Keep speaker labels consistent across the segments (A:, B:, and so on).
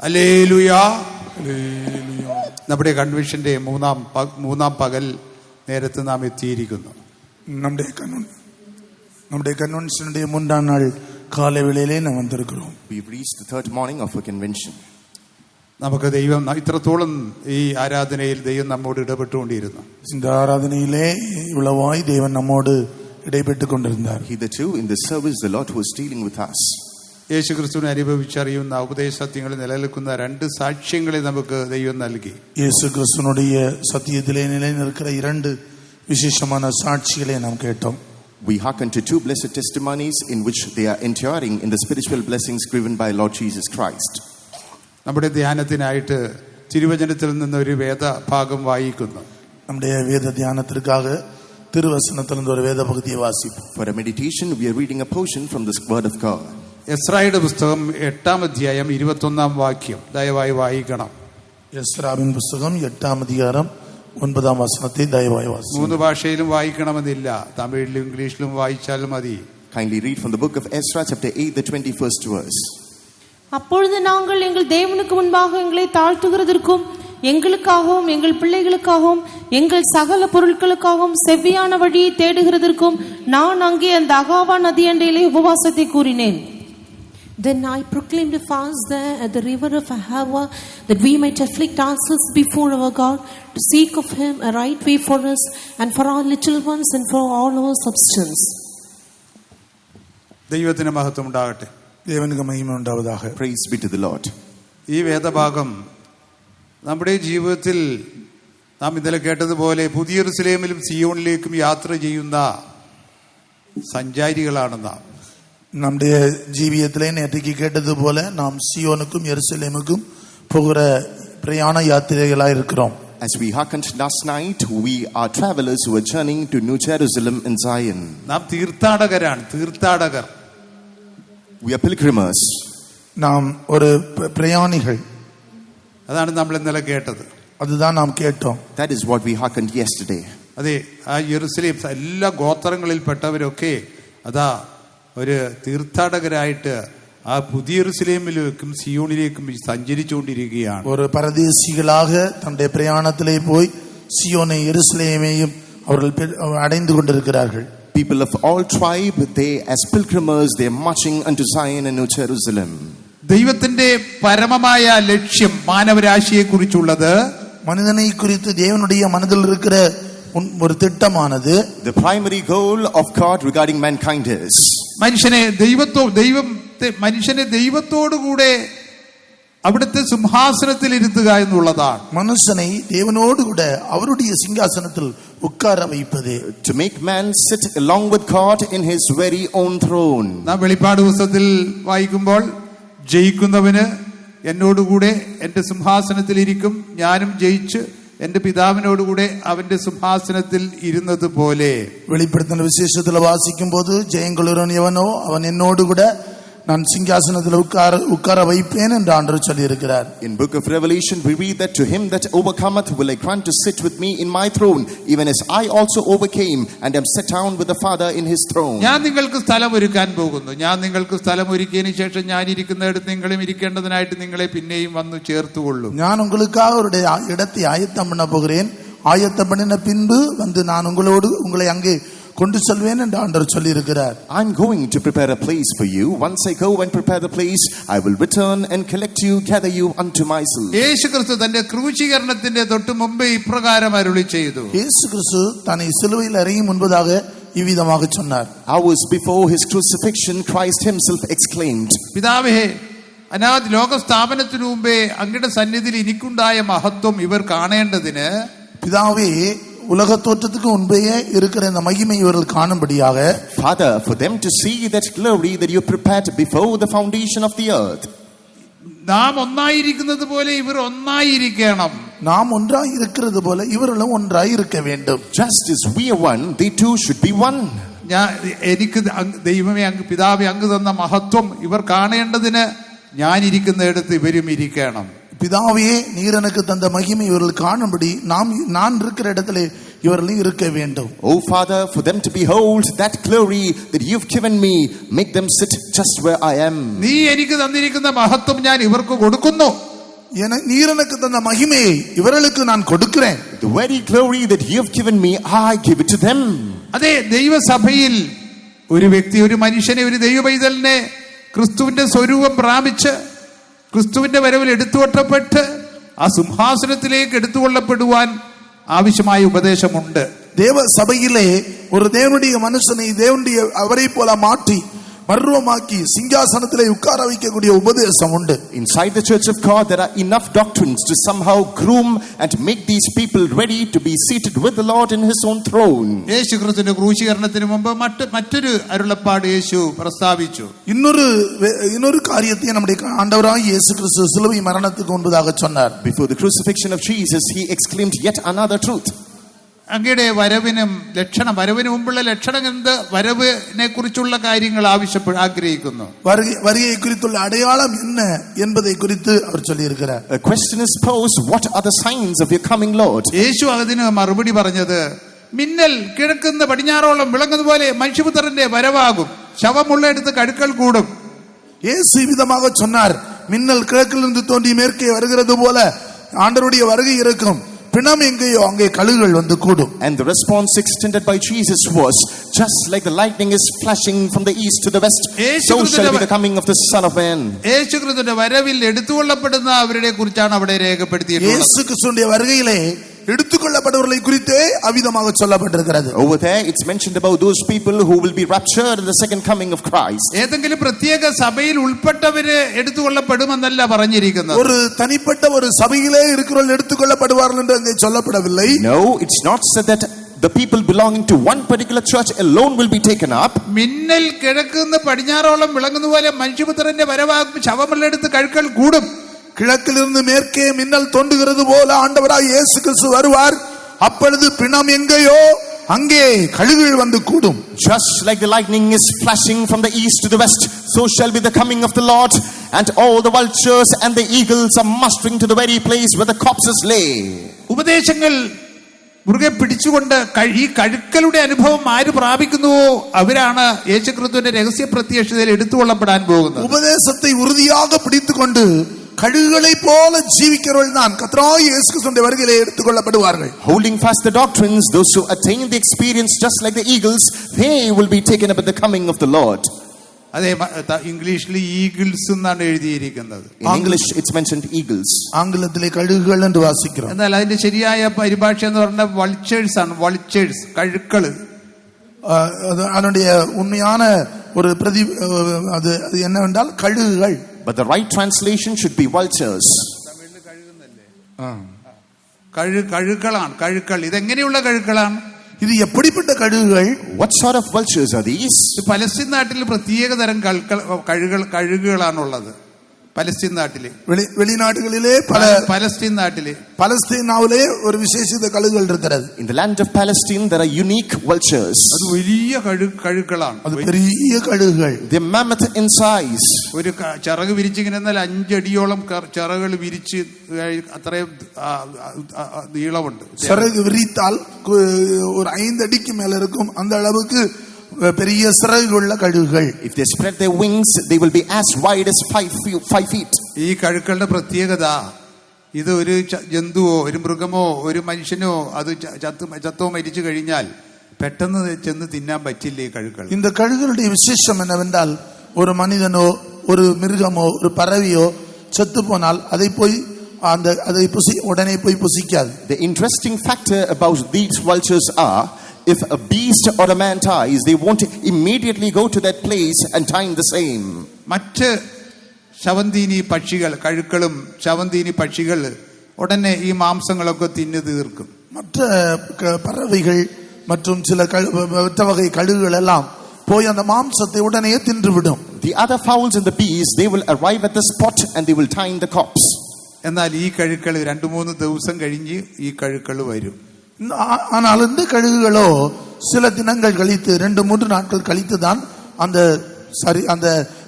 A: Hallelujah. നമ്മുടെ കൺവെൻഷന്റെ മൂന്നാം പകൽ നേരത്ത് നാം എത്തിയിരിക്കുന്നു.
B: നമ്മുടെ കൺവെൻഷന്റെ മൂന്നാം നാൾ കാലവേളയിലെ നാം വന്നിരിக்கிறோம்.
C: We've reached the third morning of our convention.
A: നമുക്ക് ദൈവം ഇത്രത്തോളം ഈ ആരാധനയിൽ ദൈവം നമ്മോട് ഇടപെട്ടുകൊണ്ടിരുന്നു.
B: இந்த ஆராதனையிலே இவ்வளவாய் தேவன் நம்மோடு இடைப்பட்டுக்கொண்டிருந்தார்.
C: Hitherto in the service the Lord was dealing with us.
A: യേശുക്രിസ്തുവിനെ അനുഭവിച്ചറിയുന്ന ഉപദേശസത്യങ്ങളിൽ നിലനിൽക്കുന്ന രണ്ട് സാക്ഷ്യങ്ങളെ നമുക്ക് ദൈവം നൽകി.
B: യേശുക്രിസ്തുവിനുடைய സത്യത്തിലെ നിലനിൽക്കുന്ന രണ്ട് വിശേഷமான സാക്ഷികളെ നാം കേട്ടோம்.
C: We hearken to two blessed testimonies in which they are enduring in the spiritual blessings given by Lord Jesus Christ.
A: നമ്മുടെ ധ്യാനത്തിനായിട്ട് തിരുവചനത്തിൽ നിന്ന് ഒരു വേദഭാഗം വായിക്കുന്നു.
B: നമ്മുടെ വേദ ധ്യാനത്തിற்காக തിരുവചനത്തിൽനിന്ന് ഒരു വേദഭാഗത്തെ വാസിക്കും.
C: For a meditation we are reading a portion from the word of God.
A: എസ്രായുടെ പുസ്തകം 8-ാം അധ്യായം 21-ാം വാക്യം ദയവായി വായിക്കണം.
B: എസ്രാവിൻ പുസ്തകം 8-ാം അധ്യായം 9-ാം വചനത്തെ ദയവായി വാസിക്കണം.
A: 3 ഭാഷയിലും വായിക്കണമെന്നില്ല, തമിഴിലും ഇംഗ്ലീഷിലും വായിച്ചാലും മതി.
C: Kindly read from the book of Ezra chapter 8 the 21st verse.
D: அப்பொழுது நாங்கள் எங்கள் தேவனுக்கு முன்பாக எங்களை தாழ்த்துகிறதற்கும் எங்களுக்காகவும் எங்கள் பிள்ளைகளுக்காகவும் எங்கள் சகல பொருட்களுக்காகவும் செவ்வியான வழியை தேடுகிறதற்கும் நான் அங்கே அந்த அகாவா நதி அண்டையிலே உபவாசத்தை கூறினேன்.
E: Then I proclaimed a fast there at the river of Ahava, that we might afflict ourselves before our God, to seek of Him a right way for us and for our little ones and for all our substance.
A: ദൈവത്തിന് മഹത്വം ഉണ്ടാകട്ടെ.
B: ദേവനുക്ക് മഹിമ ഉണ്ടാവதாக.
C: Praise be to the Lord.
A: ഈ വേദഭാഗം നമ്മുടെ ജീവിതത്തിൽ നാം ഇന്നലെ കേട്ടതുപോലെ പുതിയ യെരൂശലേമിലും സിയോണിലേക്കും യാത്ര ചെയ്യുന്ന സഞ്ചാരികളാണ് നാം.
B: நம்முடைய ஜீவியத்திலே நேற்றைக்கு கேட்டது போல நாம் சியோனுக்கும் எருசலேமுக்கும் போகிற பிரயாண யாத்திரைகளாய் இருக்கிறோம்.
C: As we hearkened last night, we are travelers who are journeying to New Jerusalem and Zion.
A: നാം തീർത്ഥാടകരാണ്, തീർത്ഥാടകർ.
C: We are pilgrims.
B: நாம் ஒரு பிரயாணிகள்.
A: അതാണ് നമ്മൾ ഇന്നലെ കേട്ടത്.
B: அதுதான் நாம் கேட்டோம்.
C: That is what we hearkened yesterday.
A: അതെ, ആ യെരൂശലേം എല്ലാ ഗോത്രങ്ങളിൽപ്പെട്ടവരൊക്കെ അതാ ഒരു തീർത്ഥാടകരായിട്ട് ആ പുതിയ യെരൂശലേമിലേക്കും സിയോണിലേക്കും സഞ്ചരിച്ചുകൊണ്ടിരിക്കുകയാണ്.
B: ஒரு பரதேசிகளாக தன்னுடைய பிரயாணத்திலே போய் சியோனை எருசலேமையும் அவர்கள் அடைந்து கொண்டிருக்கிறார்கள்.
C: People of all tribe, they as pilgrims, they are marching unto Zion and New Jerusalem.
A: ദൈവത്തിന്റെ പരമമായ ലക്ഷ്യം മാനവരാശിയെ കുറിച്ചുള്ളത്,
B: மனிதனை குறித்து தேவனுடைய மனதில் இருக்கிற ஒரு திட்டமானது,
C: the primary goal of God regarding mankind is
A: മനുഷ്യനെ ദൈവത്തോടുകൂടെ അവിടുത്തെ സിംഹാസനത്തിൽ ഇരുത്തുക എന്നുള്ളതാണ്.
B: മനുഷ്യനെ ദേവനോട് കൂടെ അവരുടെ സിംഹാസനത്തിൽ ഉட்கார வைப்பது.
C: To make man sit along with God in his very own throne.
A: നാം വെളിപ്പാട് പുസ്തകത്തിൽ വായിക്കുമ്പോൾ ജയിക്കുന്നവന് എന്നോടുകൂടെ എന്റെ സിംഹാസനത്തിൽ ഇരിക്കും, ഞാനും ജയിച്ച് എന്റെ പിതാവിനോടുകൂടെ അവന്റെ സിംഹാസനത്തിൽ ഇരുന്നത് പോലെ.
B: വെളിപ്പെടുത്തുന്ന വിശേഷത്തിൽ വാസിക്കുമ്പോൾ ജയം കൊള്ളുന്നവൻ എവനോ അവൻ എന്നോടുകൂടെ நான் சிங்காசனத்தில் உட்கார வைப்பேன் என்று ஆண்டவர் சொல்லி இருக்கிறார்.
C: In book of Revelation we read that to him that overcometh will I grant to sit with me in my throne, even as I also overcame and am set down with the Father in his throne.
A: ഞാൻ നിങ്ങൾക്ക് സ്ഥലം ഒരുക്കാൻ പോകുന്നു. ഞാൻ നിങ്ങൾക്ക് സ്ഥലം ഒരുക്കിയതിനു ശേഷം ഞാൻ ഇരിക്കുന്നിടത്ത് നിങ്ങളും ഇരിക്കേണ്ടതിനായിട്ട് നിങ്ങളെ പിന്നെയും വന്നു ചേർത്തുകൊള്ളും.
B: ഞാൻ உங்களுக்காக ஒரு இடத்தை ஆயத்தம் பண்ண போகிறேன். ஆயத்தம் பண்ணின பின்பு வந்து நான் உங்களை அங்கே கொண்டு செல்வேன் என்று ஆண்டவர் சொல்லி இருக்கிறார்.
C: I'm going to prepare a place for you. Once I go and prepare the place, I will return and collect you, gather you unto myself.
A: യേശുക്രിസ്തു തന്റെ ക്രൂശീകരണത്തിന്റെ തൊട്ട് മുമ്പേ ഇപ്രകാരം അരുളി ചെയ്തു.
B: യേശുക്രിസ്തു തന്നെ സിലുവയിൽ അறையும் മുൻപதாக ഇவ்விதமாக சொன்னார்.
C: Hours before his crucifixion, Christ himself exclaimed,
A: പിതാവേ, അനാദി ലോകസ്ഥാപനത്തിനു മുമ്പേ അങ്ങയുടെ സന്നിധിയിൽ എനിക്കുണ്ടായ മഹത്വം ഇവർ കാണേണ്ടതിന്,
B: പിതാവേ, உலக தோற்றத்துக்கு முன்பே இருக்கிற இந்த மகிமை இவர்கள் காணும்படியாக,
C: Father, for them to see that glory that you prepared before the foundation of the earth.
A: നാം ഒന്നായിരിക്കുന്നത് പോലെ ഇവർ ഒന്നായിരിക്കണം.
B: நாம் ஒன்றாய் இருக்கிறது போல இவர்களும் ஒன்றாய் இருக்க வேண்டும்.
C: Just as we are one, they too should be one.
A: എനിക്ക് ദൈവമേ, പിതാവേ, അങ്ങ് തന്ന മഹത്വം ഇവർ കാണേണ്ടതിന് ഞാൻ ഇരിക്കുന്നിടത്ത് ഇവരും ഇരിക്കണം.
B: பிதாவே, நீர் எனக்கு தந்த மகிமை இவர்கள் காணும்படி நான் இருக்கிற இடத்திலே இவர்களும் இருக்க வேண்டும்.
C: Oh Father, for them to behold that glory that you've given me, make them sit just where I am.
A: നീ എനിക്ക് തന്നിരിക്കുന്ന മഹത്വം ഞാൻ ഇവർക്ക് കൊടുക്കുന്നു.
B: நீர் எனக்கு தந்த மகிமையை இவர்களுக்கு நான் கொடுக்கிறேன்.
C: The very glory that you have given me, I give it to them.
A: അതെ, ദൈവസഭയിൽ ഒരു വ്യക്തി, ഒരു മനുഷ്യനെ, ഒരു ദൈവ പൈതലിനെ ക്രിസ്തുവിന്റെ സ്വരൂപം പ്രാപിച്ച് ക്രിസ്തുവിന്റെ വരവിൽ എടുത്തുകൊള്ളപ്പെട്ട് ആ സിംഹാസനത്തിലേക്ക് എടുത്തുകൊള്ളപ്പെടുവാൻ ആവശ്യമായ ഉപദേശമുണ്ട്.
B: தேவசபையிலே ஒரு தேவனுடைய மனுஷனை தேவனுடைய அவரை போல மாற்றி மர்வமாக்கி சிங்காசனத்திலே உட்கார வைக்கக்கூடிய உபதேசம் உண்டு.
C: Inside the church of God there are enough doctrines to somehow groom and make these people ready to be seated with the Lord in his own throne.
A: യേശുക്രിസ്തുവിന്റെ ക്രൂശീകരണത്തിന് മുമ്പ് മറ്റൊരു അരുളപ്പാട് യേശു പ്രസ്താവിച്ചു.
B: இன்னொரு காரியத்தை நம்முடைய ஆண்டவராகிய இயேசு கிறிஸ்து சிலுவை மரணத்துக்கு முன்பதாக சொன்னார்.
C: Before the crucifixion of Jesus, he exclaimed yet another truth.
A: അങ്ങയുടെ വരവിന് മുമ്പുള്ള ലക്ഷണം എന്ത്? വരവിനെ കുറിച്ചുള്ള കാര്യങ്ങൾ ആഗ്രഹിക്കുന്നു.
B: வருகையை குறித்துள்ள அடையாளம் என்ன என்பதை குறித்து அவர் சொல்லியிருக்கிறார்.
C: A question is posed, what are the signs of your coming Lord?
A: യേശു അതിന് മറുപടി പറഞ്ഞത്, മിന്നൽ കിഴക്കുന്ന പടിഞ്ഞാറോളം വിളങ്ങുന്ന പോലെ മനുഷ്യപുത്രന്റെ വരവാകും, ശവമുള്ളയിടത്ത് കഴുക്കൽ കൂടും.
B: இயேசு விதமாக சொன்னார், மின்னல் கிழக்கிலிருந்து தோன்றி மேற்கே வருகிறது போல ஆண்டவருடைய வருகை இருக்கும், பிணம் எங்கேயோ அங்கே கழுகுகள் வந்து கூடும்.
C: And the response extended by Jesus was, just like the lightning is flashing from the east to the west, so shall be the coming of the Son of Man.
A: യേശുക്രിസ്തുവിന്റെ വരവിൽ എടുത്തുകൊള്ളപ്പെടുന്ന അവരുടെ കുറിച്ചാണ് അവിടെ രേഖപ്പെടുത്തിയിട്ടുള്ളത്.
B: യേശു ക്രിസ്തുവിന്റെ வருகையிலே எடுத்துக்கொள்ளப்படுவர்களை குறித்தே அவிதமாக சொல்லப்பட்டிருக்கிறது.
C: Over there it's mentioned about those people who will be raptured in the second coming of Christ.
A: ഏതെങ്കിലും പ്രത്യേക സഭയിൽ ഉൾപ്പെട്ടവരെ എടുത്തുകൊള്ളപ്പെടുമെന്നല്ല പറഞ്ഞിരിക്കുന്നത്.
B: ஒரு தனிப்பட்ட ஒரு சபையிலே இருக்கிறவர்கள் எடுத்துக்கொள்ளப்படுவார்கள் என்று அங்கே சொல்லப்படவில்லை.
C: No, it's not said that the people belonging to one particular church alone will be taken up.
A: മിന്നൽ കിഴക്കുന്ന പടിഞ്ഞാറോളം വിളങ്ങുന്ന പോലെ മനുഷ്യപുത്രന്റെ വരവാകും, ശവമുള്ളയിടത്ത് കഴുക്കൽ കൂടും.
B: கிழக்கிலிருந்து மேற்கே மின்னல் தோன்றுகிறது போல ஆண்டவராகிய இயேசு கிறிஸ்து வருவார். அப்பொழுது பிணம் எங்கேயோ அங்கே கழுகுகள் வந்து கூடும்.
C: Just like the lightning is flashing from the east to the west, so shall be the coming of the Lord, and all the vultures and the eagles are mustering to the very place where the corpses lay.
A: ഉപദേശങ്ങൾ മുറുകെ പിടിച്ചുകൊണ്ട് ഈ കഴുക്കലുടെ അനുഭവം ആര് പ്രാപിക്കുന്നുവോ അവരാണ് യേശുക്രിസ്തുവിന്റെ രഹസ്യ പ്രത്യക്ഷതയിൽ എടുത്തുകൊള്ളപ്പെടാൻ പോകുന്നത്.
B: ഉപദേശത്തെ ഉறுதியாக பிடித்துக்கொண்டு கழுகுகளை போல ஜீவிக்கிறவர்கள் தான் கர்த்தராகிய இயேசு கிறிஸ்துவின் வருகையிலே எடுத்துக்கொள்ளப்படுவார்கள்.
C: Holding fast the doctrines, those who attain the experience just like the eagles, they will be taken up at the coming of the Lord.
A: അതെ, ഇംഗ്ലീഷിൽ ഈഗിൾസ് എന്നാണ് എഴുതിയിരിക്കുന്നത്.
C: In English it's mentioned eagles.
B: ആംഗ്ലത്തിലെ കഴുകുകൾ എന്ന് വാസിக்கிறோம்.
A: എന്നാൽ അതിന്റെ ശരിയായ പരിഭാഷ എന്ന് പറഞ്ഞാൽ വൾച്ചേഴ്സ് ആണ്. വൾച്ചേഴ്സ്, കഴുക്കള്.
B: அதனுடைய உண்மையான ஒரு பிரதி அது என்னவென்றால் கழுகுகள்.
C: But the right translation should be vultures.
A: കഴുക്കളാണ്. കഴുക്കൾ ഇതെങ്ങനെയുള്ള കഴുക്കളാണ്?
B: ഇത് എപ്പടിപ്പെട്ട കഴുകുകൾ?
C: What sort of vultures are these?
A: Palestine നാട്ടിൽ പ്രത്യേക തരം കഴുകുകളാണുള്ളത്. പലസ്തീൻ നാട്ടില്,
B: வெளிநாடுகளிலே பலஸ்தீனாவிலே ஒரு விசேஷித்த கழுகுகள் இருக்கிறது.
C: In the land of Palestine there are unique vultures.
A: അത് വലിയ കഴുക്കളാണ്.
B: അത് பெரிய കഴുകുകൾ.
C: They are mammoth in size.
A: ഒരു ചിറക് വിരിച്ചിങ്ങനെ എന്നാൽ 5 അടിയോളം ചിറകുകൾ വിരിച്ച് അത്രയും നീളമുണ്ട്.
B: ചിറക് വിരിത്താൽ ஒரு 5 அடிக்கு மேல இருக்கும். அந்த அளவுக்கு பெரிய சிறகுள்ள கழுகுகள்.
C: If they spread their wings, they will be as wide as 5 feet.
A: ഈ കഴുക്കളുടെ പ്രത്യേകത, ഇത് ഒരു ജന്തുവോ ഒരു മൃഗമോ ഒരു മനുഷ്യനോ അത് ചത്തോ മരിച്ചു കഴിഞ്ഞാൽ പെട്ടെന്ന് ചെന്ന് തിന്നാൻ പറ്റില്ല ഈ കഴുക്കൾ.
B: இந்த கழுகுகளுடைய விசேஷம் என்னவென்றால், ஒரு மனிதனோ ஒரு மிருகமோ ஒரு பறவையோ செத்து போனால் அதை உடனே போய் புசிக்காது.
C: The interesting factor about these vultures are, if a beast or a man dies, they won't immediately go to that place and time the same.
A: മറ്റ് ശവന്തീനി പക്ഷികൾ, കഴുക്കളും ശവന്തീനി പക്ഷികൾ ഉടനെ ഈ മാംസങ്ങളൊക്കെ തിന്നു തീർക്കും.
B: மற்ற பறவைகள் மற்றும் சில மற்ற வகை கழுகுகள் எல்லாம் போய் அந்த மாംസத்தை உடனே தின்றுவிடும்.
C: The other fowls and the bees, they will arrive at the spot and they will time the corpse.
A: എന്നാൽ ഈ കഴുക്കൾ 2-3 ദിവസം കഴിഞ്ഞ് ഈ കഴുക്കൾ വരും.
B: ஆனால் இந்த கழுகுகளோ சில தினங்கள் கழித்து 2-3 நாட்கள் கழித்து தான் அந்த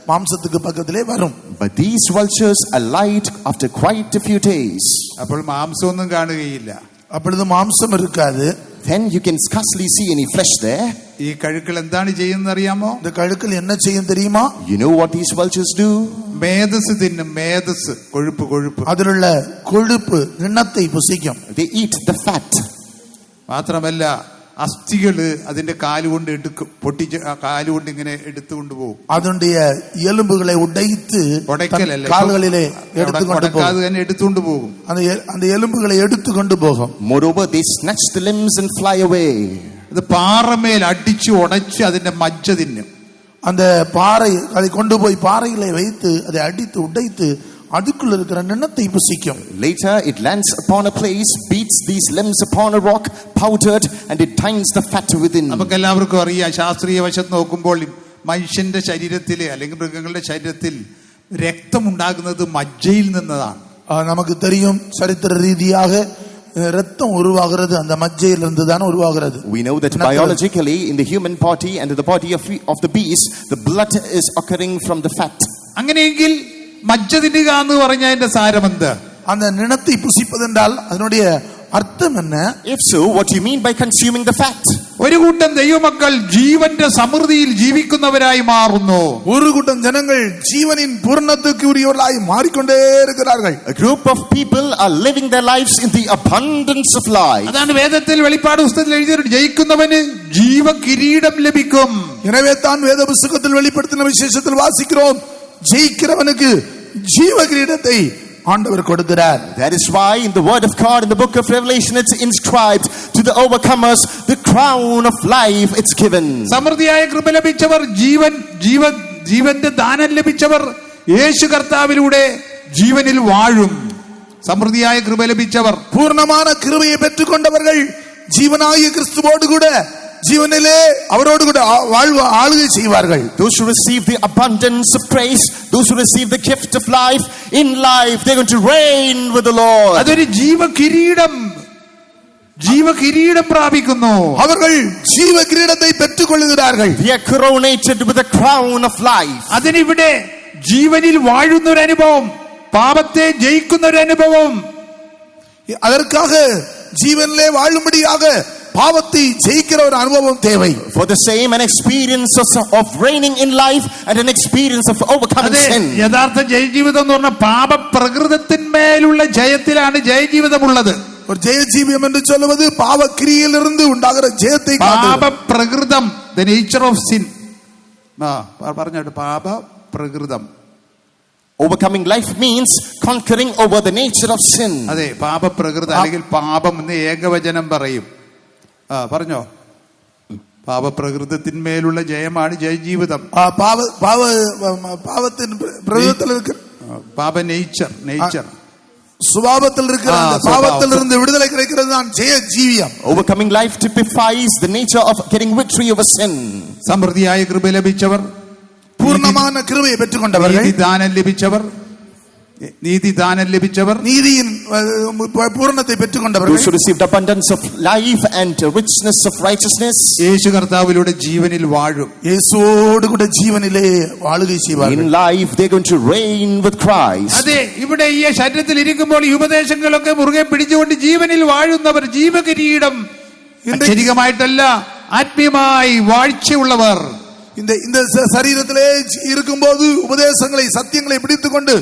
B: மாம்சத்துக்கு பக்கத்திலே வரும்.
C: But these vultures alight after quite a few days.
A: അപ്പോൾ മാംസമൊന്നും കാണുകയില്ല.
B: அப்பொழுது மாம்சம் இருக்காது.
C: Then you can scarcely see any flesh there.
A: ഈ കഴുക്കൾ എന്താണ് ചെയ്യുന്നത് അറിയാമോ?
B: இந்த கழுக்கள் என்ன செய்யும் தெரியுமா?
C: You know what these vultures do?
A: Medas തിന്നും. മേധസ്, കൊഴുപ്പ്.
B: அதிலுள்ள கொழுப்பு நிணத்தை புசிக்கும்.
C: They eat the fat.
A: മാത്രമല്ല അസ്ഥികള് അതിന്റെ കാലുകൊണ്ട് എടുക്കും, പൊട്ടിച്ച് കാലുകൊണ്ട് ഇങ്ങനെ എടുത്തുകൊണ്ട് പോകും.
B: அதனுடைய எலும்புகளை உடைத்து கால்களிலே எடுத்துக்கொண்டு
A: പോകും.
B: அந்த எலும்புகளை எடுத்துக்கொண்டு போகும்.
C: Moreover, they snatch the limbs and fly away.
A: അത് പാറമേൽ അടിച്ചു ഉടച്ച് അതിന്റെ മജ്ജ തിന്നും.
B: அந்த பாறை அதை கொண்டு போய் பாறைகளை வைத்து அதை அடித்து உடைத்து அதுக்குள்ள இருக்கிற நிணத்தை புசிக்கும்.
C: Later it lands upon a place, beats these limbs upon a rock, powdered, and it tinds the fat within.
A: നമുക്ക് എല്ലാവർക്കും അറിയാം, ശാസ്ത്രീയ വശത്ത് നോക്കുമ്പോൾ മനുഷ്യന്റെ ശരീരത്തില് അല്ലെങ്കിൽ മൃഗങ്ങളുടെ ശരീരത്തിൽ രക്തം ഉണ്ടാകുന്നത് മജ്ജയിൽ നിന്നതാണ്.
B: நமக்கு தெரியும், சரித்திர ரீதியாக ரத்தம் உருவாகிறது அந்த மஜ்ஜையிலிருந்து தான் உருவாகிறது.
C: We know that biologically in the human body and in the body of the beast, the blood is occurring from the fat.
A: അങ്ങനെയെങ്കിൽ മജ്ജ തിന്നുക എന്ന് പറഞ്ഞതിന്റെ സാരമെന്ത്?
B: அந்த நிணத்தை புசிப்பதென்றால் அதனுடைய അർത്ഥം என்ன?
C: If so, what do you mean by consuming the fat?
A: ഒരു കൂട്ടം ദൈവമക്കൾ ജീവന്റെ സമൃദ്ധിയിൽ ജീവിക്കുന്നവരായി മാറുന്നു.
B: ഒരു കൂട്ടം ജനങ്ങൾ ജീവനിൻ പൂർണ്ണതയ്ക്ക് ഉரியവരായി മാറിക്കൊണ്ടേ ഇരിക്കുകയാர்கள்.
C: A group of people are living their lives in the abundance of life.
A: അതാണ് വേദത്തിൽ വെളിപ്പാട് പുസ്തകത്തിൽ എഴുതിയിട്ടുണ്ട്, ജയിക്കുന്നവന് ജീവകിരീടം ലഭിക്കും.
B: எனவே தான் வேத புத்தகத்தில் வெளிப்படுத்தின விசேஷத்தில் வாசிக்கிறோம், ஜெயிக்கிறவனுக்கு ஜீவகிரீடத்தை ஆண்டவர் கொடுக்கிறார்.
C: That is why in the word of God in the book of Revelation it's inscribed, to the overcomers the crown of life it's given.
A: സമൃദ്ധിയായ കൃപ ലഭിച്ചവർ, ജീവന്റെ ദാനം ലഭിച്ചവർ യേശു കർത്താവിലൂടെ ജീവനിൽ വാഴും. സമൃദ്ധിയായ കൃപ ലഭിച്ചവർ,
B: പൂർണ്ണமான கிருபையை பெற்றுக்கொண்டவர்கள் ஜீவனாகிய கிறிஸ்துவோடு கூட ஜீவனிலே அவரோடு கூட ஆளுகை செய்வார்கள்.
C: Those who receive the abundance of grace, those who receive the gift of life, in life they're going to reign with the Lord.
A: അതൊരു ജീവകിരീടം പ്രാപിക്കുന്നു.
B: അവர்கள் ജീവകിരീടത്തെ പെറ്റുകൊള്ളുகிறார்கள்.
C: They are coronated with the crown of life.
A: അതിനിവിടെ ജീവനിൽ വാഴുന്ന ഒരു അനുഭവം, പാപത്തെ ജയിക്കുന്ന ഒരു അനുഭവം.
B: அதற்காக ஜீவனிலே வாழும்படியாக பாவத்தை ஜெயிக்கிற ஒரு அனுபவம் தேவை.
C: For the same an experience of reigning in life and an experience of overcoming sin.
A: യഥാർത്ഥ ജയജീവിതം എന്ന് പറഞ്ഞാൽ പാപപ്രകൃതത്തിന്മേലുള്ള ജയത്തിലാണ് ജയജീവിതമുള്ളത്.
B: ஒரு ஜெயஜீவியம் என்று சொல்வது பாவ கிரியையிலிருந்து உண்டாகிற ஜெயத்தை காட்டுகிறது.
A: പാപപ്രകൃതം, the nature of sin. പറഞ്ഞോട്ട്, പാപപ്രകൃതം.
C: Overcoming life means conquering over the nature of sin.
A: അതെ, പാപപ്രകൃതം അല്ലെങ്കിൽ പാപം എന്ന് ഏകവചനം പറയും. പറഞ്ഞോ, പാപപ്രകൃതത്തിന്മേലുള്ള ജയമാണ് ജയജീവിതം.
B: பாவத்தின் பிரகிருதத்தில் இருக்கிற
A: பாப நேச்சர்
B: சுபாவத்தில் இருக்கிற பாவத்திலிருந்து விடுதலை கிடைக்கிறது தான் ஜெய ஜீவியம்.
C: Overcoming life typifies the nature of getting victory over sin.
A: സമൃദ്ധിയായ കൃപ ലഭിച്ചവർ,
B: പൂർണ്ണமான கிருபையை பெற்றுக்கொண்டவர்கள்,
A: നീതിദാനം ലഭിച്ചവർ,
B: നീതിயின் പൂർണ്ണത്തെ പെറ്റുകൊണ്ടവர்கள்,
C: those who received abundance of life and richness of righteousness,
A: യേശു കർത്താവിലൂടെ ജീവനിൽ വാഴും.
B: യേശുവോട് കൂടെ ജീവനിലെ വാഴുകை செய்வார்கள்.
C: In life they are going to reign with Christ.
A: അതെ, ഇവിടെ ഈ ശരീരത്തിൽ ഇരിക്കുമ്പോൾ ഈ ഉപദേശങ്ങളൊക്കെ മുറുകെ പിടിച്ചുകൊണ്ട് ജീവനിൽ വാഴുന്നവർ, ജീവകിരീടം ശരീരമായിട്ടല്ല ആത്മീയമായി വാഴ്ചയുള്ളവർ.
B: இந்த சரீரத்திலே இருக்கும்போது உபதேசங்களை சத்தியங்களை பிடித்துக்கொண்டு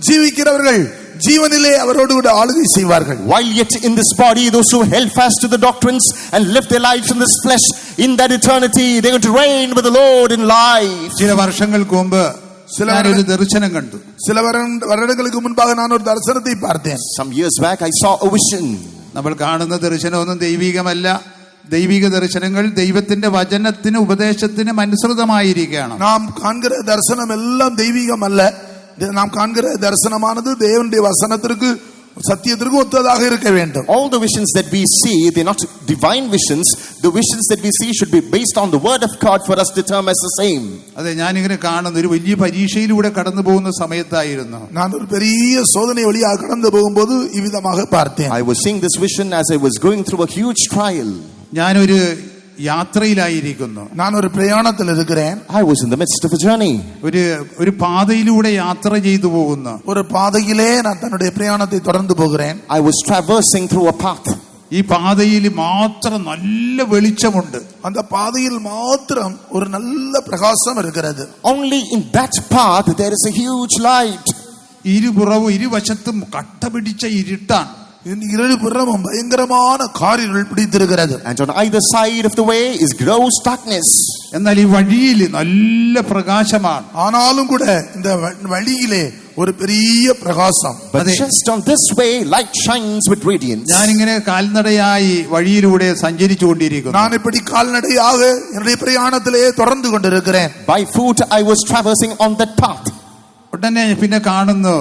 B: ஜீவிக்கிறவர்கள் ஜீவனிலே அவரோடு கூட ஆளுகை செய்வார்கள்.
C: While yet in this body, those who held fast to the doctrines and lived their lives in this flesh, in that eternity they're going to reign with the Lord in life.
A: ചില വർഷങ്ങൾക്ക് മുമ്പ് ഞാനൊരു ദർശനം കണ്ടു.
B: சில வருடங்களுக்கு முன்பாக நான் ஒரு தரிசனத்தை பார்த்தேன்.
C: Some years back I saw a vision.
A: നമ്മൾ കാണുന്ന ദർശനമൊന്നും ദൈവികമല്ല. ദൈവിക ദർശനങ്ങൾ ദൈവത്തിന്റെ വചനത്തിന് ഉപദേശത്തിനും അനുസൃതമായിരിക്കുകയാണ്.
B: നാം കാണുന്ന ദർശനം എല്ലാം ദൈവികമല്ല. നാം കാണുന്ന ദർശനമാனது தேவனுடைய வசனத்திற்கு சத்தியத்திற்கு ஒத்ததாக இருக்க வேண்டும்.
C: All the visions that we see, they're not divine visions. The visions that we see should be based on the word of God for us to term as the same.
A: അതെ, ഞാനിങ്ങനെ കാണുന്ന ഒരു വലിയ പരീക്ഷയിലൂടെ കടന്നു പോകുന്ന സമയത്തായിരുന്നു.
B: ഞാൻ ഒരു பெரிய சோதனை வழியாக கடந்து போகும்போது இவ்விதமாக பார்த்தேன்.
C: I was seeing this vision as I was going through a huge trial.
A: ഞാനൊരു യാത്രയിലായിരിക്കുന്നു.
B: ഞാൻ ഒരു പ്രയാണത്തിൽ ഇരിக்கிறேன்.
C: I was in the midst of a journey.
A: ഒരു പാതയിലൂടെ യാത്ര ചെയ്തു പോകുന്നു.
B: ഒരു പാതയിலே நான் தன்னுடைய பிரயாணத்தை தொடர்ந்து போகிறேன்.
C: I was traversing through a path.
A: ഈ പാതയിൽ മാത്രം നല്ല വെളിച്ചമുണ്ട്.
B: அந்த பாதையில் மாத்திரம் ஒரு நல்ல பிரகாசம் இருக்கிறது.
C: Only in that path there is a huge light.
A: ഇരുപുറവും ഇരുവശത്തും കട്ട പിടിച്ച ഇരുട്ടാണ്.
B: இருபுறமும் பயங்கரமான காரிருள் பிடித்திருக்கிறது.
C: And on either side of the way is gross darkness.
A: എന്നാൽ ഈ വഴിയിൽ നല്ല പ്രകാശമാണ്.
B: ஆனாலும் கூட இந்த வழியிலே ஒரு பெரிய பிரகாசம்.
C: But just on this way light shines with radiance.
A: ഞാനിങ്ങനെ കാൽനടയായി വഴിയിലൂടെ സഞ്ചരിച്ചുകൊണ്ടിരിക്കുന്നു.
B: நான் இப்படி கால்நடையாக என்னுடைய பிரயாணத்திலே தொடர்ந்து கொண்டிருக்கிறேன்.
C: By foot I was traversing on that path.
A: ഉടനെ പിന്നെ കാണുന്നു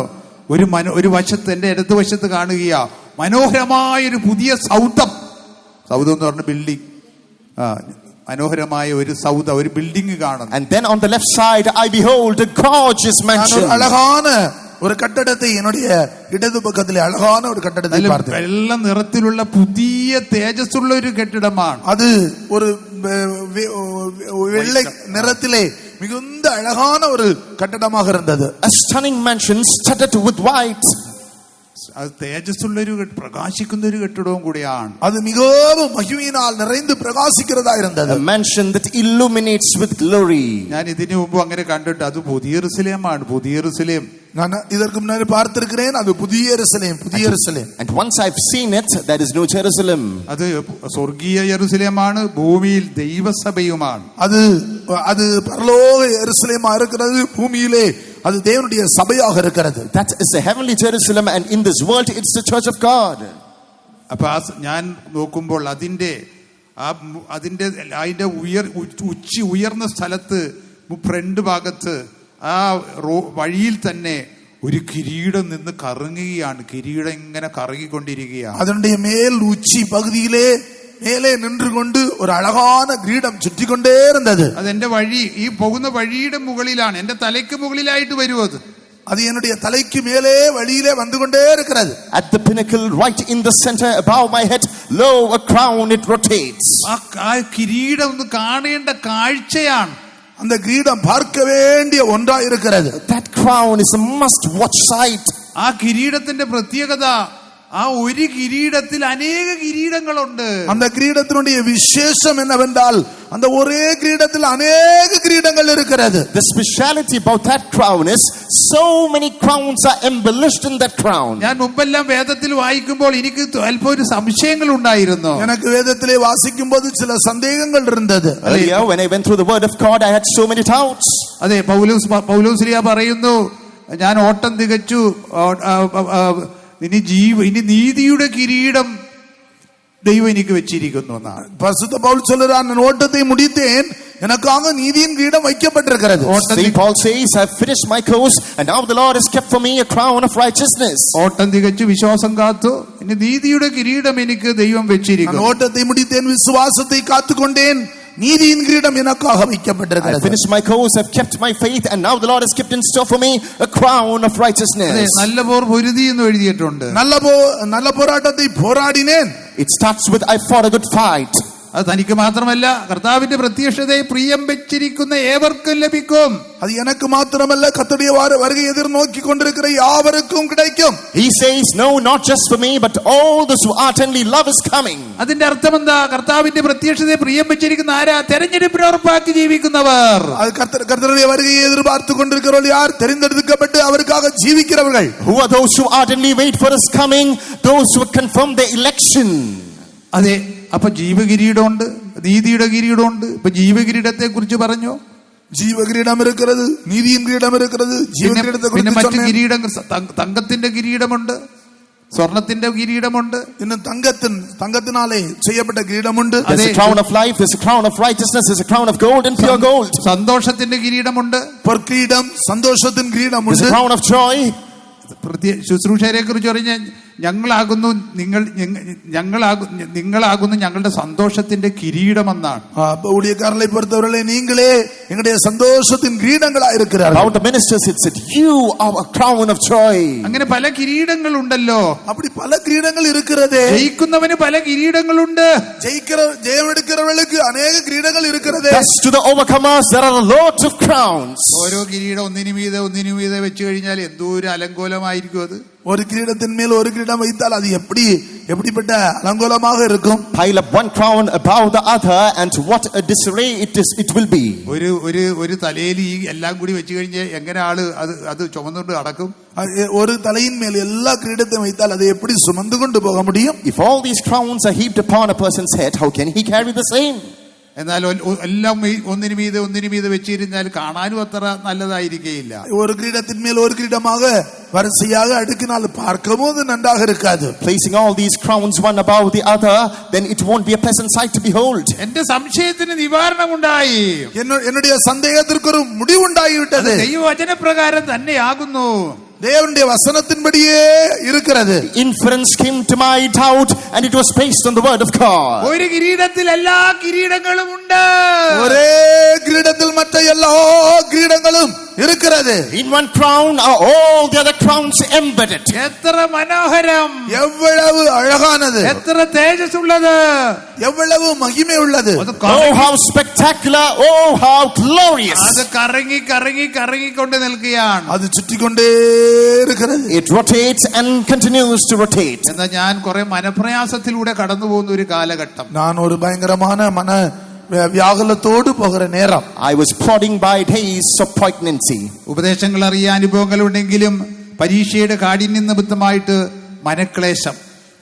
A: ഒരു വശത്ത്, എന്റെ ഇടത് വശത്ത് കാണുകയാ മനോഹരമായൊരു പുതിയ സൗധം. സൗധം എന്ന് പറഞ്ഞ ബിൽഡിംഗ്, മനോഹരമായ ഒരു സൗധ, ഒരു ബിൽഡിംഗ് കാണുന്നു.
C: And then on the left side I behold a gorgeous mansion.
B: அழகான ஒரு கட்டடத்தை என்னுடைய இடது பக்கத்திலே அழகான ஒரு கட்டடத்தை பார்த்தேன்.
A: വെള്ള നിറത്തിലുള്ള പുതിയ തേജസ്സുള്ള ഒരു കെട്ടിടമാണ്.
B: அது ஒரு வெள்ளை நிறத்திலே மிகுந்த அழகான ஒரு கட்டடமாக இருந்தது.
C: A stunning mansion studded with white.
A: അത് തേജസ്സുള്ള ഒരു പ്രകാശിക്കുന്ന ഒരു കെട്ടിടവും കൂടിയാണ്.
B: அது மிகவும் மகிமையினால் நிறைந்து பிரகாசிக்கிறதா இருந்தது.
C: A mansion that illuminates with glory.
A: ഞാൻ ഇതിനു മുമ്പ് അങ്ങനെ കണ്ടിട്ട് അത് പുതിയ യെരൂശലേമാണ്. പുതിയ യെരൂശലേം
B: நான் இதற்கு முன்னாடி பார்த்திருக்கிறேன். அது புதிய எருசலேம், புதிய எருசலேம்.
C: And once I've seen it, that is New Jerusalem.
A: അത് സ്വർഗീയ യെരൂശലേമാണ്, ഭൂമിയിൽ ദൈവസഭയുമാണ്.
B: அது பரலோக எருசலேமா இருக்கிறது, பூமியிலே அது தேவனுடைய சபையாக இருக்கிறது.
C: That is the heavenly Jerusalem, and in this world it's the church of God.
A: അപ്പൊ ഞാൻ നോക്കുമ്പോൾ അതിന്റെ ഉയർന്ന സ്ഥലത്ത് ഫ്രണ്ട് ഭാഗത്ത് ആ വഴിയിൽ തന്നെ ഒരു കിരീടം നിന്ന് കറങ്ങുകയാണ്. കിരീടം ഇങ്ങനെ കറങ്ങിക്കൊണ്ടിരിക്കുകയാണ്.
B: അതിന്റെ മേൽ ഉച്ചി പകുതിയിലെ മേലെ നിന്നുകൊണ്ട് ഒരു അഴകാന കിരീടം ചുറ്റിക്കൊണ്ടേ ഇരുന്നത്.
A: അതെന്റെ വഴി, ഈ പോകുന്ന വഴിയുടെ മുകളിലാണ്, എന്റെ തലയ്ക്ക് മുകളിലായിട്ട് വരും.
B: அது என்னுடைய தலைக்கு மேலே வழியிலே வந்து கொண்டே இருக்கிறது.
C: At the pinnacle, right in the center above my head, lo, a crown, it rotates.
A: ആ കിരീടം ഒന്ന് കാണേണ്ട കാഴ്ചയാണ്.
B: அந்த கிரீடம் பார்க்க வேண்டிய ஒன்றா இருக்கிறது.
C: That crown is a must watch sight.
A: ആ കിരീടത്തിന്റെ പ്രത്യേകത, ആ ഒരു കിരീടത്തിൽ അനേക കിരീടങ്ങളുണ്ട്.
B: அந்த கிரீடத்தினுடைய விசேஷம் என்னவென்றால் அந்த ஒரே கிரீடத்தில் அநேக கிரீடங்கள் இருக்கிறது.
C: The speciality about that crown is so many crowns are embellished in that crown.
A: ഞാൻ മുമ്പെല്ലാം വേദത്തിൽ വായിക്കുമ്പോൾ എനിക്ക് അല്പം ഒരു സംശയങ്ങൾ ഉണ്ടായിരുന്നു.
B: எனக்கு வேதத்திலே வாசிக்கும்போது சில சந்தேகங்கள் இருந்தது.
C: Earlier when I went through the word of God, I had so many doubts.
A: അതെ, പൗലോസ്ലീഹ പറയുന്നു, ഞാൻ ഓട്ടം തികച്ചു, ഇനി നീതിയുടെ കിരീടം ദൈവം എനിക്ക് വെച്ചിരിക്കുന്നു എന്നാണ്.
B: பரிசுத்த பவுல் சொல்றார், நான் ஓட்டத்தை முடித்தேன், எனக்காக நீதியின் கிரீடம் வைக்கப்பட்டிருக்கிறது.
C: Saint Paul says, I have finished my course and now the Lord has kept for me a crown of righteousness.
A: ഓട്ടം തികച്ചു, വിശ്വാസം കാത്തു, ഇനി നീതിയുടെ കിരീടം എനിക്ക് ദൈവം വെച്ചിരിക്കുന്നു.
B: நான் ஓட்டத்தை முடித்தேன், விசுவாசத்தை காத்துக்கொண்டேன், நீதியின் கிரீடம் எனக்காக வைக்கப்பட்டிருக்கிறது.
C: I finished my course, I've kept my faith, and now the Lord has kept in store for me a crown of righteousness.
A: നല്ല പോർ പൊരുതി എന്ന് എഴുതിയിട്ടുണ്ട്.
B: நல்ல போராட்டத்தை போராடினேன்.
C: It starts with I fought a good fight.
A: അത് തനിക്ക് മാത്രമല്ല, കർത്താവിന്റെ പ്രത്യക്ഷതയെ പ്രിയം വെച്ചിരിക്കുന്ന ഏവർക്കും ലഭിക്കും.
B: அது எனக்கு மாத்திரமல்ல, கர்த்தருடைய வருகை எதிர்நோக்கி கொண்டிருக்கிற யாவருக்கும் கிடைக்கும்.
C: He says, no, not just for me, but all those who ardently love is coming.
A: അതിന്റെ അർത്ഥം എന്താ? കർത്താവിന്റെ പ്രത്യക്ഷതയെ പ്രിയം വെച്ചിരിക്കുന്ന ആരാ? തെരഞ്ഞെടുപ്പിനെ ഉറപ്പാക്കി ജീവിക്കുന്നവർ.
B: அது கர்த்தருடைய வருகையை எதிர்பார்த்து கொண்டிருக்கிறவர்கள் யார்? தெரிந்தெடுக்கப்பட்டு அவருக்காக ஜீவிக்கிறவர்கள்.
C: Who are those who ardently wait for his coming? Those who confirm their election.
A: അതെ, അപ്പൊ ജീവകിരീടമുണ്ട്, നീതിയുടെ കിരീടമുണ്ട്. ഇപ്പൊ ജീവകിരീടത്തെ കുറിച്ച് പറഞ്ഞു,
B: ജീവകിരീടം இருக்கிறது, നീതിயின் കിരീടം இருக்கிறது. ജീവകിരീടത്തെ
A: പിന്നെ
B: കുറിച്ച്
A: മറ്റു കിരീടങ്ങൾ, തങ്കത്തിന്റെ കിരീടമുണ്ട്, സ്വർണത്തിന്റെ കിരീടമുണ്ട്,
B: ഇന്ന് തങ്കത്തിനാലെ ചെയ്യപ്പെട്ട കിരീടമുണ്ട്.
C: There's a crown of life, there's a crown of righteousness, there's a crown of gold and pure gold.
A: സന്തോഷത്തിന്റെ കിരീടമുണ്ട്,
B: പൊൻകിരീടം, സന്തോഷത്തിൻ കിരീടമുണ്ട്.
C: There's a crown of joy.
A: ശുശ്രൂഷരെ കുറിച്ച് പറഞ്ഞാൽ നിങ്ങളാകുന്നു ഞങ്ങളുടെ സന്തോഷത്തിന്റെ കിരീടമെന്നാണ്.
B: ஊழியக்காரர்களை பொறுத்தவரையிலே நீங்களே எங்களுடைய சந்தோஷத்தின் கிரீடங்களா இருக்கிறார்கள்.
C: About the ministers it said, you are a crown of joy.
A: അങ്ങനെ പല കിരീടങ്ങൾ ഉണ്ടല്ലോ.
B: அப்படி பல கிரீடங்கள் இருக்கிறது.
A: ജയിക്കുന്നവന് പല കിരീടങ്ങളുണ്ട്.
B: ജയമെടുக்கிறவர்களுக்கு अनेक கிரீடங்கள் இருக்கிறது.
C: Thus to the overcomers there are lots of crowns.
A: ഓരോ കിരീടം ഒന്നിനു മീതെ വെച്ച് കഴിഞ്ഞാൽ എന്തോ ഒരു അലങ്കോലമായിരിക്കും അത്.
B: ஒரு கிரீடத்தின் மேல் ஒரு கிரீடம் வைத்தால் அது எப்படிப்பட்ட அலங்கோலமாக இருக்கும்.
C: Pile up one crown above the other, and what a disarray it will be.
A: ഒരു തലയിൽ ഈ എല്ലാം കൂടി വെച്ച് കഴിഞ്ഞാൽ എങ്ങനെ ആള് അത് ചുമന്നുകൊണ്ട് നടക്കും?
B: ஒரு தலையின் மேல் எல்லா கிரீடத்தையும் வைத்தால் அதை எப்படி சுமந்து கொண்டு போக முடியும்?
C: If all these crowns are heaped upon a person's head, how can he carry the same?
A: എന്നാൽ എല്ലാം ഒന്നിനു മീതെ വെച്ചിരുന്നാൽ കാണാനും അത്ര നല്ലതായിരിക്കുകയില്ല.
B: ஒரு கிரீடத்தின் மேல் ஒரு கிரீடமாக வரிசையாக அடுக்கினால் பார்க்கவும் அது நன்றாக இருக்காது.
C: Placing all these crowns one above the other, then it won't be a pleasant sight to behold.
A: എന്റെ സംശയത്തിന് നിവാരണം ഉണ്ടായി.
B: என்னுடைய சந்தேகத்திற்கு ஒரு முடிவுண்டாகிவிட்டது.
A: ദൈവവചനപ്രകാരം തന്നെയാകുന്നു.
B: தேவனுடைய வசனத்தின்படியே இருக்கிறது.
C: Inference came to my doubt, and it was based on the word of God.
A: ഒരു കിരീടത്തിൽ എല്ലാ കിരീടങ്ങളും ഉണ്ട്.
B: ஒரே கிரீடத்தில் மற்ற எல்லா கிரீடங்களும் இருக்கிறது.
C: In one crown are all the other crowns embedded.
A: എത്ര മനോഹരം,
B: எவ்வளவு அழகானது,
A: എത്ര തേജസ്സുള്ളത്,
B: எவ்வளவு மகிமை உள்ளது.
C: Oh, how spectacular, oh, how glorious.
A: അത് കറങ്ങിക്കൊണ്ട് നിൽക്കുകയാണ്.
B: அது சுற்றிக்கொண்டே இருக்கிறது.
C: It rotates and continues to rotate.
A: എന്നാൽ ഞാൻ കുറെ മനപ്രയാസത്തിലൂടെ കടന്നു പോകുന്ന ഒരു കാലഘട്ടം.
B: நான் ஒரு பயங்கரமான மன വ്യാകുലത്തോട് പോகிற நேரம்.
C: I was plodding by days of pregnancy.
A: ഉപദേശങ്ങൾ അറിയാൻ അനുഭവങ്ങൾ ഉണ്ടെങ്കിലും പരീക്ഷയുടെ കാഠിന്യം നിമിത്തമായിട്ട് മനക്ലേശം.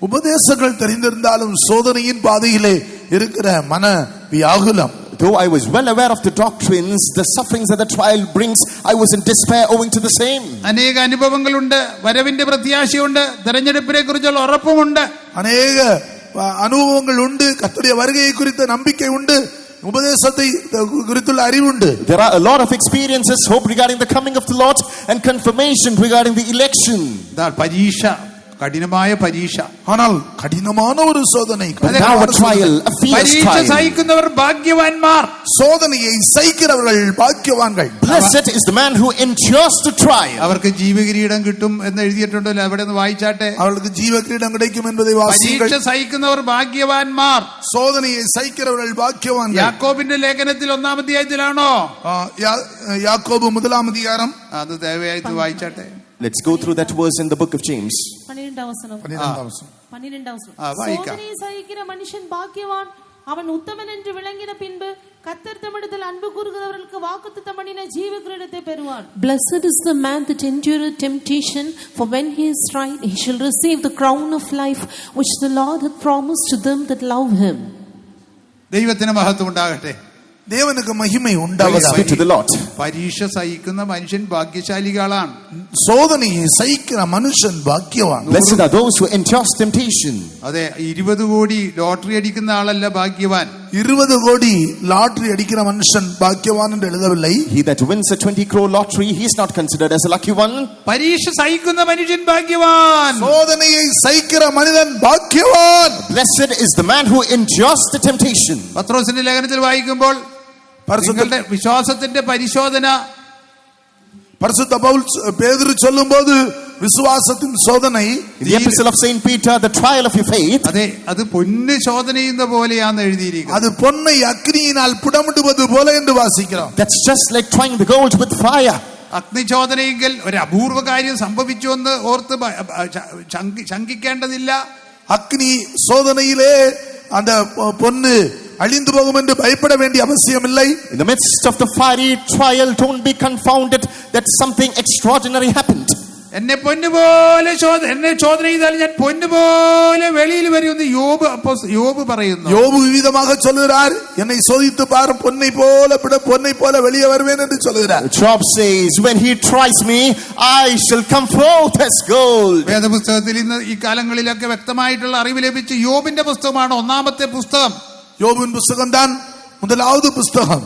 B: உபதேசங்கள் தெரிந்திருந்தாலும் சோதனையின் பாதையிலே இருக்கிற மன வியாகுலம்.
C: Though I was well aware of the doctrines, the sufferings that the trial brings, I was in despair owing to the same.
A: അനേക അനുഭവങ്ങളുണ്ട്, വരവിന്റെ പ്രത്യാശയുണ്ട്, തെരഞ്ഞെടുപ്പിനെ കുറിച്ചുള്ള ഉറപ്പുമുണ്ട്.
B: അനേക അനുഭവങ്ങൾ ഉണ്ട്, കർത്തരുடைய வருகையை குறித்த நம்பிக்கை உண்டு, உபதேசத்தை குறித்துள்ள அறிவுண்டு.
C: There are a lot of experiences, hope regarding the coming of the Lord, and confirmation regarding the election.
A: പരീക്ഷ, കഠിനമായ പരീക്ഷ.
B: ஆனால் கடினமான ஒரு சோதனை.
C: Now a trial, a fierce
A: പരീക്ഷ
C: trial.
A: സഹിക്കുന്നവർ ഭാഗ്യവാന്മാർ.
B: சோதனையை சகிக்கிறவர்கள் பாக்கியவான்கள்.
C: Blessed is the man who endures the trial.
A: അവർക്ക് ജീവകിരീടം കിട്ടും എന്ന് എഴുതിയിട്ടുണ്ടല്ലോ, അവിടെ നിന്ന് വായിച്ചാട്ടെ.
B: அவர்களுக்கு ஜீவகிரீடம் கிடைக்கும் என்பதை வாசியுங்கள்.
A: പരീക്ഷ സഹിക്കുന്നവർ ഭാഗ്യവാന്മാർ.
B: சோதனையை சகிக்கிறவர்கள் பாக்கியவான்கள்.
A: യാക്കോബിന്റെ ലേഖനത്തിൽ 1-ാം അധ്യായത്തിലാണോ?
B: யாக்கோபு 1-ாம் அதிகாரம்.
A: അത് ദയവായി വായിച്ചാട്ടെ.
C: Let's go through that verse in the book of James.
D: 12ാം വചനം.
E: 12ാം
D: சோதனை சகிக்கிற மனுஷன் பாக்கியவான், அவன் உத்தமன் என்று விளங்கின பின்பு கர்த்தர் தம்மிடத்தில் அன்பு கூறுகிறவர்களுக்கு வாக்குத்தத்தம் பண்ணின ஜீவ கிரீடத்தை பெறுவான்.
E: Blessed is the man that endureth temptation, for when he is tried, he shall receive the crown of life which the Lord hath promised to them that love him.
A: ദൈവത്തിന് മഹത്വം ഉണ്ടാകട്ടെ.
B: தேவனுக்கு மகிமை
C: Praise
B: உண்டாவதாக.
C: be to the Lord.
A: പരീക്ഷ സഹിക്കുന്ന മനുഷ്യൻ ഭാഗ്യശാലികളാണ്.
B: சோதனையை சகிக்கிற மனுஷன் பாக்கியவான்.
C: Blessed are those who endure temptation.
A: അതെ, 20 കോടി ലോട്ടറി അടിക്കുന്ന ആളല്ല ഭാഗ്യവാൻ.
B: 20 கோடி லாட்டரி அடிக்கிற மனுஷன் பாக்கியவான் என்று எழுதவில்லை.
C: He that wins a 20 crore lottery, he is not considered as a lucky one.
A: പരീക്ഷ സഹിക്കുന്ന മനുഷ്യൻ ഭാഗ്യവാൻ.
B: சோதனையை சகிக்கிற மனிதன் பாக்கியவான்.
C: Blessed is the man who endures the temptation.
A: പത്രോസിന്റെ ലേഖനത്തിൽ വായിക്കുമ്പോൾ നിങ്ങളുടെ വിശ്വാസത്തിന്റെ പരിശോധന,
B: பரிசுத்த பவுல் பேதுரு சொல்லும்போது விசுவாசத்தின் சோதனை,
C: In the epistle of Saint Peter, the trial of your faith.
A: അതെ, അത് പൊന്ന് ശോധനയുന്ന പോലെയാന്ന് എഴുതിയിരിക്കുന്നത്.
B: அது பொன்னை அக்கினியினால் புடமிடுவது போல என்று வாசிக்கிறோம்.
C: That's just like trying the gold with fire.
A: അഗ്നിചോദനയെങ്കിൽ ഒരു അപൂർവ കാര്യം സംഭവിച്ചു എന്ന് ഓർത്ത് ശങ്കിക്കേണ്ടതില്ല.
B: அக்னி சோதனையிலே அந்த பொன்னு அழிந்து போகும் என்று பயப்பட வேண்டிய அவசியம் இல்லை.
C: In the midst of the fiery trial, don't be confounded that something extraordinary happened.
A: എന്നെ ചോദന ചെയ്താൽ ഞാൻ പൊന്നുപോലെ വെളിയിൽ വരുമെന്ന് യോബ് പറയുന്നു.
B: யோபு விதமாக சொல்கிறார், என்னை சோதித்து பார், பொன்னை போல வெளியே வருவேன் என்று சொல்கிறார்.
C: Job says, when he tries me, I shall come forth as gold.
A: വേദപുസ്തകത്തിൽ ഇന്ന് ഈ കാലങ്ങളിലൊക്കെ വ്യക്തമായിട്ടുള്ള അറിവ് ലഭിച്ച യോബിന്റെ പുസ്തകമാണ് ഒന്നാമത്തെ പുസ്തകം.
B: யோபின் புஸ்தகம் தான் முதலாவது புஸ்தகம்.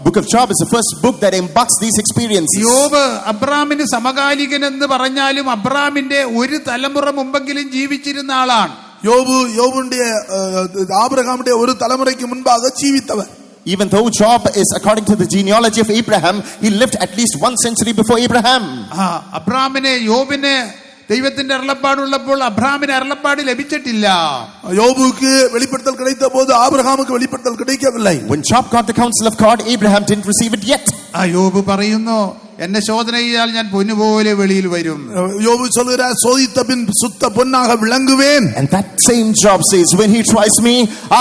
C: Book of Job is the first book that embodies these experiences.
A: യോബ് അബ്രാമിന് സമകാലികൻ എന്ന് പറഞ്ഞാലും അബ്രാമിന്റെ ഒരു തലമുറ മുമ്പെങ്കിലും ജീവിച്ചിരുന്ന ആളാണ്.
B: யோபுடைய ஆபிரகாமுடைய ஒரு தலைமுறைக்கு முன்பாக ஜீவித்தவர்.
C: Even though Job is according to the genealogy of Abraham, he lived at least 1 century before Abraham.
A: അബ്രാമിനെ യോബിനെ ദൈവത്തിന്റെ അരുളപ്പാടുള്ളപ്പോൾ അബ്രാമിന് അരുളപ്പാട് ലഭിച്ചിട്ടില്ല.
B: யோபுக்கு வெளிப்படுத்தல் கிடைத்த போது ஆபிரகாமுக்கு வெளிப்படுத்தல் கிடைக்கவில்லை.
C: When Job got the counsel of God, Abraham didn't receive it yet.
A: യോബ് പറയുന്നു, എന്നെ ശോധന ചെയ്താൽ ഞാൻ പൊന്നുപോലെ വെളിയിൽ വരും.
B: யோபு சொல்கிறார், சோதித்த பின் சுத்த பொன்னாக விளங்குவேன்.
C: And that same Job says, when he tries me,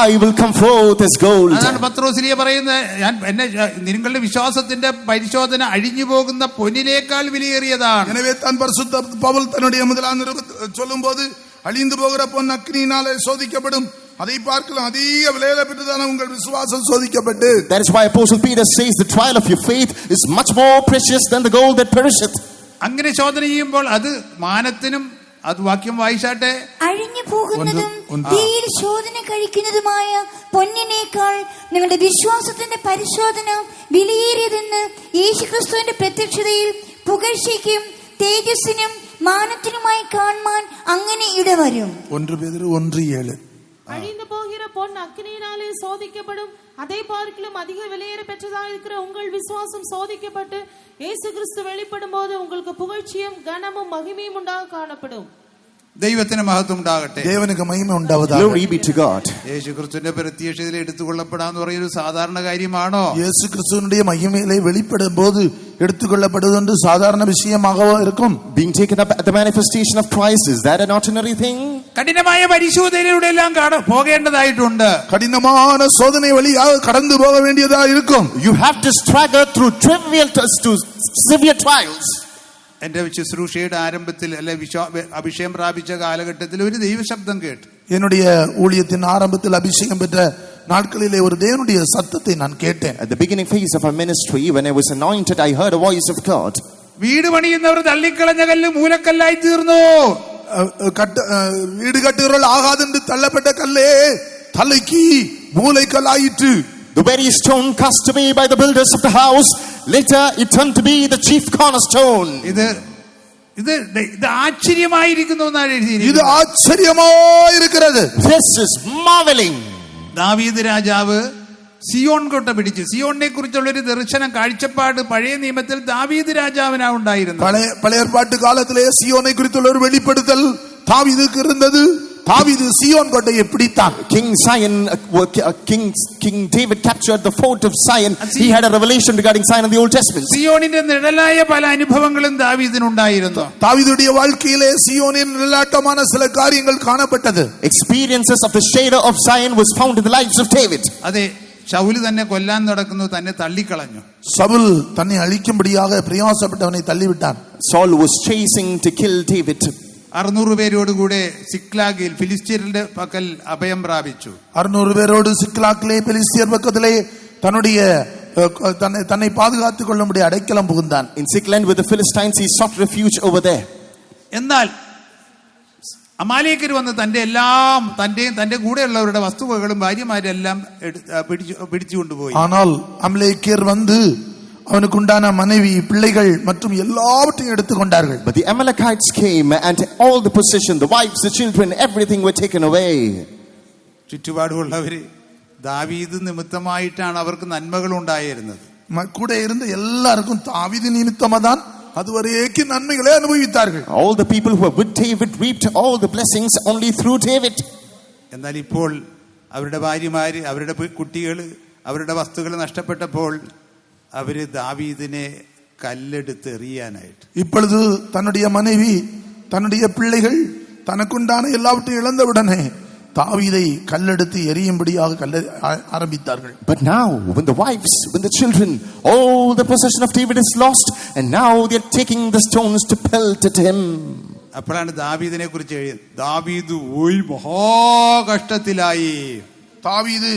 C: I will come forth as gold.
A: അതാണ് പത്രോസിലിയ പറയുന്നത്, ഞാൻ എന്നെ നിങ്ങളുടെ വിശ്വാസത്തിന്റെ പരിശോധന അഴിഞ്ഞു പോകുന്ന പൊന്നിനേക്കാൾ വിലയേറിയതാണ്.
B: எனவே தான் பரிசுத்த பவுல் தன்னுடைய முதலாம் நிருபத்தில் சொல்லும்போது, அழிந்து போகிற பொன் அக்கினியினாலே சோதிக்கப்படும், அதை பார்க்கலாம் அதிக விலையில பெற்றதான உங்கள் விசுவாசம் சோதிக்கப்பட்டு.
C: That is why Apostle Peter says the trial of your faith is much more precious than the gold that perisheth.
A: അങ്ങനെ ശോധന ചെയ്യുമ്പോൾ അത് മാനത്തിനും, അത് വാക്യം വായിച്ചാട്ടെ,
F: അഴിഞ്ഞു പോകുന്നതും തീയിൽ ശോധന കഴിക്കുന്നതുമായ പൊന്നിനേക്കാൾ നിങ്ങളുടെ വിശ്വാസത്തിന്റെ പരിശോധന വിലയേറിയതെന്ന് യേശുക്രിസ്തുവിന്റെ പ്രത്യക്ഷതയിൽ പുകഴ്ചയ്ക്കും തേജസ്സിനും മാനത്തിനുമായി കാണുവാൻ അങ്ങനെ ഇടവരും.
B: 1 பேதுரு 1:7.
D: அழிந்து போகிற பொன் அக்கினியினாலே சோதிக்கப்படும், அதை பார்க்கிலும் அதிக விலையேற பெற்றதாக இருக்கிற உங்கள் விசுவாசம் சோதிக்கப்பட்டு இயேசு கிறிஸ்து வெளிப்படும் போது உங்களுக்கு புகழ்ச்சியும் கனமும் மகிமையும் உண்டாக காணப்படும்.
A: ദൈവത്തിന് മഹത്വം ഉണ്ടാകട്ടെ.
B: தேவனுக்கு மகிமை உண்டாவதாக.
C: Glory be to God.
A: യേശു ക്രിസ്തുവിന്റെ പ്രത്യക്ഷതയിൽ എടുത്തുകൊള്ളപ്പെടാന്ന് പറയുന്ന ഒരു സാധാരണ കാര്യമാണോ?
B: இயேசு கிறிஸ்துவினுடைய மகிமையிலே வெளிப்படும் போது எடுத்துக்கொள்ளப்படுவது என்று சாதாரண விஷயமாக இருக்கும்.
C: Being taken up at the manifestation of Christ, is that an ordinary thing?
A: കഠിനമായ പരിശോധനയിലൂടെ എല്ലാം പോകേണ്ടതായിട്ടുണ്ട്.
B: கடினமான சோதனை வழியாக கடந்து போக வேண்டியதா இருக்கும்.
C: You have to struggle through trivial to severe trials.
A: എന്റെ ശുശ്രൂഷയുടെ ആരംഭത്തിൽ അല്ലെ അഭിഷേകം പ്രാപിച്ച കാലഘട്ടത്തിൽ ഒരു ദൈവശബ്ദം കേട്ടു.
B: என்னுடைய ஊழியத்தின் ஆரம்பத்தில் அபிஷேகம் பெற்ற நாட்களிலே ஒரு தேவனுடைய சத்தத்தை நான் கேட்டேன்.
C: At the beginning phase of our ministry, when I was anointed, I heard a voice of God.
A: വീട് പണിയുന്നവർ തള്ളിക്കളഞ്ഞ കല്ല് മൂലക്കല്ലായി തീർന്നു.
B: வீடு கட்டுகிறவர்கள் ஆகாதென்று தள்ளப்பட்ட கல்லே தலைக்கு மூலைக்கல்லாயிற்று.
C: The very stone cast away by the builders of the house, later it turned to be the chief cornerstone.
A: ഇത് ആശ്ചര്യമായിരിക്കുന്നു എന്നാണ് എഴുതിയിരിക്കുന്നത്.
B: ഇത് ആശ്ചര്യമായിരിക്കുന്നത്.
C: This is marveling.
A: ദാവീദ് രാജാവ് സിയോൺ കോട്ട പിടിച്ചു. സിയോണിനെ കുറിച്ചുള്ള ഒരു ദർശനം, കാഴ്ചപ്പാട് പഴയ നിയമത്തിൽ ദാവീദ് രാജാവിനാ ഉണ്ടായിരുന്നു.
B: പഴയ ഏർപ്പാട്ട് കാലത്തിലെ സിയോനെ കുറിച്ചുള്ള ഒരു വെളിപ്പെടുത്തൽ ദാവീദുக்கு இருந்தது. தாவீது சியோன் கோட்டையை பிடித்தான்.
C: King David captured the fort of Zion. He had a revelation regarding Zion in the Old Testament.
A: സിയോണിന്റെ നിഴലായ പല അനുഭവങ്ങളും ദാവീദിനുണ്ടായിരുന്നു.
B: தாவீதுடைய வாழ்க்கையிலே சியோனின் நிழலாட்டமான சில காரியங்கள் காணப்பட்டது.
C: Experiences of the shadow of Zion was found in the lives of David.
A: അതെ, ശൗൽ തന്നെ കൊല്ലാൻ നടക്കുന്നു, തന്നെ തള്ളിക്കളഞ്ഞു.
B: சவுல் தன்னை அழிக்கும்படியாக பிரயாசப்பட்டவனை தள்ளிவிட்டான்.
C: Saul was chasing to kill David.
A: 600 പേരോടുകൂടെ സിക്ലാഗിൽ ഫിലിസ്തീയരുടെ പക്കൽ അഭയം പ്രാപിച്ചു.
B: 600 പേരോട് സിക്ലാഗിലെ ഫിലിസ്തീയർ പക്കത്തിലെ தன்னை பாதுகாத்துக் கொள்ளும்படி அடைக்கலம் புகுந்தான்.
C: In Ziklag with the Philistines, he sought refuge over there.
A: എന്നാൽ അമാലേക്കർ വന്ന് തന്റെ എല്ലാം തന്റെ കൂടെയുള്ളവരുടെ വസ്തുവകളും ഭാര്യമാരെല്ലാം പിടിച്ചുകൊണ്ടുപോയി.
B: ஆனால் அமலேக்கியர் வந்து அவனுக்கு உண்டான மனைவி, பிள்ளைகள் மற்றும் எல்லாவற்றையும் எடுத்துக்கொண்டார்கள்.
C: But the Amalekites came and all the possession, the wives, the children, everything were taken away.
A: ചുറ്റുപാടുള്ളവര് ദാവീദ് നിമിത്തമായിട്ടാണ് അവർക്ക് നന്മകൾ ഉണ്ടായിരുന്നത്.
B: கூட இருந்த எல்லாருக்கும் தாவீது நிமித்தமாதான் அதுவரைக்கும் நன்மைகளை அனுபவித்தார்கள்.
C: All the people who were with David reaped all the blessings only through David.
A: എന്നാൽ ഇപ്പോൾ അവരുടെ ഭാര്യമാര്, അവരുടെ കുട്ടികൾ, അവരുടെ വസ്തുക്കൾ നഷ്ടപ്പെട്ടപ്പോൾ അവര് ദാവീദിനെ കല്ലെടുത്ത് എറിയാനായിട്ട്,
B: இப்பொழுது தன்னுடைய மனைவி, தன்னுடைய பிள்ளைகள், தனக்குண்டான எல்லாவற்றையும் இழந்த உடனே தாவீதை கல்லெடுத்து எரியும்படியாக ஆரம்பித்தார்கள்.
C: But now when the wives, when the children, all the possession of David is lost, and now they are taking the stones to pelt at him.
A: അപ്പോഴാണ് ദാവീദിനെ കുറിച്ച് എഴുതിയത്, ദാവീദ് ഒരു മഹാകഷ്ടത്തിലായി.
B: தாவீது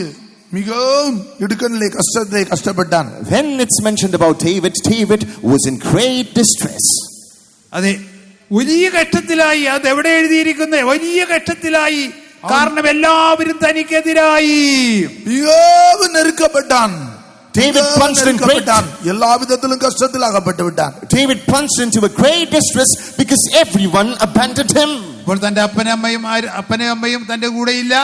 B: மிகவும் இடுக்கணிலே கஷ்டப்பட்டான்.
C: Then it's mentioned about David. David was in great distress.
A: അതെ, വലിയ കഷ്ടത്തിലായി. അത് എവിടെ എഴുതിയിരിക്കുന്നത്? വലിയ കഷ്ടത്തിലായി. കാരണം എല്ലാവരും തനിക്കെതിരായി.
B: மிகவும் நெருக்கப்பட்டான்.
C: David plunged in great,
B: எல்லா விதத்திலும் கஷ்டத்தில் அகப்பட்டு விட்டான்.
C: David plunged into a great distress because everyone abandoned him.
A: ഇപ്പോൾ തന്റെ അപ്പനും അമ്മയും തന്റെ കൂടെ ഇല്ല.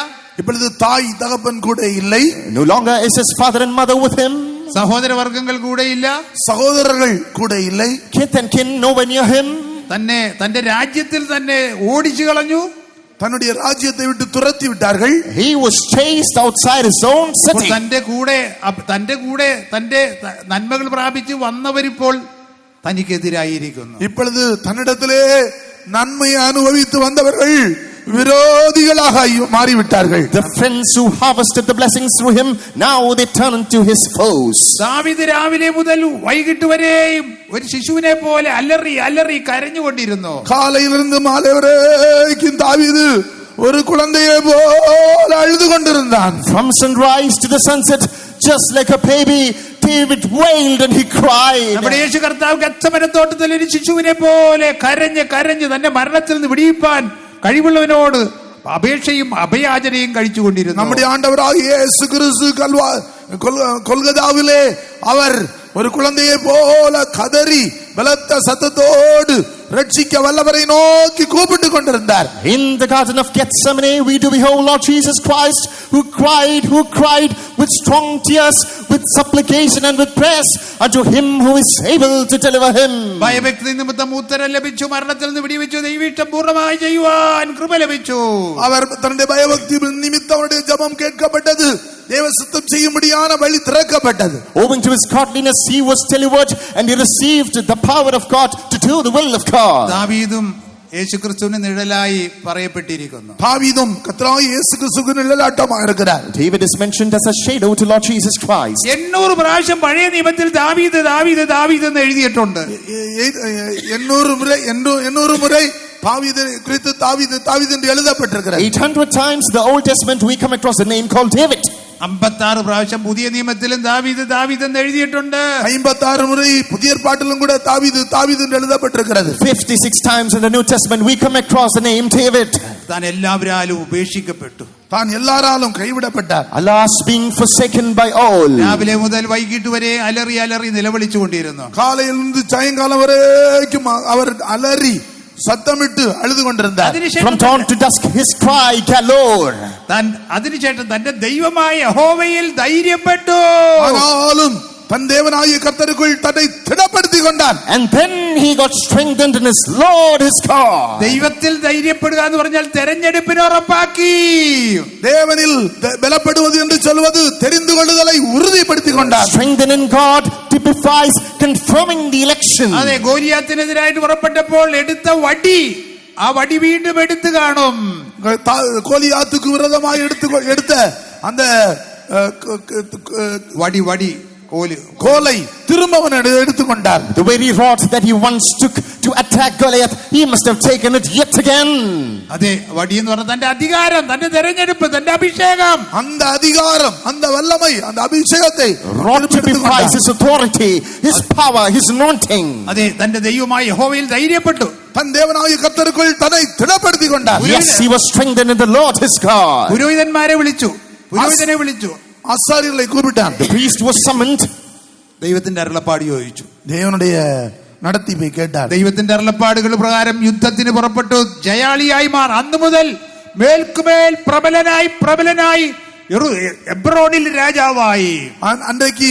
B: இப்பொழுது தாய் தகப்பன் கூட இல்லை.
C: No longer is his father and mother with him.
A: സഹോദരവർഗ്ഗങ്ങൾ കൂടെ ഇല്ല.
B: സഹോദരர்கள் கூட இல்லை.
C: Kith and kin nowhere near him.
A: തന്റെ രാജ്യത്തിൽ തന്നെ ഓടിച്ചു കളഞ്ഞു.
B: தன்னுடைய ராஜ்யத்தை விட்டு துரத்தி விட்டார்கள்.
C: He was chased outside his own city.
A: തന്റെ കൂടെ തന്റെ നന്മകൾ പ്രാപിച്ച് വന്നവരിപ്പോൾ തനിക്കെതിരായിരിക്കുന്നു.
B: இப்பொழுது தன்னிடத்திலே நன்மையை அனுபவித்து வந்தவர்கள் விரோதிகளாக மாறிவிட்டார்கள்.
C: The friends who harvested the blessings through him, now they turn into his foes.
A: ദാവീദ് രാവിലെ മുതൽ വൈകിട്ട് വരെയും ഒരു ശിശുവിനെ പോലെ അലറി അലറി കരഞ്ഞുകൊണ്ടിരുന്നു.
B: காலையிலிருந்து மாலை வரைக்கும் தாவீது ஒரு குழந்தையை போல அழுது கொண்டிருந்தான்.
C: From sunrise to the sunset, just like a baby, David wailed and he cried.
A: നമ്മുടെ യേശു കർത്താവ് ഗെത്സമനെ തോട്ടത്തിൽ ഒരു ശിശുവിനെ പോലെ കരഞ്ഞ് കരഞ്ഞ് തന്റെ മരണത്തിൽ നിന്ന് വിടിയിപ്പാൻ കഴിവുള്ളവനോട് അപേക്ഷയും അഭയാചനയും കഴിച്ചുകൊണ്ടിരുന്നു.
B: നമ്മുടെ ஆண்டவராகிய இயேசு கிறிஸ்து கொல்கதாவிலே அவர் ஒரு குழந்தையை போல கதறி பலத்த சத்தத்தோடு ரட்சிக்க வல்லவரை நோக்கி கூப்பிட்டு கொண்டிருந்தார்.
C: In the garden of Gethsemane we do behold Lord Jesus Christ who cried with strong tears, with supplication and with prayers unto him who is able to deliver him.
A: ഭയഭക്തി നിമിത്തം ഉത്തരം ലഭിച്ചു, മരണത്തിൽ നിന്ന് വിടിവിച്ചു, ദൈവീഷ്ടം പൂർണ്ണമായി ചെയ്യുവാൻ കൃപ ലഭിച്ചു.
B: അവർ തന്റെ ഭയഭക്തി നിമിത്തം അവരുടെ ജപം കേൾക്കപ്പെട്ടത്, ദേവസ്വം ചെയ്യുമ്പടിயான വഴി திறக்கப்பட்டது.
C: Owing to his godliness he was delivered and he received the power of God to do the will of God.
A: ദാവീദും യേശുക്രിസ്തുവിന്റെ നിഴലായി പറയപ്പെട്ടിരിക്കുന്നു.
B: தாவீதும் கர்த்தராகிய இயேசு கிறிஸ்துவின் நிழலாட்டமாக இருக்கிறார்.
C: David is mentioned as a shadow to Lord Jesus Christ.
A: 800 പ്രാവശ്യം പഴയ നിയമത്തിൽ ദാവീദ് ദാവീദ് ദാവീദ് എന്ന് എഴുതിയിട്ടുണ്ട്.
B: 800 മുறை தாவீது குறித்து தாவீது என்று எழுதப்பட்டிருக்கிறது.
C: 800 times the Old Testament we come across a name called David.
A: 56 പ്രാവശ്യം പുതിയ നിയമത്തിലും ദാവീദ് ദാവീദ് എന്ന് എഴുതിയിട്ടുണ്ട്.
B: 56 മുறை പുതിയ ഏർപ്പാട്ടിലും കൂടെ ദാവീദ് എന്ന് എഴുതപ്പെട്ടിരിക്കുന്നത്.
C: 56 times in the New Testament we come across the name David.
A: താൻ എല്ലാവരാലും ഉപേക്ഷിക്കപ്പെട്ടു,
B: താൻ എല്ലാരാലും കൈവിടപ്പെട്ടാർ.
C: Alas, being forsaken by all.
A: രാവിലെ മുതൽ വൈകിട്ട് വരെ അലറി അലറി നിലവിളിച്ചുകൊണ്ടിരുന്നു.
B: കാലയിൽ നിന്ന് സായങ്കാലം വരേക്കും അവർ അലറി സത്തമിട്ട് അഴുതുകൊണ്ടിരുന്നാർ.
C: From dawn to dusk his cry galore.
A: താൻ അതിനുശേഷം തന്റെ ദൈവമായ യഹോവയിൽ ധൈര്യപ്പെട്ടു.
B: ആനാലും തൻ ദേവനായ കർത്തരുക്കുൾ തന്നെ ദൃഢപ്പെടുത്തിക്കൊണ്ടാൻ.
C: And then he got strengthened in his Lord his God.
A: ദൈവത്തിൽ ധൈര്യപ്പെടുക എന്ന് പറഞ്ഞാൽ തെരഞ്ഞെടുപ്പിനെ ഉറപ്പാക്കി.
B: ദേവനിൽ ബലപ്പെടുவது என்று சொல்வது தெரிந்து கொள்ளுதலை உறுதிப்படுத்திക്കൊண்டாൻ.
C: Strengthen in God typifies confirming the election.
A: അതെ, ഗോലിയാത്തിനെതിരായിട്ട് പുറപ്പെട്ടപ്പോൾ എടുത്ത വടി, ആ വടി വീണ്ടും എടുത്തു കാണും.
B: கோலியாத்துக்கு விரோதமாக எடுத்த அந்த வடி கோலை திரும்ப அவன் எடுத்துக்கொண்டார்.
C: The very rod that he once took to attack Goliath, he must have taken it yet again.
A: അതെ, വടി എന്ന് പറഞ്ഞാൽ തന്റെ അധികാരം, തന്റെ തെരഞ്ഞെടുപ്പ്, തന്റെ അഭിഷേകം.
B: அந்த அதிகாரம், அந்த வல்லமை, அந்த அபிஷேகத்தை
C: rod typifies his authority, his power, his anointing.
A: അതെ, തന്റെ ദൈവമായ യഹോവയിൽ ധൈര്യപ്പെട്ടു.
B: തൻ ദേവനായ കർത്തരുക്കുൾ തന്നെ ദൃഢപ്പെടുത്തിക്കൊണ്ടാർ.
C: Yes, he was strengthened in the Lord his God.
A: പുരോഹിതന്മാരെ വിളിച്ചു, പുരോഹിതനെ വിളിച്ചു,
B: ആസാര്യരെ കൂപ്പിട്ടാൻ.
C: The priest was summoned.
A: ദൈവത്തിന്റെ അരുളപ്പാട് ചോദിച്ചു.
B: ദേവനുடைய നടത്തിപ്പை കേട്ടാർ.
A: ദൈവത്തിന്റെ അരുളപ്പാടുകൾ പ്രകാരം യുദ്ധത്തിന് പുറപ്പെട്ടു ജയാളിയായി മാർ. അന്നു മുതൽ മേൽക്കുമേൽ പ്രബലനായി എബ്രോണിൽ രാജാവായി.
B: அன்றைக்கு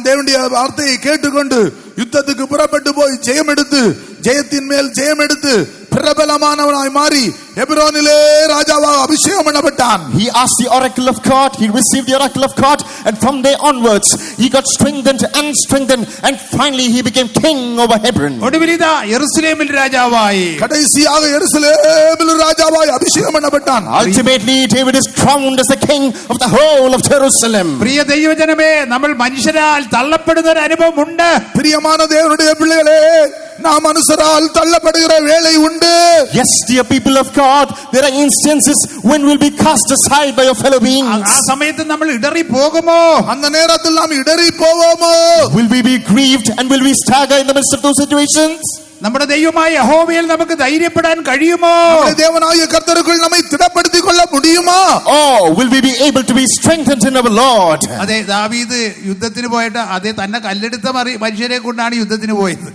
B: தேவனுடைய வார்த்தையை கேட்டுக்கொண்டு யுத்தத்துக்கு புறப்பட்டு போய் ஜெயத்தின் மேல் ஜெயம் எடுத்து பிரபலமானவனாய் மாறி எபிரோனிலே ராஜாவாக அபிஷேகம் பண்ணப்பட்டான்.
C: He asked the oracle of God, he received the oracle of God, and from there onwards he got strengthened and finally he became king over Hebron.
A: ഒടുവിലിതാ യെരുശലേമിൽ രാജാവായി.
B: கடைசியாக எருசலேமில் ராஜாவாய் அபிஷேகம் பண்ணப்பட்டான்.
C: Ultimately David is crowned as the king of the whole of Jerusalem.
A: പ്രിയ ദൈവജനമേ, നമ്മൾ മനുഷ്യരാൽ തള്ളപ്പെടുന്ന ഒരു അനുഭവം ഉണ്ട്.
B: பிரியமான தேவனுடைய பிள்ளைகளே, நாம் மனுஷரால் தள்ளப்படுகிற வேளை உண்டு.
C: Yes, dear people of God, there are instances when we'll be cast aside by your fellow beings.
A: ആ സമയത്ത് നമ്മൾ ഇടറി പോകുമോ?
B: அந்த நேரத்தில் நாம் இடறி போவோமோ?
C: Will we be grieved and will we stagger in the midst of those situations?
A: നമ്മുടെ ദൈവമായ യഹോവയിൽ നമുക്ക് ധൈര്യപ്പെടാൻ കഴിയുമോ?
B: ദേവനായ കർത്തരുക്കുൾ നമ്മെ ദൃഢപ്പെടുത്തിக் കൊള്ള முடியுமா?
C: Or will we be able to be strengthened in our Lord?
A: അതെ, ദാവീദ് യുദ്ധത്തിന് പോയിട്ട് അതേ തന്നെ കല്ലെടുത്ത മനുഷ്യരെ കൊണ്ടാണ് യുദ്ധത്തിന് പോയത്.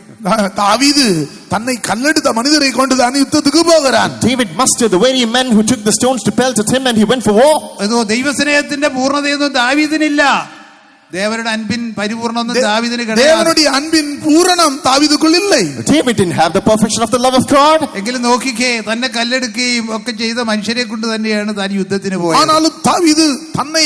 B: ദാവീദ് തന്നെ കല്ലെടുത്ത മനുഷ്യരെ കൊണ്ടാണ് യുദ്ധത്തിന് പോകാൻ.
C: David mustered the very men who took the stones to pelt at him and he went for war.
A: അതോ ദൈവസ്നേഹത്തിന്റെ പൂർണ്ണതയൊന്നും ദാവീദിനില്ല. ദേവരുടെ അൻപിൻ പരിപൂർണ്ണം ദാവീദിന്
B: தேவனுடைய அன்பின் பூரணம் தாவீதுக்குள் இல்லை.
C: David didn't have the perfection of the love of God.
A: എങ്കിലും നോക്കിക്കേ, തന്നെ കല്ലെടുക്കുകയും ഒക്കെ ചെയ്ത മനുഷ്യരെ കൊണ്ട് തന്നെയാണ് താൻ യുദ്ധത്തിന് പോയത്.
B: ஆனாலும் தாவீது தன்னை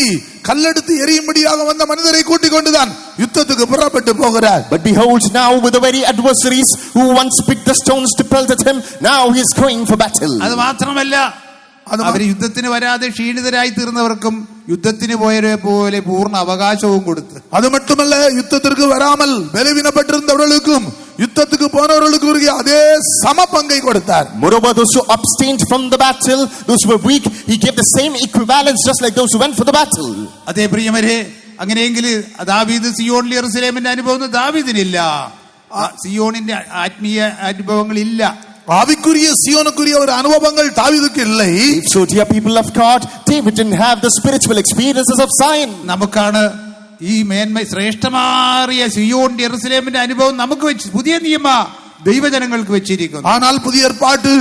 B: கல்லெடுத்து எரியும்படியாக வந்த மனிதரை கூட்டிக் கொண்டுதான் யுத்தத்துக்கு புறப்பட்டு போகிறார்.
C: But behold, now with the very adversaries who once picked the stones to pelt at him, now he is going for battle.
A: അത് മാത്രമല്ല, അവര് യുദ്ധത്തിന് വരാതെ ക്ഷീണിതരായി തീർന്നവർക്കും യുദ്ധത്തിന് പോയവരെ പോലെ പൂർണ്ണ അവകാശവും കൊടുത്ത്.
B: அது மட்டுமல்ல, யுத்தத்திற்கு வராமல் பலவீனப்பட்டிருந்தவர்களுக்கும் யுத்தத்துக்கு போனவர்களுக்கு அதே சம பங்கை கொடுத்தார்.
C: Moreover, those who abstained from the battle, those who were weak, he gave the same equivalence just like those who went for the battle.
A: അതേ പ്രിയമരെ, അങ്ങനെയെങ്കിൽ ദാവീദ് സിയോണിൽ യെരൂശലേമിന്റെ അനുഭവം ദാവീദിനില്ല. സിയോണിന്റെ ആത്മീയ അനുഭവങ്ങളില്ല.
B: ஆவிக்குரிய சியோனுக்குரிய ஒரு அனுபவங்கள் தாவீதுக்கு இல்லை.
C: So dear people of God, David didn't have the spiritual experiences of Zion.
A: നമുക്കാണ് ഈ മേന്മ, ശ്രേഷ്ഠമാറിയ സിയോൺ യെരൂശലേമിന്റെ അനുഭവം നമുക്ക് വെച്ച് പുതിയ നിയമ ദൈവജനങ്ങൾക്ക് വെച്ചിരിക്കുന്നു.
B: ஆனால் புதிய ஏற்பாட்டு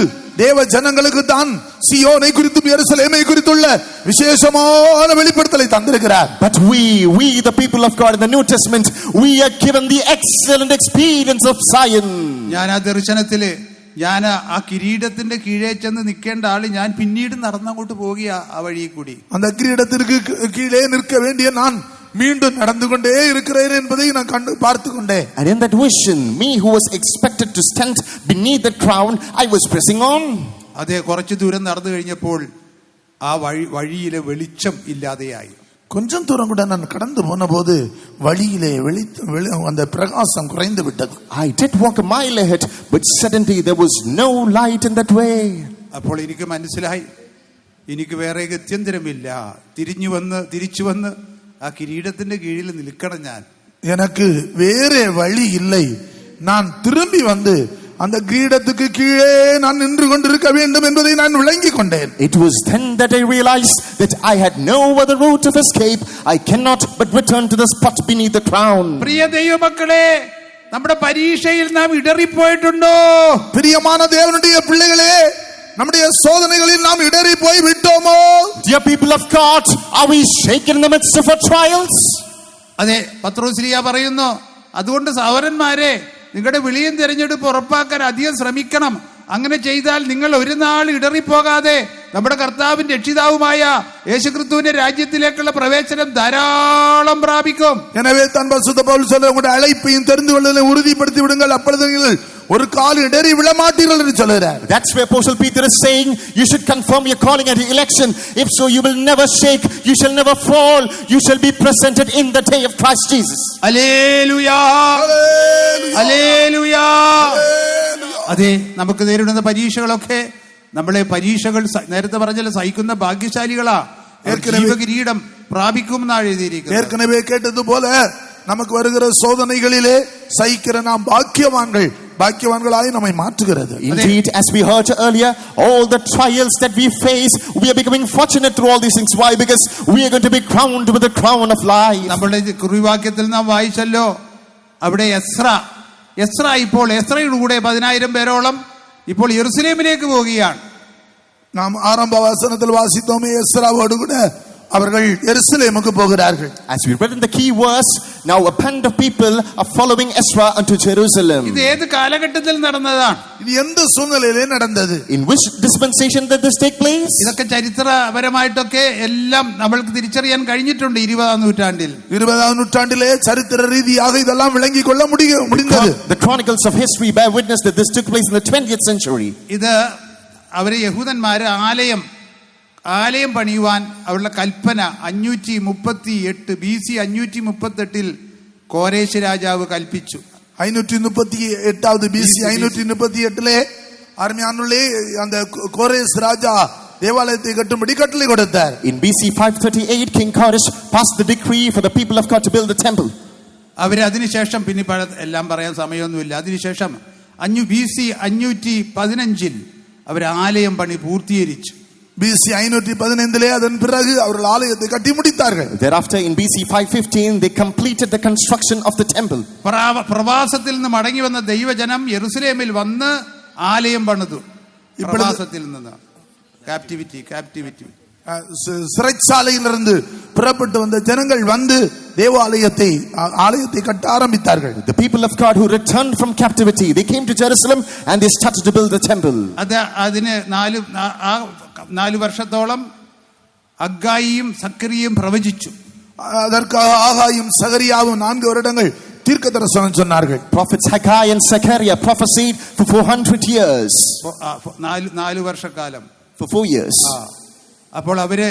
B: தேவ ஜனங்களுக்கு தான் சியோனை குறித்தும் எருசலேமை குறித்துள்ள விசேஷமான வெளிப்படுத்தலை தந்திருக்கிறார்.
C: But we the people of God in the New Testament, we are given the excellent experience of Zion.
A: ഞാൻ ആ ദർശനത്തില് ഞാൻ ആ കിരീടത്തിന്റെ കീഴേ ചെന്ന് നിൽക്കേണ്ട ആള് ഞാൻ പിന്നീട് നടന്നങ്ങോട്ട് പോകുക ആ വഴി കൂടി.
B: அந்த கிரீடத்திற்கு கீழே நிற்க வேண்டிய நான் மீண்டும் நடந்து கொண்டே இருக்கிறேன் என்பதை நான் கண்டு பார்த்து கொண்டேன்.
C: And in that vision, me who was expected to stand beneath the crown, I was pressing on.
A: അതേ, കുറച്ചു ദൂരം നടന്നു കഴിഞ്ഞപ്പോൾ ആ വഴിയിലെ വെളിച്ചം ഇല്ലാതെയായി.
B: கொஞ்சம் தூரம் கூட நான் கடந்து போன போது வழியிலே அந்த பிரகாசம் குறைந்து விட்டது.
C: I did walk a mile ahead, but suddenly there was no light in that way.
A: അപ്പോൾ എനിക്ക് മനസ്സിലായി, എനിക്ക് വേറെ ഗത്യന്തരമില്ല. തിരിച്ചു വന്ന് ആ കിരീടത്തിന്റെ കീഴിൽ നിൽക്കണം.
B: எனக்கு வேறே வழி இல்லை. நான் திரும்பி வந்து அந்த கிரீடத்துக்கு கீழே நான் நின்று கொண்டிருக்க வேண்டும் என்பதை நான் விளங்கிக் கொண்டேன்.
C: It was then that I realized that I had no other route of escape. I cannot but return to the spot beneath the crown.
A: പ്രിയ ദൈവമക്കളെ, നമ്മുടെ പരീക്ഷയിൽ നാം ഇടറിപ്പോയിട്ടുണ്ടോ?
B: பிரியமான தேவனுடைய பிள்ளைகளே, நம்முடைய சோதனைகளில் நாம் இடறி போய் விட்டோமோ?
C: Dear people of God, are we shaken in the midst of our trials?
A: അതെ, പത്രോസ്ലീഹ പറയുന്നു, അതുകൊണ്ട് സഹോദരന്മാരെ, നിങ്ങളുടെ വിളിയും തിരഞ്ഞെടുപ്പ് ഉറപ്പാക്കാൻ അധികം ശ്രമിക്കണം. അങ്ങനെ ചെയ്താൽ നിങ്ങൾ ഒരു നാൾ ഇടറിപ്പോകാതെ നമ്മുടെ കർത്താവിന്റെ രക്ഷിതാവുമായ യേശുക്രിസ്തുവിന്റെ രാജ്യത്തിലേക്കുള്ള പ്രവേശനം ധാരാളം പ്രാപിക്കും.
B: எனவே தான் பரிசுத்த பவுல் சொல்ற, உங்களுடைய அழைப்பையும் தெரிந்து கொள்வதை உறுதிப்படுத்தி விடுங்கள், அப்பொழுது நீங்கள் ஒரு கால் இடறி விழ மாட்டீர்கள் என்று சொல்கிறார்.
C: That's where Apostle Peter is saying, you should confirm your calling and your election. If so, you will never shake, you shall never fall, you shall be presented in the day of Christ Jesus.
A: Hallelujah, hallelujah. അതെ, നമുക്ക് നേരിടുന്ന പരീക്ഷകളൊക്കെ നമ്മളെ പരീക്ഷകൾ നേരത്തെ പറഞ്ഞാൽ സഹിക്കുന്ന ഭാഗ്യശാലികളാ, ജീവകിരീടം പ്രാപിക്കും എന്നാണ് എഴുതിയിരിക്കുന്നത്.
B: ஏற்கனவே கேட்டது போல நமக்கு வருகிற சோதனைகளிலே சகிக்கிற நாம் பாக்கியவான்களாய் நம்மை மாற்றுகிறது.
C: Indeed, as we heard earlier, all the trials that we face, we are becoming fortunate through all these things. Why? Because we are going to be crowned with the crown of life.
A: നമ്മുടെ കുറിവാക്യത്തിൽ നാം വായിച്ചല്ലോ, അവിടെ എസ്ര ഇപ്പോൾ എസ്രയുടെ കൂടെ 10,000 പേരോളം ഇപ്പോൾ യെരുശലേമിലേക്ക് പോവുകയാണ്.
B: நாம் ஆரம்ப வசனத்தில் வாசித்தோமே, எஸ்ராவோடு கூட அவர்கள் எருசலேமுக்கு போகிறார்கள்.
C: As we read in the key verse, now a band of people are following Ezra unto Jerusalem.
A: ഇത് ഏത് കാലഘട്ടത്തിൽ നടന്നതാണ്?
B: இது எந்த சூழ்நிலையிலே நடந்தது?
C: In which dispensation did this take place?
A: ഇതൊക്കെ ചരിത്രപരമായിട്ടൊക്കെ എല്ലാം നമ്മൾക്ക് തിരിച്ചറിയാൻ കഴിഞ്ഞിട്ടുണ്ട് 20ാം നൂറ്റാണ്ടിൽ.
B: 20ാം നൂറ്റാണ്ടിലെ ചരിത്ര രീതിயாக இதெல்லாம் விளங்கிக் கொள்ள முடிந்தது.
C: The chronicles of history bear witness that this took place in the 20th century.
A: ഇത് അവരെ യഹൂദന്മാര് ആലയം പണിയുവാൻ അവരുടെ കൽപ്പന 538 BC 538 കോരേശ് രാജാവ് കൽപ്പിച്ചു.
B: 538 BC 538 அருமையானவர்களே, அந்த கோரேஸ் ராஜா தேவாலயத்தை கட்டும்படி கட்டளை கொடுத்தார்.
C: In BC 538, King Koresh passed the decree for the people of God to build the temple.
A: അവര് അതിനുശേഷം പിന്നെ എല്ലാം പറയാൻ സമയമൊന്നുമില്ല. അതിനുശേഷം BC 515 അവർ ആലയം പണി പൂർത്തീകരിച്ചു.
B: BC 515 அதன் பிறகு அவர்கள் ஆலயத்தை கட்டி முடித்தார்கள்.
C: Thereafter in BC 515 they completed the construction of the temple.
A: പ്രവാസത്തിൽ നിന്ന് മടങ്ങി വന്ന ദൈവജനം യെരുശലേമിൽ വന്ന് ആലയം പണിതു. പ്രവാസത്തിൽ നിന്ന് captivity
B: சிறைச்சாலையிலிருந்து புறப்பட்டு வந்த ஜனங்கள் வந்து ஆலயத்தை கட்ட ஆரம்பித்தார்கள்.
C: The people of God who returned from captivity, they came to Jerusalem and they started to build the temple.
A: അതിന് 4 വർഷത്തോളം അഗ്ഗായിയും സക്കറിയയും പ്രവചിച്ചു.
B: அதற்காக ஆகாயும் சகரியாவும் 4 வருடங்கள் தீர்க்கதரிசனம் சொன்னார்கள்.
C: Prophets Haggai and Zechariah prophesied for 400 years.
A: 4 വർഷക്കാലം,
C: for 4 years.
A: അപ്പോൾ അവര്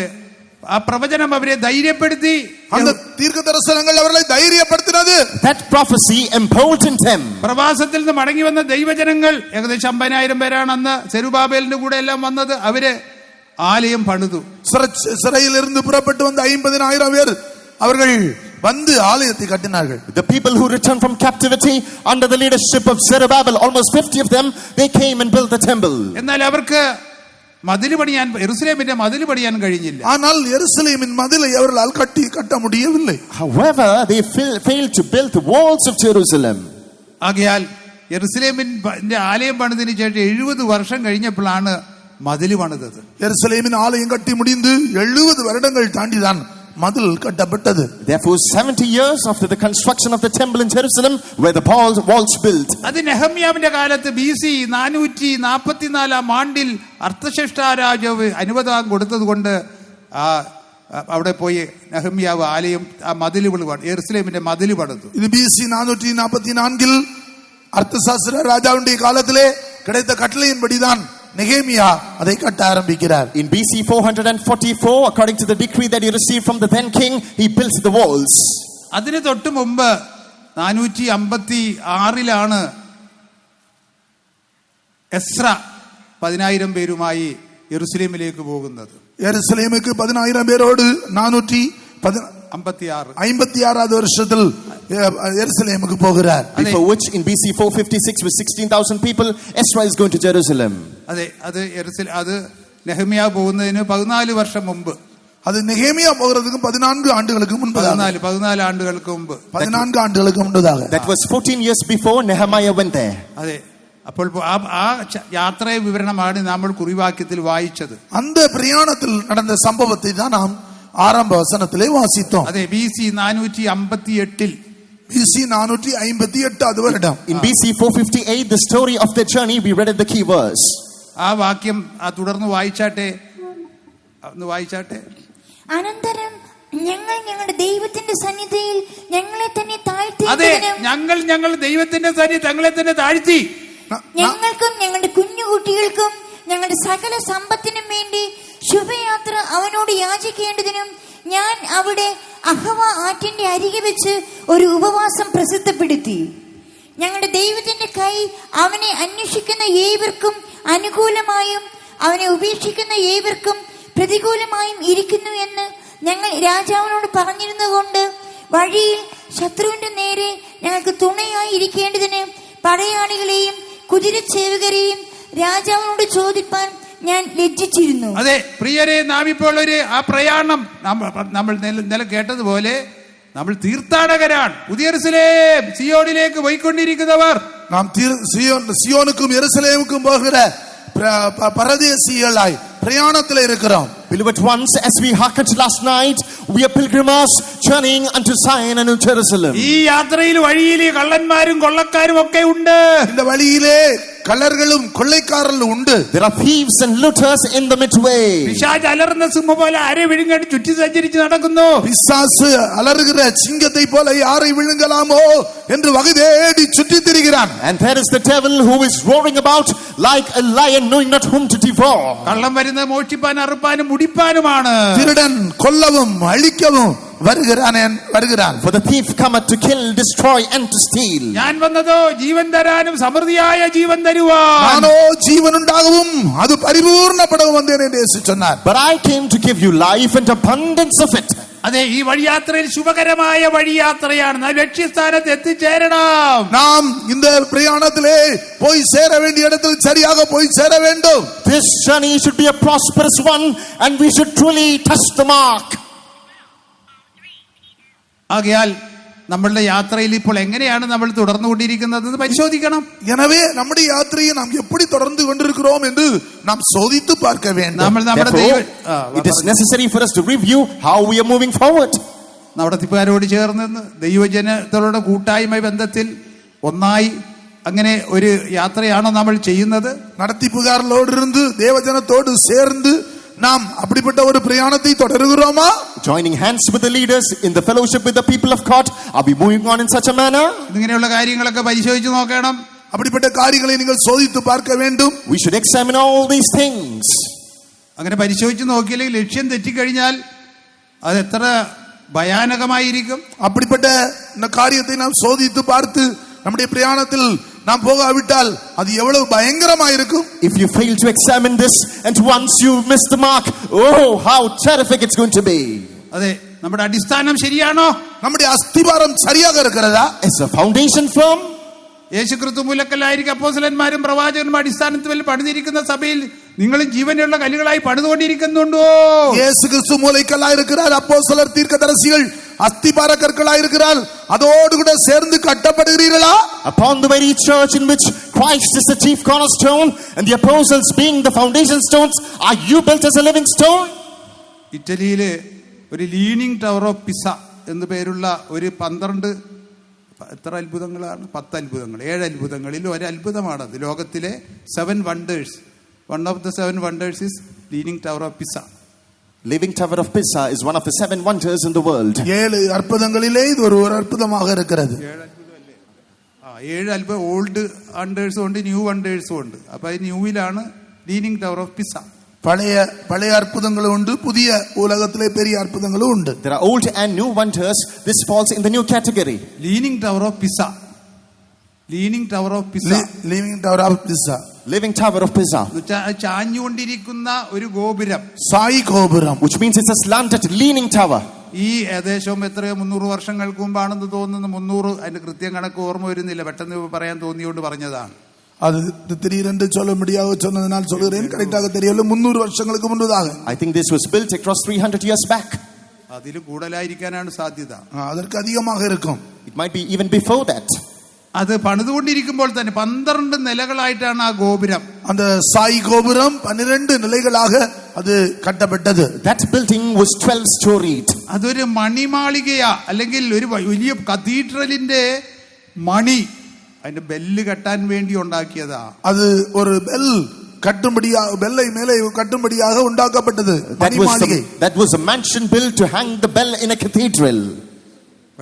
A: ആ പ്രവചനം അവരെ ധൈര്യപ്പെടുത്തി.
B: அந்த தீர்க்கதரிசனங்கள் அவர்களை தைரியப்படுத்தினது.
C: That prophecy emboldened them.
A: പ്രവാസത്തിൽ നിന്ന് മടങ്ങി വന്ന ദൈവജനങ്ങൾ ഏകദേശം 50,000 പേരാണ് അന്ന് സെരുബാബേലിന്റെ കൂടെ എല്ലാം വന്നത്. അവര് ആലയം പണിതു.
B: சிறையில் இருந்து புறப்பட்டு வந்த 50,000 பேர் அவர்கள் வந்து ஆலயத்தை கட்டினார்கள்.
C: The people who returned from captivity under the leadership of Zerubbabel, almost 50 of them, they came and built the temple.
A: എന്നാൽ അവർക്ക് മതിൽ പണിയാൻ, യെരുശലേമിന്റെ മതിൽ പണിയാൻ കഴിഞ്ഞില്ല.
B: ஆனால் எருசலேமின் மதிலை அவர்களால் கட்ட முடியவில்லை.
C: However, they failed to build the walls of Jerusalem.
A: ആകയാൽ യെരുശലേമിന്റെ ആലയം പണിതിന് ശേഷം 70 വർഷം കഴിഞ്ഞപ്പോഴാണ് മതിൽ പണിതത്.
B: எருசலேமின் ஆலயம் கட்டி முடிந்து 70 வருடங்கள் தாண்டிதான் மதில் கட்டப்பட்டது.
C: Therefore 70 years after the construction of the temple in Jerusalem were the walls built.
A: അത് നെഹമ്യാവിന്റെ കാലത്ത് BC 444 ആണ്ടിൽ അർത്തശഷ്ടാ രാജാവ് അനുവാദം കൊടുത്തതുകൊണ്ട് അവിടെ പോയി നെഹമ്യാവ് ആലയം മതിൽ പണിതു, യെരുശലേമിന്റെ മതിൽ പണിതു.
B: ഇത് BC 444 അർത്തശാസ്ത്ര രാജാവിന്റെ കാലത്തിലെ கிடைத்த கட்டளையின்படிதான் நெகேமியா அதை கட்ட ஆரம்பிக்கிறார்.
C: In BC 444, according to the decree that he received from the then king, he built the walls.
A: അതിന് തൊട്ട് മുമ്പ് 456 എസ്ര 10,000 പേരുമായി യെരുശലേമിലേക്ക് പോകുന്നത്.
B: യെരുശലേമുക്ക് 10,000 പേരോട് 456 வருஷத்தில் எருசலேமுக்கு போகிறார்.
C: Before which in BC 456 with 16,000 people, Ezra is going to Jerusalem.
A: അത് നെഹമ്യാ പോകുന്നതിന് 14 വർഷം മുമ്പ്.
B: அது நெகேமியா போகிறதுக்கு 14 ஆண்டுகளுக்கு முன்பதாக.
A: 14 ആണ്ടുകൾക്ക് മുമ്പ്.
B: 14 ஆண்டுகளுக்கு முன்பதாக.
C: That was 14 years before Nehemiah went there.
A: അതെ. അപ്പോൾ ആ യാത്രയെ വിവരണമാണ് നമ്മൾ കുറിവാക്യത്തിൽ വായിച്ചത്.
B: அந்த பிரயாணத்தில் நடந்த சம்பவத்தை தான் நாம் ஆரம்ப வசனத்திலே வாசித்தோம்.
A: അതെ, BC 458
B: BC 458 வருடம்.
C: In BC 458, the story of the journey, we read at the key verse.
A: ആ വാക്യം തുടർന്ന് വായിച്ചാട്ടെ.
F: അനന്തരം ഞങ്ങൾ ഞങ്ങളുടെ ദൈവത്തിന്റെ സന്നിധിയിൽ ഞങ്ങളെ തന്നെ താഴ്ത്തി.
A: അതെ, ഞങ്ങൾ ദൈവത്തിന്റെ സന്നിധിയിൽ തങ്ങളെ തന്നെ താഴ്ത്തി.
F: ഞങ്ങൾക്കും ഞങ്ങളുടെ കുഞ്ഞുകുട്ടികൾക്കും ഞങ്ങളുടെ സകല സമ്പത്തിനും വേണ്ടി ശുഭയാത്ര അവനോട് യാചിക്കേണ്ടതിനും ഞാൻ അവിടെ അഹവ ആറ്റിന്റെ അരികെ വെച്ച് ഒരു ഉപവാസം പ്രസിദ്ധപ്പെടുത്തി. ഞങ്ങളുടെ ദൈവത്തിന്റെ കൈ അവനെ അന്വേഷിക്കുന്ന ഏവർക്കും അനുകൂലമായും അവനെ ഉപേക്ഷിക്കുന്ന ഏവർക്കും പ്രതികൂലമായും ഇരിക്കുന്നു എന്ന് ഞങ്ങൾ രാജാവിനോട് പറഞ്ഞിരുന്നുകൊണ്ട് വഴിയിൽ ശത്രുവിന്റെ നേരെ ഞങ്ങൾക്ക് തുണയായി ഇരിക്കേണ്ടതിന് പടയാളികളെയും കുതിരച്ചേവകരെയും രാജാവിനോട് ചോദിപ്പാൻ ഞാൻ ലജ്ജിച്ചിരുന്നു.
A: അതെ പ്രിയരെ, നാം ഇപ്പോൾ ആ പ്രയാണം നമ്മൾ ഇന്നലെ കേട്ടതുപോലെ നമ്മൾ തീർത്ഥാടകരാണ്. പുതിയ യെരുശലേം സിയോനിലേക്ക് പോയിക്കൊണ്ടിരിക്കുന്നവർ.
B: നാം സിയോനുക്കും യെരുശലേമുക്കും പോകുന്ന പരദേശികളായി പ്രയാണത്തിലെ இருக்கிறோம்.
C: Beloved ones, as we hearkened last night, we are pilgrims journeying unto Zion and to Jerusalem.
A: ഈ യാത്രയിൽ വഴിയിൽ കള്ളന്മാരും കൊള്ളക്കാരും ഒക്കെ ഉണ്ട്.
B: இந்த வழியிலே കള്ളர்களுം കൊള്ളക്കാരും ഉണ്ട്.
C: There are thieves and looters in the midway.
A: പിശാച് അലറുന്ന സിംഹം പോലെ ആരെ വിഴുങ്ങാൻ ചുറ്റി സഞ്ചരിച്ച് നടക്കുന്നു.
B: പിശാച് അലറുகிற സിംഹത്തെ പോലെ ആരെ വിഴുങ്ങലാമോ என்று வகை தேடி சுற்றித் திரிகிறான்.
C: And there is the devil who is roaring about like a lion, knowing not whom to devour.
A: കള്ളം വരുന്നത് മോഷ്ടിപ്പാൻ, അറുപ്പാനും മുടിപ്പാനുമാണ്.
B: திருடன் கொல்லவும் அழிக்கவும் வருகிறான்.
C: For the thief cometh to kill, destroy and to steal.
A: ഞാൻ വന്നതോ ജീവൻ തരാനും സമൃദ്ധിയായ ജീവൻ തരുവാൻ.
B: നാനോ ജീവൻ ഉണ്ടാകും അത് പരിപൂർണപ്പെടവും വന്നേനെ എന്ന് യേശു சொன்னார்.
C: But I came to give you life and abundance of it.
A: അതെ, ഈ വഴിയാത്രയിൽ ശുഭകരമായ വഴിയാത്രയാണ്. നാം ലക്ഷ്യസ്ഥാനത്ത് എത്തിച്ചേരണം.
B: നാം இந்த பிரயாணத்திலே போய் சேர வேண்டிய இடத்தில் சரியாக போய் சேர வேண்டும்.
C: This journey should be a prosperous one and we should truly touch the mark.
A: ആകയാൽ നമ്മളുടെ യാത്രയിൽ ഇപ്പോൾ എങ്ങനെയാണ് നമ്മൾ തുടർന്നുകൊണ്ടിരിക്കുന്നതെന്ന് പരിശോധിക്കണം.
B: எனவே நம்முடைய யாத்திரையை நாம் எப்படி தொடர்ந்து கொண்டிருக்கிறோம் என்று நாம் சோதித்து பார்க்க வேண்டும்.
A: നമ്മൾ നമ്മുടെ
C: It is necessary for us to review how we are moving forward.
A: നടത്തിപ്പുകാരോട് ചേർന്ന് ദൈവജനത്തോടെ കൂട്ടായ്മ ബന്ധത്തിൽ ഒന്നായി അങ്ങനെ ഒരു യാത്രയാണോ നമ്മൾ ചെയ്യുന്നത്?
B: நடத்திப்புகாரர்களோடு இருந்து தேவஜனத்தோடு சேர்ந்து நாம் அப்படிப்பட்ட ஒரு பிரயாணத்தை தொடருகிறோமா?
C: Joining hands with the leaders in the fellowship with the people of God, are we moving on in such a manner?
A: ഇങ്ങനെയുള്ള കാര്യങ്ങളൊക്കെ പരിശോധിച്ച് നോക്കണം.
B: அப்படிப்பட்ட காரியங்களை நீங்கள் சோதித்து பார்க்க வேண்டும்.
C: We should examine all these things.
A: അങ്ങനെ പരിശോധിച്ച് നോക്കിയില്ലെങ്കിൽ ലക്ഷ്യം തെറ്റിക്കഴിഞ്ഞാൽ അത് എത്ര ഭയാനകമായിരിക്കും.
B: அப்படிப்பட்ட இந்த காரியத்தை நாம் சோதித்து பார்த்து நம்முடைய பிரயாணத்தில் நாம் போகாவிட்டால் அது எவ்வளவு பயங்கரமாயிருக்கும்.
C: If you fail to examine this and once you miss the mark, oh how terrific it's going to be.
A: അതെ, നമ്മുടെ അടിസ്ഥാനം ശരിയാണോ?
B: நம்முடைய அஸ்திபாரம் சரியாக இருக்கிறதா?
C: Is the foundation firm?
A: യേശുക്രിസ്തു മൂലക്കല്ലായിരിക്കും അപ്പോസ്തലന്മാരും പ്രവാചകന്മാരും അടിസ്ഥാനത്തിൽ പണിതിരിക്കുന്ന സഭയിൽ നിങ്ങളും ജീവനുള്ള കല്ലുകളായി പണിതുകൊണ്ടിരിക്കുന്നുണ്ടോ?
B: இயேசு கிறிஸ்து மூலைக்கல்லாய் இருக்கிறார், அப்போஸ்தலர் தீர்க்கதரிசிகள் அஸ்திபார கற்களாய் இருக்கிறார், அதோடு கூட சேர்ந்து கட்டப்படுகிறீர்களா?
C: Upon the very church in which Christ is the chief cornerstone and the apostles being the foundation stones, are you built as a living stone?
A: ഇറ്റലിയിലെ ഒരു ലീനിങ് ടവർ ഓഫ് പിസ എന്ന് പേരുള്ള ഒരു 12 എത്ര അത്ഭുതങ്ങളാണ്? 10 അത്ഭുതങ്ങൾ, 7 അത്ഭുതങ്ങളിൽ ഒരു അത്ഭുതമാണത്. ലോകത്തിലെ 7 wonders. One of the 7 wonders is Leaning Tower of Pisa.
C: Living Tower of Pisa is one of the 7 wonders in the world.
B: 7 அற்புதங்களிலே இது ஒரு அற்புதமாக இருக்கிறது.
A: 7 അത്ഭുതം. ഓൾഡ് വണ്ടേഴ്സും ഉണ്ട്, ന്യൂ വണ്ടേഴ്സും ഉണ്ട്. അപ്പൊ ഈ ന്യൂവിലാണ് ലീനിങ് ടവർ ഓഫ് പിസ.
B: பழைய அற்புதங்களும் உண்டு, புதிய உலகத்திலே பெரிய அற்புதங்களும் உண்டு.
C: There are old and new wonders. This falls in the new category.
A: Leaning tower of pizza. Leaning tower of pizza.
B: Living tower of pizza.
C: Living Tower of Pisa.
A: ചാഞ്ഞുകൊണ്ടിരിക്കുന്ന ഒരു ഗോപുരം.
B: സായി ഗോപുരം.
C: Which means it's a slanted leaning tower.
A: ഈ ഏകദേശം എത്രയോ 300 വർഷങ്ങൾക്ക് മുമ്പാണെന്ന് തോന്നുന്നു. 300, അതിന്റെ കൃത്യം കണക്ക് ഓർമ്മ വരുന്നില്ല, പെട്ടെന്ന് പറയാൻ തോന്നിയോണ്ട് പറഞ്ഞതാണ്.
B: அது திடீரென்று சொல்ல முடியாது சொன்னதனால் சொல்கிறேன், கரெக்டாக தெரியல. 300 வருஷங்களுக்கு முன்பதாக.
C: I think this was built across 300 years back.
A: അതിൽ കൂടുതലായിരിക്കാനാണ് സാധ്യത.
B: அதற்கு அதிகமாக இருக்கும்.
C: It might be even before that.
A: അത് പണിതുകൊണ്ടിരിക്കുമ്പോൾ തന്നെ 12 നിലകളായിട്ടാണ് ആ ഗോപുരം.
B: அந்த சாய் கோபுரம் 12 நிலைகளாக அது கட்டப்பட்டது.
C: That building was 12 storied.
A: അതൊരു മണിമാളികയാ, അല്ലെങ്കിൽ ഒരു വലിയ കത്തീഡ്രലിന്റെ മണി അതിന്റെ ബെല്ല് കെട്ടാൻ വേണ്ടി ഉണ്ടാക്കിയതാ.
B: அது ஒரு பெல் கட்டும்படியாக, பெல்லை மேலே கட்டும்படியாக உண்டாக்கப்பட்டது.
C: That was a mansion built to hang the bell in a cathedral.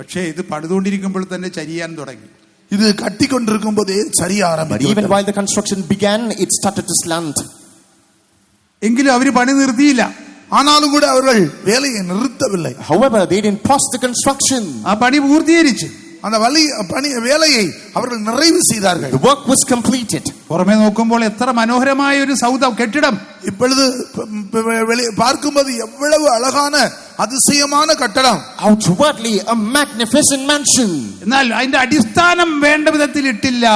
A: പക്ഷേ ഇത് പണിതുകൊണ്ടിരിക്കുമ്പോൾ തന്നെ ചരിയാൻ തുടങ്ങി.
B: இது கட்டி கொண்டிருக்கும் போதே சரியா
C: But
B: ஆரம்பிച്ചു.
C: even while the construction began, it started to slant.
A: എങ്കിലും അവര് പണി നിർത്തിയില്ല.
B: ஆனாலும் கூட அவர்கள் வேலையை நிறுத்தவில்லை.
C: However, they didn't pause the construction.
A: ആ പണി പൂർത്തീകരിച്ചു.
B: அந்த வேலையை அவர்கள் நிறைவு செய்தார்கள்.
C: The work was completed.
A: പുറമെ നോക്കുമ്പോൾ എത്ര മനോഹരമായ ഒരു കെട്ടിടം.
B: இப்பொழுது பார்க்கும்போது எவ்வளவு அழகான அதிசயமான கட்டடம்.
C: Outwardly a magnificent mansion.
A: എന്നാൽ അതിന്റെ അടിസ്ഥാനം വേണ്ട വിധത്തിൽ ഇട്ടില്ല.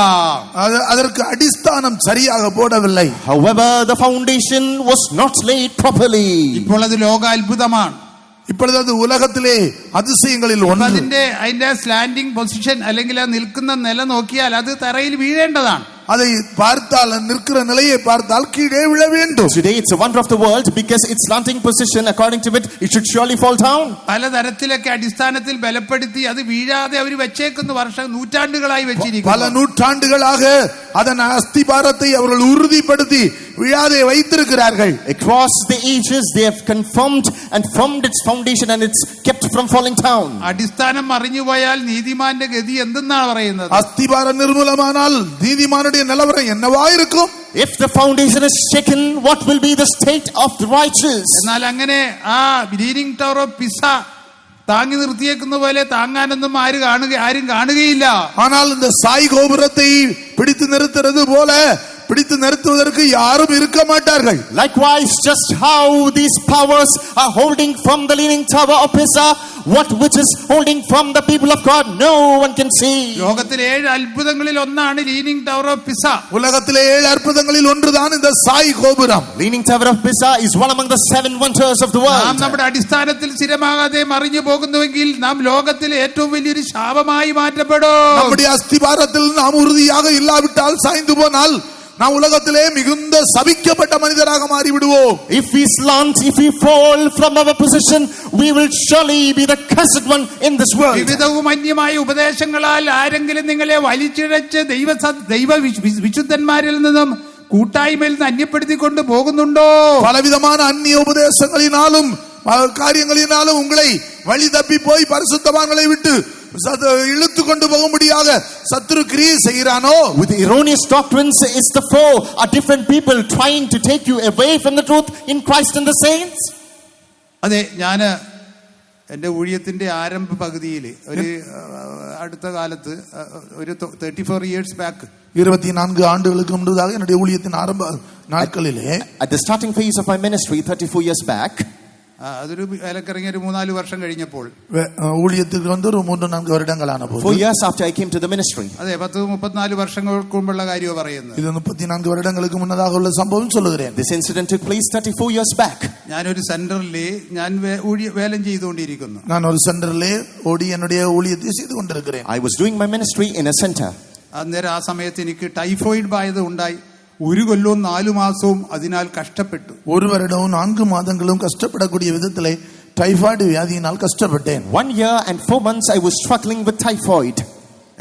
B: அதற்கு அடிஸ்தானம் சரியாக போடவில்லை.
C: However, the foundation was not laid properly.
A: ഇപ്പോൾ അത് ലോക അത്ഭുതമാണ്.
B: இப்பொழுது அது உலகத்திலே அதிசயங்களில் ஒன்று.
A: അതിന്റെ സ്ലാൻഡിംഗ് പൊസിഷൻ അല്ലെങ്കിൽ ആ നിൽക്കുന്ന നില നോക്കിയാൽ അത് തറയിൽ വീഴേണ്ടതാണ്.
B: அதை பார்த்தால், நிற்கிற நிலையை பார்த்தால் கீழே விழ வேண்டும்.
C: Today it's a wonder of the world because its slanting position, according to it should surely fall down.
A: പലതരത്തിലൊക്കെ അടിസ്ഥാനത്തിൽ ബലപ്പെടുത്തി അത് വീഴാതെ അവർ വെച്ചേക്കുന്ന നൂറ്റാണ്ടുകളായി വെച്ചിരിക്കുന്നു.
B: பல நூற்றாண்டுகளாக அதன் அஸ்திபாரத்தை அவர்கள் உறுதிப்படுத்தி விழாதே வைத்திருக்கிறார்கள்.
C: Across the ages they have confirmed and formed its foundation and it's kept from falling down.
A: അടിസ്ഥാനം മറിഞ്ഞുപോയാൽ നീതിമാന്റെ ഗതി എന്തെന്നാണ് പറയുന്നത്?
B: அஸ்திபாரம் நிர்மூலமானால் நீதிமானுடைய நிலவரம் என்னவா இருக்கும்?
C: If the foundation is shaken, what will be the state of the righteous?
A: എന്നാൽ അങ്ങനെ ആ ലീനിങ് ടവർ ഓഫ് പിസ താങ്ങി നിർത്തിയേക്കുന്ന പോലെ താങ്ങാനൊന്നും ആരും കാണുകയില്ല.
B: ஆனால் இந்த சாய் கோபுரத்தை பிடித்து நிறுத்துறது போல பிடித்து நிறுத்துவதற்கு யாரும் இருக்க மாட்டார்கள்.
C: Likewise, just how these powers are holding from the leaning tower of Pisa, what which is holding from the people of God, no one can see.
A: ലോകത്തിലെ 7 അത്ഭുതങ്ങളിൽ ഒന്നാണ് ലീനിങ് ടവർ ഓഫ് പിസ.
B: உலகத்திலே 7 அற்புதங்களில் ஒன்றுதான் இந்த சாய் கோபுரம்.
C: Leaning tower of Pisa is one among the 7 wonders of the
A: നാം
C: world.
A: നമ്മുടെ അടിസ്ഥാനത്തിൽ സ്ഥിരമാകാതെ മറിഞ്ഞു പോകുന്നുവെങ്കിൽ നാം ലോകത്തിലെ ഏറ്റവും വലിയൊരു ശാപമായി മാറ്റപ്പെടും.
B: நம்முடைய அஸ்திபாரத்தில் நாம் உறுதியாக இல்லாவிட்டால் சாய்ந்து போனால் நாம் உலகத்திலே மிகுந்த சபிக்கப்பட்ட மனிதராக மாறி விடுவோம்.
C: If we slant, if we fall from our position, we will surely be the cursed one in this world.
A: വിവിധവും അന്യമായ ഉപദേശങ്ങളാൽ ആരെങ്കിലും നിങ്ങളെ വലിച്ചിഴച്ച് ദൈവ വിശുദ്ധന്മാരിൽ നിന്നും കൂട്ടായ്മയിൽ നിന്ന് അന്യപ്പെടുത്തിക്കൊണ്ട് പോകുന്നുണ്ടോ?
B: பலவிதமான அந்நிய உபதேசங்களினாலும் காரியங்களினாலும் உங்களை வழி தப்பி போய் பரிசுத்தவான்களை விட்டு இழுத்து கொண்டு போகும்படியாக சத்துரு கிரியை செய்கிறானோ?
C: With erroneous doctrines is the foe, are different people trying to take you away from the truth in Christ and the saints.
A: അതെ, ഞാന് എന്റെ ഊഴിയത്തിന്റെ ആരംഭ പകുതിയിൽ ഒരു അടുത്ത കാലത്ത് ഒരു 34 years ബാക്ക്
B: 24 ஆண்டுகளுக்கு முன்னதாக என்னுடைய ஊழியத்தின் ஆரம்ப நாட்களிலே
C: at the starting phase of my ministry 34 years back,
A: അതൊരു വിലക്കിറങ്ങിയ ഒരു 3-4 വർഷം കഴിഞ്ഞപ്പോൾ
B: ஊழியத்துக்கு வந்து ஒரு 3-4 வருடங்களான போது
C: 4 years after I came to the ministry.
A: അതെ, 10-34 വർഷങ്ങൾക്ക് മുമ്പുള്ള കാര്യമാണ് പറയുന്നത്.
B: இது 34 வருடங்களுக்கு முன்னதாக உள்ள சம்பவம் சொல்லுகிறேன்.
C: This incident took place 34 years back.
A: ഞാനൊരു സെന്ററിൽ ഞാൻ വേലം ചെയ്തുകൊണ്ടിരിക്കുന്നു.
B: நான் ஒரு சென்டரிலே ஓடி என்னுடைய ஊழியத்தை செய்து கொண்டிருக்கிறேன்.
C: I was doing my ministry in a center.
A: അന്നേരം ആ സമയത്ത് എനിക്ക് ടൈഫോയിഡ് ബാധ ഉണ്ടായി. 1 കൊല്ലവും 4 മാസവും അതിനാൽ കഷ്ടപ്പെട്ടു.
B: ஒரு வருடமும் 4 மாதங்களும் கஷ்டப்படக்கூடிய விதத்திலே டைபாய்டு வியாதியினால் கஷ்டப்பட்டேன்.
C: 1 year and 4 months I was struggling with typhoid.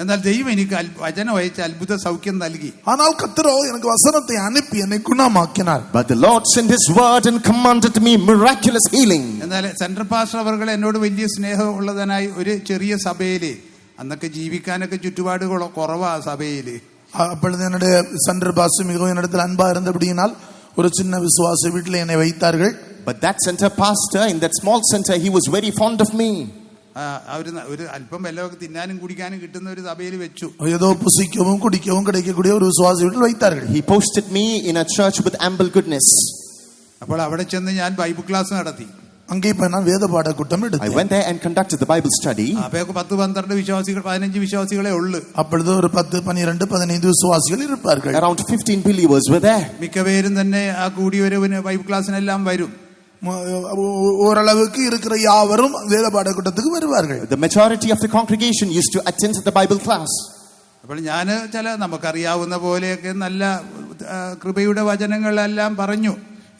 A: എന്നാൽ ദൈവം എനിക്ക് വചനം അയച്ച് അത്ഭുത സൗഖ്യം നൽകി.
B: ஆனால் கர்த்தரோ எனக்கு வசனத்தை அனுப்பி என்னை குணமாக்கினார்.
C: But the Lord sent His word and commanded me miraculous healing.
A: എന്നാൽ സെൻട്രൽ പാസ്റ്റർ അവർ എന്നോട് വലിയ സ്നേഹമുള്ളതിനായി ഒരു ചെറിയ സഭയില്, അന്നൊക്കെ ജീവിക്കാനൊക്കെ ചുറ്റുപാടുകൾ കുറവാ സഭയില്,
B: அப்பொழுது என்னுடைய சென்டர் பாஸ் மிகவும் என்னிடத்தில் அன்பா இருந்தபடியினால் ஒரு சின்ன விசுவாச வீட்டில் என்னை வைத்தார்கள்.
C: But that center pastor in that small center, he was very fond of me.
A: ഒരു അല്പം വല്ലതൊക്കെ തിന്നാനും കുടിക്കാനും കിട്ടുന്ന ഒരു സഭയിൽ വെച്ചു.
B: ஏதோ புசிக்கவும் குடிக்கவும் கிடைக்கக்கூடிய ஒரு விசுவாச வீட்டில் வைத்தார்கள்.
C: He posted me in a church with ample goodness.
A: അപ്പോൾ അവിടെ ചെന്ന് ഞാൻ ബൈബിൾ ക്ലാസ് നടത്തി.
B: அங்கே போய் நான் வேத பாட கூட்டம்
C: I
B: எடுத்தேன்.
C: went there and conducted the Bible study.
A: അപ്പോൾ 10-12 വിശ്വാസികൾ 15 വിശ്വാസികളെ ഉള്ളു.
B: அப்பொழுது ஒரு 10, 12, 15 விசுவாசிகள் இருப்பார்கள்.
C: Around 15 believers were there.
A: മിക്കവരും തന്നെ ആ കൂടിയവരവന് ബൈബിൾ ക്ലാസ്സിനെല്ലാം വരും.
B: ஓரளவுக்கு இருக்கிற யாவரும் வேத பாட கூட்டத்துக்கு வருவார்கள்.
C: The majority of the congregation used to attend the Bible class.
A: അപ്പോൾ ഞാൻ നമുക്കറിയാവുന്ന പോലെയൊക്കെ നല്ല കൃപയുടെ വചനങ്ങളെല്ലാം പറഞ്ഞു.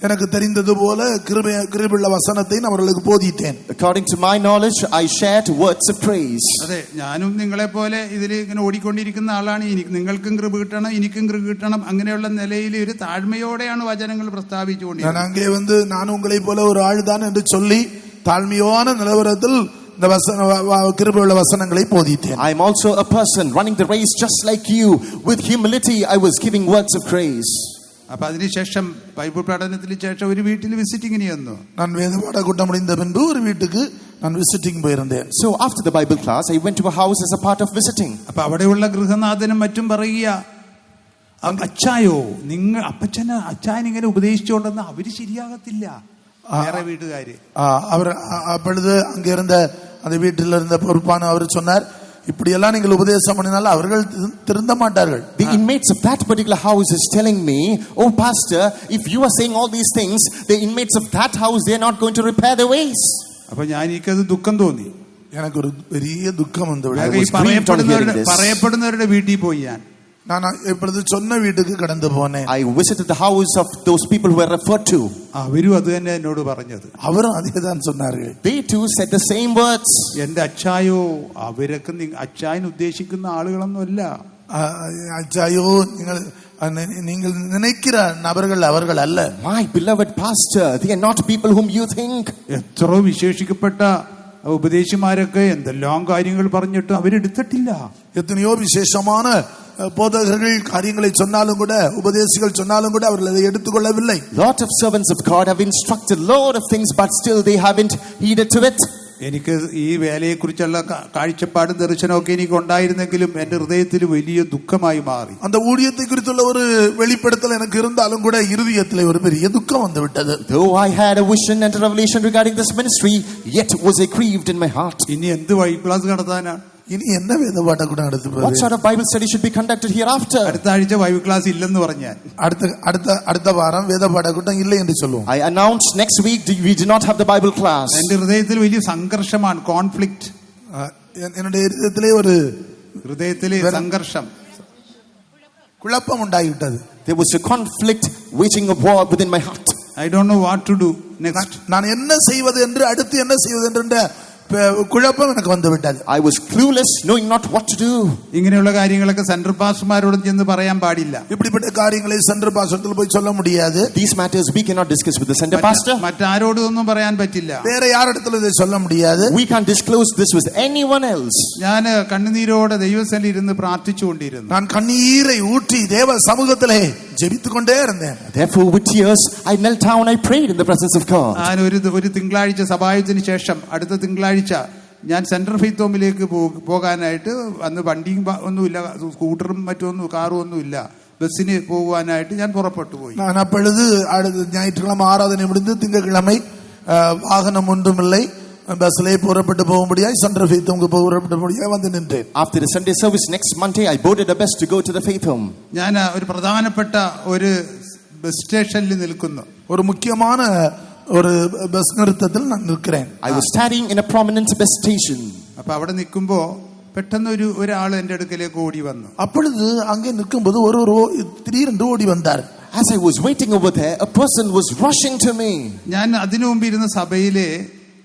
B: எனக்கு தெரிந்தது போல கிருபையுள்ள வசனத்தை நான் அவர்களுக்கு போதித்தேன்.
C: According to my knowledge, I shared words of praise.
A: അതെ, ഞാനും നിങ്ങളെ പോലെ ഇതിൽ ഇങ്ങനെ ഓടിക്കൊണ്ടിരിക്കുന്ന ആളാണ്. നിങ്ങൾക്കും കൃപ കിട്ടണം, എനിക്കും കൃപ കിട്ടണം, അങ്ങനെയുള്ള നിലയിൽ ഒരു താഴ്മയോടെയാണ് വചനങ്ങൾ പ്രസ്താവിച്ചുകൊണ്ടിരിക്കുന്നത്.
B: நான் அங்கே வந்து நான் உங்களை போல ஒரு ஆள்தான் என்று சொல்லி தாழ்மையான நிலவரத்தில் இந்த கிருபையுள்ள வசனங்களை போதித்தேன்.
C: I am also a person running the race just like you. With humility I was giving words of praise.
A: അപ്പൊ അതിനുശേഷം ബൈബിൾ പഠനത്തിന് ശേഷം ഒരു വീട്ടിൽ വിസിറ്റിങ്ങിന് ചെന്നു.
B: நான் வேத பாட கூட்டம் முடிந்த பின்பு ஒரு வீட்டுக்கு நான் விசிட்டிங் போயிருந்தேன்.
C: So after the Bible class I went to a house as a part of visiting.
A: അപ്പൊ അവിടെയുള്ള ഗൃഹനാഥനും മറ്റും പറയുക, അച്ചായോ അച്ചായൻ ഇങ്ങനെ ഉപദേശിച്ചുകൊണ്ടെന്ന് അവര് ശരിയാകത്തില്ല, വേറെ വീട്ടുകാര്.
B: அவர் அப்பொழுது அங்க இருந்த அந்த வீட்டில் இருந்த பொறுப்பான அவர் சொன்னார், இப்படியெல்லாம் நீங்கள் உபதேசம் பண்ணினால அவர்கள் திருந்த மாட்டார்கள்.
C: The inmates of that particular house is telling me, oh pastor, if you are saying all these things, the inmates of that house, they are not going to repair their ways.
A: അപ്പൊ എനിക്കത് ദുഃഖം തോന്നി.
B: எனக்கு ஒரு பெரிய துக்கம் வந்து
A: പറയപ്പെടുന്നവരുടെ വീട്ടിൽ പോയി
B: நான் இப்பொழுது சொன்ன வீட்டுக்கு கடந்து போனேன்.
C: I visited the house of those people who were referred to.
A: അവരും അത് തന്നെ എന്നോട് പറഞ്ഞത്.
B: அவரும் அதே தான் சொன்னார்கள்.
C: They too said the same words.
A: എന്റെ അച്ചായോ അവരൊക്കെ അച്ചായൻ ഉദ്ദേശിക്കുന്ന ആളുകളൊന്നുമല്ല.
B: அச்சாயோ நீங்கள் நினைக்கிற நபர்கள் அவர்கள் அல்ல.
C: My beloved pastor, they are not people whom you think.
A: എത്രയോ വിശേഷിക്കപ്പെട്ട ഉപദേശിമാരൊക്കെ എന്തെല്ലാം കാര്യങ്ങൾ പറഞ്ഞിട്ട് അവരെടുത്തിട്ടില്ല.
B: எத்தனையோ விசேஷமான போதகர்கள் காரியங்களை சொன்னாலும் கூட, உபதேசிகள் சொன்னாலும் கூட அவர்கள் அதை எடுத்துக்கொள்ளவில்லை.
C: Lot of servants of God have instructed a lot of things, but still they haven't heeded to it.
A: എനിക്ക് ഈ വേലയെക്കുറിച്ചുള്ള കാഴ്ചപ്പാടും ദർശനമൊക്കെ എനിക്ക് ഉണ്ടായിരുന്നെങ്കിലും എന്റെ ഹൃദയത്തിൽ വലിയ ദുഃഖമായി മാറി.
B: அந்த ஊழியத்தை குறித்துள்ள ஒரு வெளிப்படுத்தல் எனக்கு இருந்தாலும் கூட இருதயத்திலே ஒரு பெரிய துக்கம் வந்து விட்டது.
C: Though I had a vision and a revelation regarding this ministry, yet was I grieved in my heart.
A: ഇനി എന്ത് ബൈബിൾ ക്ലാസ് നടത്താനാണ്?
B: இனி என்ன வேத பாடம் கூட நடத்த
C: What
B: போகுது?
C: sort of Bible study should be conducted hereafter?
A: അടുത്ത ആഴ്ച ബൈബിൾ ക്ലാസ് ഇല്ലെന്ന് പറഞ്ഞാൽ
B: அடுத்த வாரம் வேத பாட கூட்டம் இல்லை என்று சொல்லுவோம்.
C: I announced next week we do not have the Bible class.
A: എന്റെ ഹൃദയത്തിൽ വലിയ സംഘർഷമാണ്, കോൺഫ്ലിക്റ്റ്.
B: என்னுடைய இதயத்திலே ஒரு
A: ഹൃദയത്തിലെ സംഘർഷം,
B: குழப்பம் உண்டாகிவிட்டது.
C: There was a conflict waging a war within my heart.
A: I don't know what to do next.
B: நான் என்ன செய்வது என்று அடுத்து என்ன செய்வது என்ற കുഴപ്പം എനിക്ക് വന്നു വിട്ടത്.
C: I was clueless, knowing not what to do.
A: ഇങ്ങനെയുള്ള കാര്യങ്ങളൊക്കെ സെൻട്രൽ പാസ്റ്റർമാരോട് ചെന്ന് പറയാൻ പാടില്ല.
B: இப்படிப்பட்ட காரியங்களை சென்ட்ரல் பாஸ்டர்ல போய் சொல்ல முடியாது.
C: These matters we cannot discuss with the center pastor.
A: മറ്റാരോടും ഒന്നും പറയാൻ പറ്റില്ല.
B: വേറെ ആരുടെ ഇதை சொல்ல முடியாது.
C: We can't disclose this with anyone else.
A: ഞാൻ കണ്ണുനീരോടെ ദൈവസന്നിധിയിൽ ഇരുന്ന് പ്രാർത്ഥിച്ചുകൊണ്ടിരുന്നു.
B: நான் கண்ணீரை ஊற்றி தேவ சமூகத்திலே ஜெபித்துக்கொண்டே இருந்தேன்.
C: Therefore with tears I knelt down, I prayed in the presence of God.
A: ഞാൻ ഒരു തിങ്കളാഴ്ച സഭായത്തിന് ശേഷം അടുത്ത തിങ്കളാഴ്ച ഞാൻ സെൻട്രൽ ഫെയ്ത്ത് ഹോമിലേക്ക് പോകാനായിട്ട്, അന്ന് വണ്ടിയും ഒന്നുമില്ല, സ്കൂട്ടറും മറ്റൊന്നും കാറും ഒന്നുമില്ല, ബസ്സിന് പോകുവാനായിട്ട് ഞാൻ പുറപ്പെട്ടു പോയി.
B: நான் அப்பொழுது ஞாயிற்றுக்கிழமை ஆராதனை முடிந்து திங்கட்கிழமை வாகனம் ஒன்றுமில்லை, பஸ்ஸிலே புறப்பட்டு போகும்படியாய் சென்ட்ரல் ஃபெய்த் ஹோமுக்கு புறப்பட்டும்படியாய் வந்து நின்றேன்.
C: After the Sunday service next Monday I boarded a bus to go to the faith home.
A: ഞാൻ ഒരു പ്രധാനപ്പെട്ട ഒരു ബസ് സ്റ്റേഷനിൽ നിൽക്കുന്നു.
B: ஒரு முக்கியமான ஒரு பஸ் நிறுத்தத்தில் நான் நிற்கிறேன்.
C: I was standing in a prominent bus station.
A: അപ്പൊ അവിടെ നിൽക്കുമ്പോ പെട്ടെന്ന് ഒരാൾ എന്റെ അടുക്കലേക്ക് ഓടി വന്നു.
B: அப்பொழுது அங்கே நிற்கும்போது ஒரு திடீரென்று ஓடி வந்தார்.
C: As I was waiting over there, a person was rushing to me.
A: ഞാൻ അതിനു മുമ്പ് ഇരുന്ന സഭയിലെ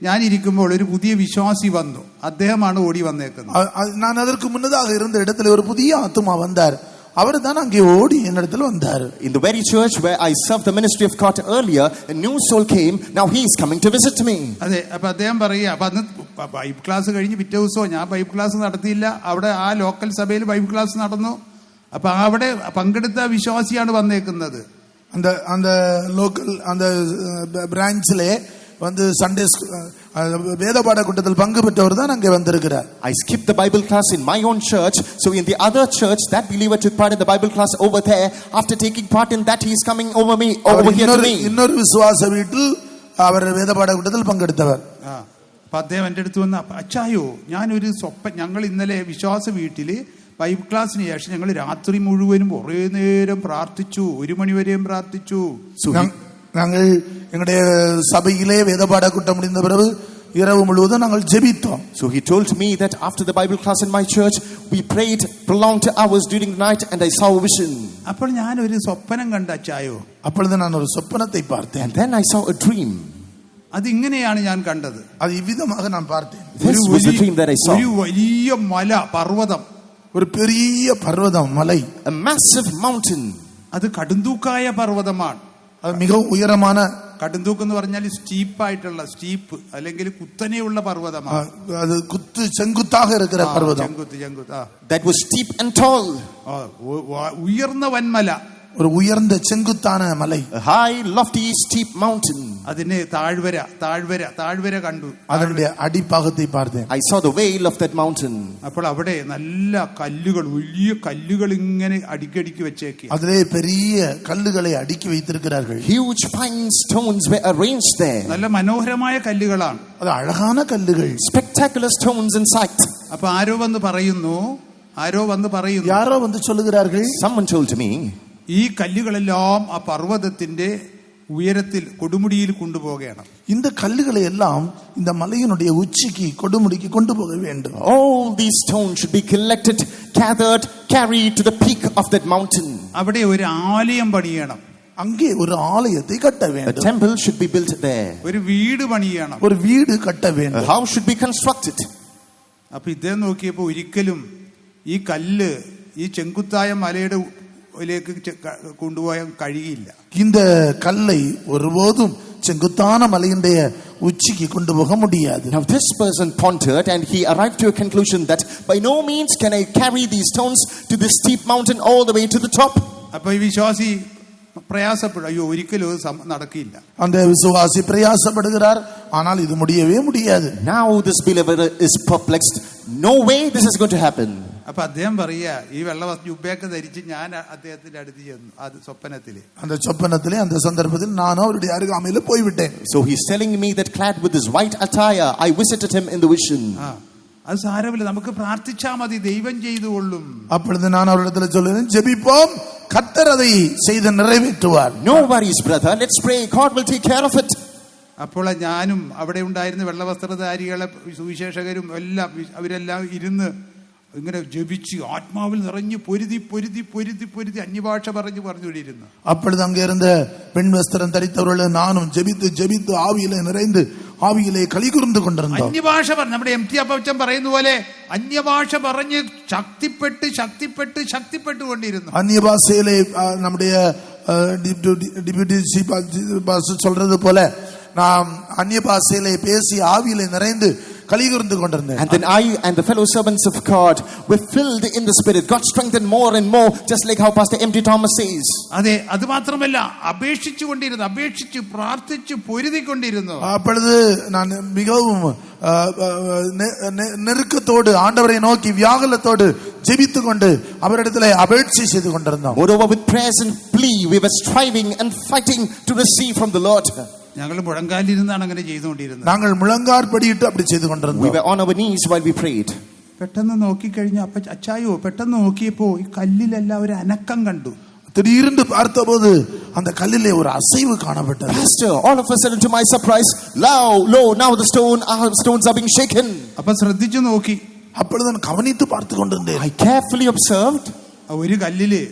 A: ഞാൻ ഇരിക്കുമ്പോൾ ഒരു പുതിയ വിശ്വാസി വന്നു. അദ്ദേഹമാണ് ഓടി വന്നേക്കുന്നത്.
B: நான் அதற்கு முன்னதாக இருந்த இடத்துல ஒரு புதிய ஆத்துமா வந்தார். அவர் தான் அங்கே ஓடி என்னிடத்தில் வந்தார்.
C: In the very church where I served the ministry of God earlier, a new soul came. Now he is coming to visit me.
A: അതെ, അപ്പൊ അദ്ദേഹം പറയുക, അപ്പൊ അന്ന് ബൈബിൾ ക്ലാസ് കഴിഞ്ഞ് പിറ്റേ ദിവസവും ഞാൻ ബൈബിൾ ക്ലാസ് നടത്തിയില്ല. അവിടെ ആ ലോക്കൽ സഭയിൽ ബൈബിൾ ക്ലാസ് നടന്നു. അപ്പൊ അവിടെ പങ്കെടുത്ത വിശ്വാസിയാണ് വന്നേക്കുന്നത്.
B: அந்த லோக்கல் அந்த பிரான்ச்லே வந்து சண்டே வேத பாட கூட்டத்தில் பங்கு பெற்றவர் தான் அங்கே வந்திருக்கிறார்.
C: I skipped the Bible class in my own church, so in the other church that believer took part in the Bible class over there. After taking part in that, he is coming over here to me.
B: இன்னொரு விசுவாச வீட்டில் அவர் வேத பாட கூட்டத்தில் பங்கெடுத்தவர்.
A: അപ്പൊ അദ്ദേഹം എന്റെ അടുത്ത് വന്ന്, അച്ചായോ ഞാനൊരു ഞങ്ങൾ ഇന്നലെ വിശ്വാസ വീട്ടില് ബൈബിൾ ക്ലാസ്സിന് ശേഷം ഞങ്ങൾ രാത്രി മുഴുവനും കുറേ നേരം പ്രാർത്ഥിച്ചു, 1 മണിവരെയും പ്രാർത്ഥിച്ചു.
B: நாங்கள் எங்களுடைய சபையிலே வேத பாட கூட்டம் முடிந்த பிறகு இரவு முழுவதும் நாங்கள் ஜெபித்தோம்.
C: So he told me that after the Bible class in my church we prayed prolonged hours during the night and I saw a vision.
A: അപ്പോൾ ഞാൻ ഒരു സ്വപ്നം കണ്ട അച്ചായോ.
B: அப்பொழுது நான் ஒரு சொப்பனத்தை பார்த்தேன்.
C: And then I saw a dream.
A: അതിങ്ങനെയാണ് ഞാൻ കണ്ടത്.
B: அது இவ்விதமாக நான் பார்த்தேன்.
C: This was the dream that I saw.
A: ഒരു വലിയ മല, പർവ്വതം,
B: ஒரு பெரிய பர்வதம், மலை,
C: a massive mountain.
A: അത് കടുന്തൂക്കായ പർവ്വതമാണ്.
B: அது மிகவும் உயரமான,
A: കടുന്തൂക്ക് എന്ന് പറഞ്ഞാൽ സ്റ്റീപ്പായിട്ടുള്ള, സ്റ്റീപ്പ് അല്ലെങ്കിൽ കുത്തനെയുള്ള പർവ്വതമാണ്.
B: அது செங்குத்தாக இருக்கிற பர்வதம்.
A: ചെങ്കുത്ത്.
C: That was steep and tall.
A: ഉയർന്ന വൻമല,
B: ஒரு உயர்ந்த செங்குத்தான மலை,
C: A high lofty steep mountain.
A: അതിന് താഴ്വര കണ്ടു.
B: அதனுடைய அடிப்பாகத்தை பார்த்தேன்.
C: I saw the veil of that mountain.
A: അപ്പോൾ അവിടെ നല്ല കല്ലുകൾ, വലിയ കല്ലുകൾ ഇങ്ങനെ അടുക്കി വെച്ചേക്കുക.
B: அதிலே பெரிய கல்லுகளை அடுக்கி வைத்திருக்கிறார்கள்.
C: Huge fine stones were arranged there.
A: നല്ല മനോഹരമായ കല്ലുകളാണ്.
B: அது அழகான கல்லுகள்.
C: Spectacular stones in sight.
A: അപ്പൊ ആരോ വന്ന് പറയുന്നു,
B: யாரோ வந்து சொல்லுகிறார்கள்,
C: Someone told me,
A: ഈ കല്ലുകളെല്ലാം ആ പർവ്വതത്തിന്റെ ഉയരത്തിൽ കൊടുമുടിയിൽ കൊണ്ടുപോകണം.
B: இந்த கல்லுகளை எல்லாம் இந்த மலையினுடைய உச்சிக்கு கொடுமுடிக்கு கொண்டு போக வேண்டும்.
C: all these stones should be collected, gathered, carried to the peak of that mountain.
A: അവിടെ ഒരു ആലയം പണിയണം.
B: அங்கே ஒரு ஆலயத்தை கட்ட
C: A
B: வேண்டும்.
C: temple should be built there.
A: ഒരു വീട് പണിയണം.
B: ஒரு வீடு கட்ட
C: A
B: வேண்டும்.
C: house should be constructed.
A: അപ്പൊ ഇദ്ദേഹം നോക്കിയപ്പോ ഒരിക്കലും ഈ കല്ല് ഈ ചെങ്കുത്തായ മലയുടെ ലേക്ക് കൊണ്ടുപോയാൽ കഴിയില്ല.
B: இந்த கல்லை ஒருபோதும் செங்குத்தான மலையினுடைய உச்சிக்கு கொண்டு போக முடியாது.
C: Now this person pondered and he arrived to a conclusion that by no means can I carry these stones to this steep mountain all the way to the top.
A: അപ്പൊ ഈ വിശ്വാസി പ്രയാസപ്പെടും. അയ്യോ ഒരിക്കലും അത് നടക്കില്ല.
B: அந்த விசுவாசி பிரயாசப்படுகிறார், ஆனால் இது முடியவே முடியாது.
C: Now this believer is perplexed. No way this is going to happen.
A: അപ്പൊ അദ്ദേഹം പറയാ, ഈ വെള്ള ജുബ്ബയൊക്കെ ധരിച്ച് ഞാൻ അദ്ദേഹത്തിന്റെ അടുത്ത് ചെന്നു. അത് സ്വപ്നത്തില്,
B: அந்த சொப்பனத்திலே அந்த சந்தர்ப்பத்தில் நானும் அவருடைய அருகாமையில போய்விட்டேன்.
C: So he's telling me that clad with his white attire, I visited him in the vision.
A: അത് സാരമില്ല, നമുക്ക് പ്രാർത്ഥിച്ചാ മതി, ദൈവം ചെയ്തുകൊള്ളും.
B: அப்பொழுது நான் அவரிடத்தில் சொல்லுவேன், ஜெபிப்போம், கர்த்தர் அதை செய்து நிறைவேற்றுவார்.
C: No worries brother, let's pray, God will take care of it.
A: അപ്പോൾ ഞാനും അവിടെ ഉണ്ടായിരുന്ന വെള്ളവസ്ത്രധാരികളെ സുവിശേഷകരും എല്ലാം അവരെല്ലാം ഇരുന്ന് ഇങ്ങനെ ജപിച്ച് ആത്മാവിൽ നിറഞ്ഞു പൊരുതി പൊരുതി പൊരുതി പൊരുതി അന്യഭാഷ പറഞ്ഞുകൊണ്ടിരുന്നു.
B: அப்பொழுது அங்கே இருந்த பெண் வஸ்திரம் தரித்தவர்கள் நானும் ஜெபித்து ஜெபித்து ஆவியிலே நிறைந்து ആവിയിലെ കളികുർന്നു കൊണ്ടിരുന്നു.
A: അന്യഭാഷ പറഞ്ഞു, നമ്മുടെ എം ടി അപ്പച്ചൻ പറയുന്ന പോലെ അന്യഭാഷ പറഞ്ഞ് ശക്തിപ്പെട്ട് ശക്തിപ്പെട്ട് ശക്തിപ്പെട്ടുകൊണ്ടിരുന്നു.
B: അന്യഭാഷയിലെ നമ്മുടെ டிப்யூட்டி சொல்றது போல நாம் அந்நிய பாஷையிலே பேசி ஆவியிலே நிறைந்து களிகூர்ந்து கொண்டிருந்தேன்.
C: And then I and the fellow servants of God were filled in the spirit. God strengthened more and more, just like how Pastor M.T. Thomas says.
A: അതെ, അത് മാത്രമല്ല, അപേക്ഷിച്ചുകൊണ്ടിരുന്നു, അപേക്ഷിച്ച് പ്രാർത്ഥിച്ച് പൊരുതിക്കൊണ്ടിരുന്നു.
B: அப்பொழுது நான் மிகவும் நெருக்கத்தோடு ஆண்டவரை நோக்கி வியாகுலத்தோடு ஜெபித்து கொண்டு அவரிடத்திலே அபேட்சை செய்து கொண்டிருந்தோம்.
C: Moreover, with prayers and plea, we were striving and fighting to receive from the Lord.
A: ഞങ്ങൾ മുഴങ്കാലിരുന്നാണ് അങ്ങനെ ചെയ്തുകൊണ്ടിരുന്നത്.
B: நாங்கள் முழங்காற்படியிட்டு அப்படி செய்து கொண்டிருந்தோம்.
C: We were on our knees while we prayed.
A: പെട്ടെന്ന് നോക്കിക്കഴിഞ്ഞ അച്ചായോ പെട്ടെന്ന് നോക്കിയപ്പോ ഈ കല്ലിലെല്ലാം ഒരു അനക്കം കണ്ടു.
B: திடீர்னு பார்த்தபோது அந்த கல்லிலே ஒரு அசைவு காணப்பட்டது.
C: Pastor, all of a sudden to my surprise, lo, now the stones are being shaken.
A: അപ്പൊ ശ്രദ്ധിച്ചു നോക്കി.
B: அப்பொழுது நான் கவனித்து பார்த்து கொண்டிருந்தேன்.
C: I carefully observed.
A: ഒരു കല്ലില്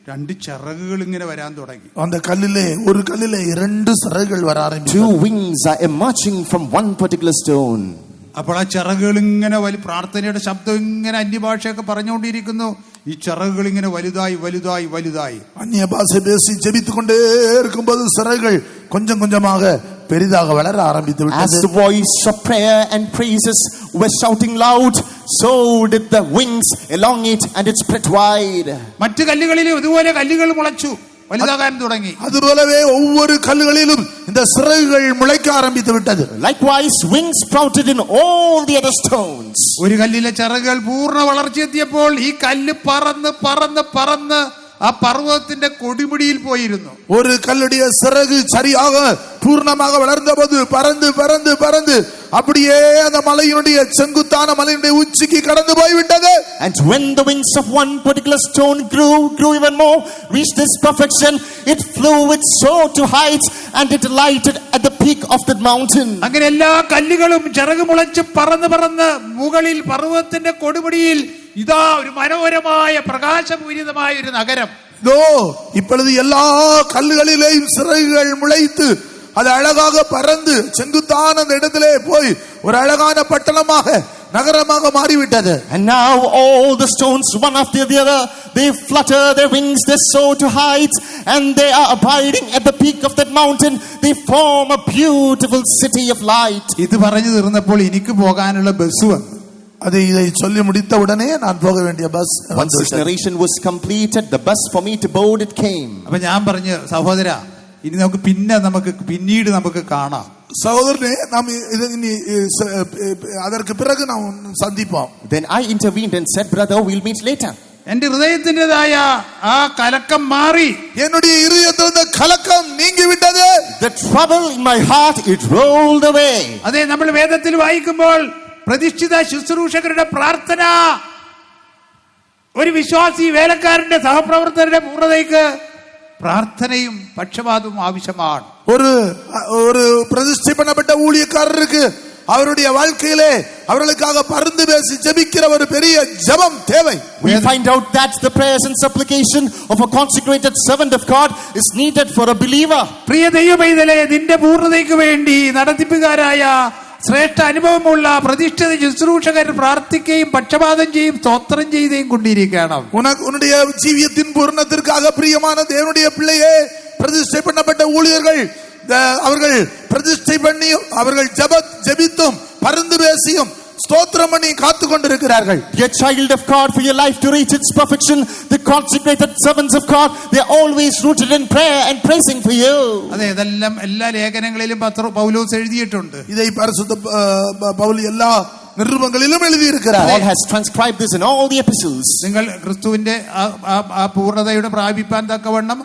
A: രണ്ട് ചിറകുകൾ ഇങ്ങനെ വരാൻ തുടങ്ങി.
B: அந்த கல்லிலே ஒரு கல்லிலே இரண்டு சிறகுகள் வர ஆரம்பிച്ചു.
C: Two wings are emerging from one particular stone.
A: അപ്പോൾ ആ ചിറകുകൾ ഇങ്ങനെ പ്രാർത്ഥനയുടെ ശബ്ദം ഇങ്ങനെ അന്യഭാഷയൊക്കെ പറഞ്ഞുകൊണ്ടിരിക്കുന്നു. ഈ ചിറകുകൾ ഇങ്ങനെ വലുതായി വലുതായി വലുതായി
B: அந்நிய பாஷை பேசி ஜெபித்துக் கொண்டே இருக்கும்போது சிறகுகள் கொஞ்சம் கொஞ்சமாக பெரிதாக வளர ஆரம்பித்து விட்டது.
C: As the voice of prayer and praises were shouting loud, so did the wings along it, and it spread wide.
A: മറ്റു കല്ലുകളിലും ഇതുപോലെ കല്ലുകൾ മുളച്ചു വലുതാകാൻ തുടങ്ങി.
B: അതുപോലவே ஒவ்வொரு கல்லுகளிலும் இந்த சிறகுகள் முளைக்க ஆரம்பித்து விட்டது.
C: Likewise, wings sprouted in all the other stones.
A: ഒരു കല്ലിലെ ചിറകുകൾ പൂർണ്ണ വളർച്ചയെത്തിയപ്പോൾ ഈ കല്ല് പറന്ന് പറന്ന് പറന്ന് ആ പർവ്വതത്തിന്റെ കൊടിമുടിയിൽ പോയിരുന്നു.
B: ஒரு கல்லுடைய சிறகு சரியாக பூர்ணமாக வளர்ந்த போது பறந்து பறந்து பறந்து அப்படியே அந்த மலையினுடைய செங்குத்தான மலையினுடைய உச்சிக்கு கடந்து போய்விட்டது.
C: And when the wings of one particular stone grew even more, reached this perfection, it flew, it soared to heights, and it alighted at the peak of that mountain.
A: അങ്ങനെ എല്ലാ കല്ലുകളും ചിറക് മുളച്ച് പറന്ന് പറന്ന് മുകളിൽ പർവ്വതത്തിന്റെ കൊടുമുടിയിൽ ഇതാ ഒരു മനോഹരമായ പ്രകാശപൂരിതമായ ഒരു നഗരം.
B: இப்பொழுது எல்லா கல்லுகளிலேயும் சிறகுகள் முளைத்து அது அழகாக பறந்து செங்குத்தான அந்த இடத்திலே போய் ஒரு அழகான பட்டணமாக நகரமாக மாறிவிட்டது.
C: And now all the stones one after the other, they flutter their wings, they soar to heights, and they are abiding at the peak of that mountain. They form a beautiful city of light.
A: ഇത് പറഞ്ഞു തീർന്നപ്പോൾ എനിക്ക് പോകാനുള്ള bus വന്നു.
B: இதை சொல்லி முடித்த உடனே நான் போக வேண்டிய bus.
C: Once this narration was completed, the bus for me to board it came.
A: അപ്പൊ ഞാൻ പറഞ്ഞു, സഹോദരാ, ഇനി നമുക്ക് പിന്നീട് നമുക്ക് കാണാം.
B: സഹോദരനെ, നാം அதற்கு பிறகு நாம் சந்திப்போம்.
C: Then I intervened and said, brother, we'll meet later.
A: എന്റെ ഹൃദയത്തിൻ്റെതായ ആ കലക്കം മാറി.
B: என்னுடைய இதயத்திலிருந்த கலக்கம் நீங்கி விட்டது.
C: The trouble in my heart, it rolled away.
A: അതെ, നമ്മൾ വേദത്തിൽ വായിക്കുമ്പോൾ പ്രതിഷ്ഠിത ശുശ്രൂഷകരുടെ പ്രാർത്ഥന ഒരു വിശ്വാസി വേലക്കാരന്റെ സഹപ്രവർത്തകരുടെ പൂർണ്ണതയ്ക്ക് പ്രാർത്ഥനയും പക്ഷപാതവും ആവശ്യമാണ്.
B: ஒரு பிரதிஷ்டை பண்ணப்பட்ட ஊழியக்காரருக்கு அவருடைய வாழ்க்கையிலே அவர்களுக்காக பரிந்து பேசி ஜெபிக்கிற ஒரு பெரிய ஜெபம் தேவை.
C: We find out that the prayers and supplication of a consecrated servant of God is needed for a believer.
A: പ്രിയ ദൈവമൈതലേ, നിന്റെ പൂർണ്ണതയ്ക്ക് വേണ്ടി നടത്തിപ്പുകാരായ ശ്രേഷ്ഠ അനുഭവമുള്ള പ്രതിഷ്ഠിത ശുശ്രൂഷകർ പ്രാർത്ഥിക്കുകയും പക്ഷപാതം ചെയ്യും സ്തോത്രം ചെയ്യുകയും കൊണ്ടിരിക്കണം.
B: உன்னுடைய ஜீவியத்தின் பூர்ணத்திற்காக பிரியமான தேவனுடைய பிள்ளையே, பிரதிஷ்டை பண்ணப்பட்ட ஊழியர்கள் அவர்கள் பிரதிஷ்டை பண்ணியும் அவர்கள் ஜெபித்தும் பரிந்து பேசியும் ஸ்தோத்திரம் பண்ணி காத்து கொண்டிருக்கிறார்கள்.
C: Dear child of God, for your life to reach its perfection, the consecrated servants of God, they are always rooted in prayer and praising for you.
A: അതെ, ഇതെല്ലാം എല്ലാ ലേഖനങ്ങളിലും പൗലോസ് എഴുതിയിട്ടുണ്ട്.
B: இதை பரிசுத்த பவுல் எல்லா நிருபங்களிலும் எழுதி இருக்கிறார்.
C: Paul has transcribed this in all the epistles.
A: നിങ്ങൾ ക്രിസ്തുവിന്റെ ആ പൂർണ്ണതയുടെ പ്രാപിപ്പാൻ തക്കവണ്ണം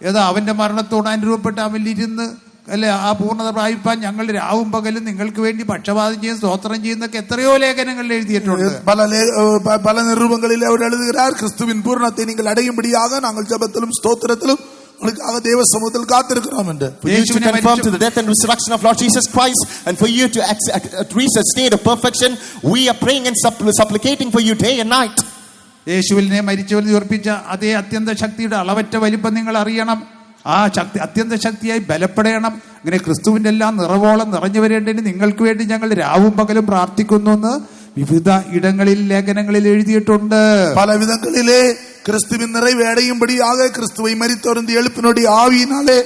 A: ഏതാ അവന്റെ മരണത്തോട് അനുരൂപപ്പെട്ട് അവനിലിരുന്ന് അല്ലെ ആ പൂർണ്ണത പ്രാപിപ്പാൻ ഞങ്ങൾ രാവും പകലും നിങ്ങൾക്ക് വേണ്ടി പക്ഷപാതം ചെയ്യും സ്തോത്രം ചെയ്യുന്നൊക്കെ എത്രയോ ലേഖനങ്ങളിൽ എഴുതിയിട്ടുണ്ട്.
B: பல நிருபங்களில் அவர் எழுதுகிறார், கிறிஸ்துவின் பூரணத்தை நீங்கள் அடையும்படியாக நாங்கள் ஜெபத்திலும் ஸ்தோத்திரத்திலும் உங்களுக்காக தேவ சமூகத்தில் காத்திருக்கிறோம் என்று.
C: For you to conform to the death and resurrection of Lord Jesus Christ, and for you to reach a state of perfection, we are praying and supplicating for you day and night.
A: യേശുവിനെ മരിച്ചവരിൽ ഉയർപ്പിച്ച അതേ അത്യന്ത ശക്തിയുടെ അളവറ്റ വലിപ്പം നിങ്ങൾ അറിയണം. ആ ശക്തി അത്യന്ത ശക്തിയായി ബലപ്പെടണം. അങ്ങനെ ക്രിസ്തുവിന്റെ എല്ലാം നിറവോളം നിറഞ്ഞു വരേണ്ടതിന് നിങ്ങൾക്ക് വേണ്ടി ഞങ്ങൾ രാവും പകലും പ്രാർത്ഥിക്കുന്നു എന്ന് വിവിധ ഇടങ്ങളിൽ ലേഖനങ്ങളിൽ എഴുതിയിട്ടുണ്ട്.
B: പല വിധങ്ങളിലെ கிறிஸ்துவின் நிறைவை அடையும்படியாக, கிறிஸ்துவை மரித்தோர்ந்து எழுப்பினுடைய ஆவியினாலே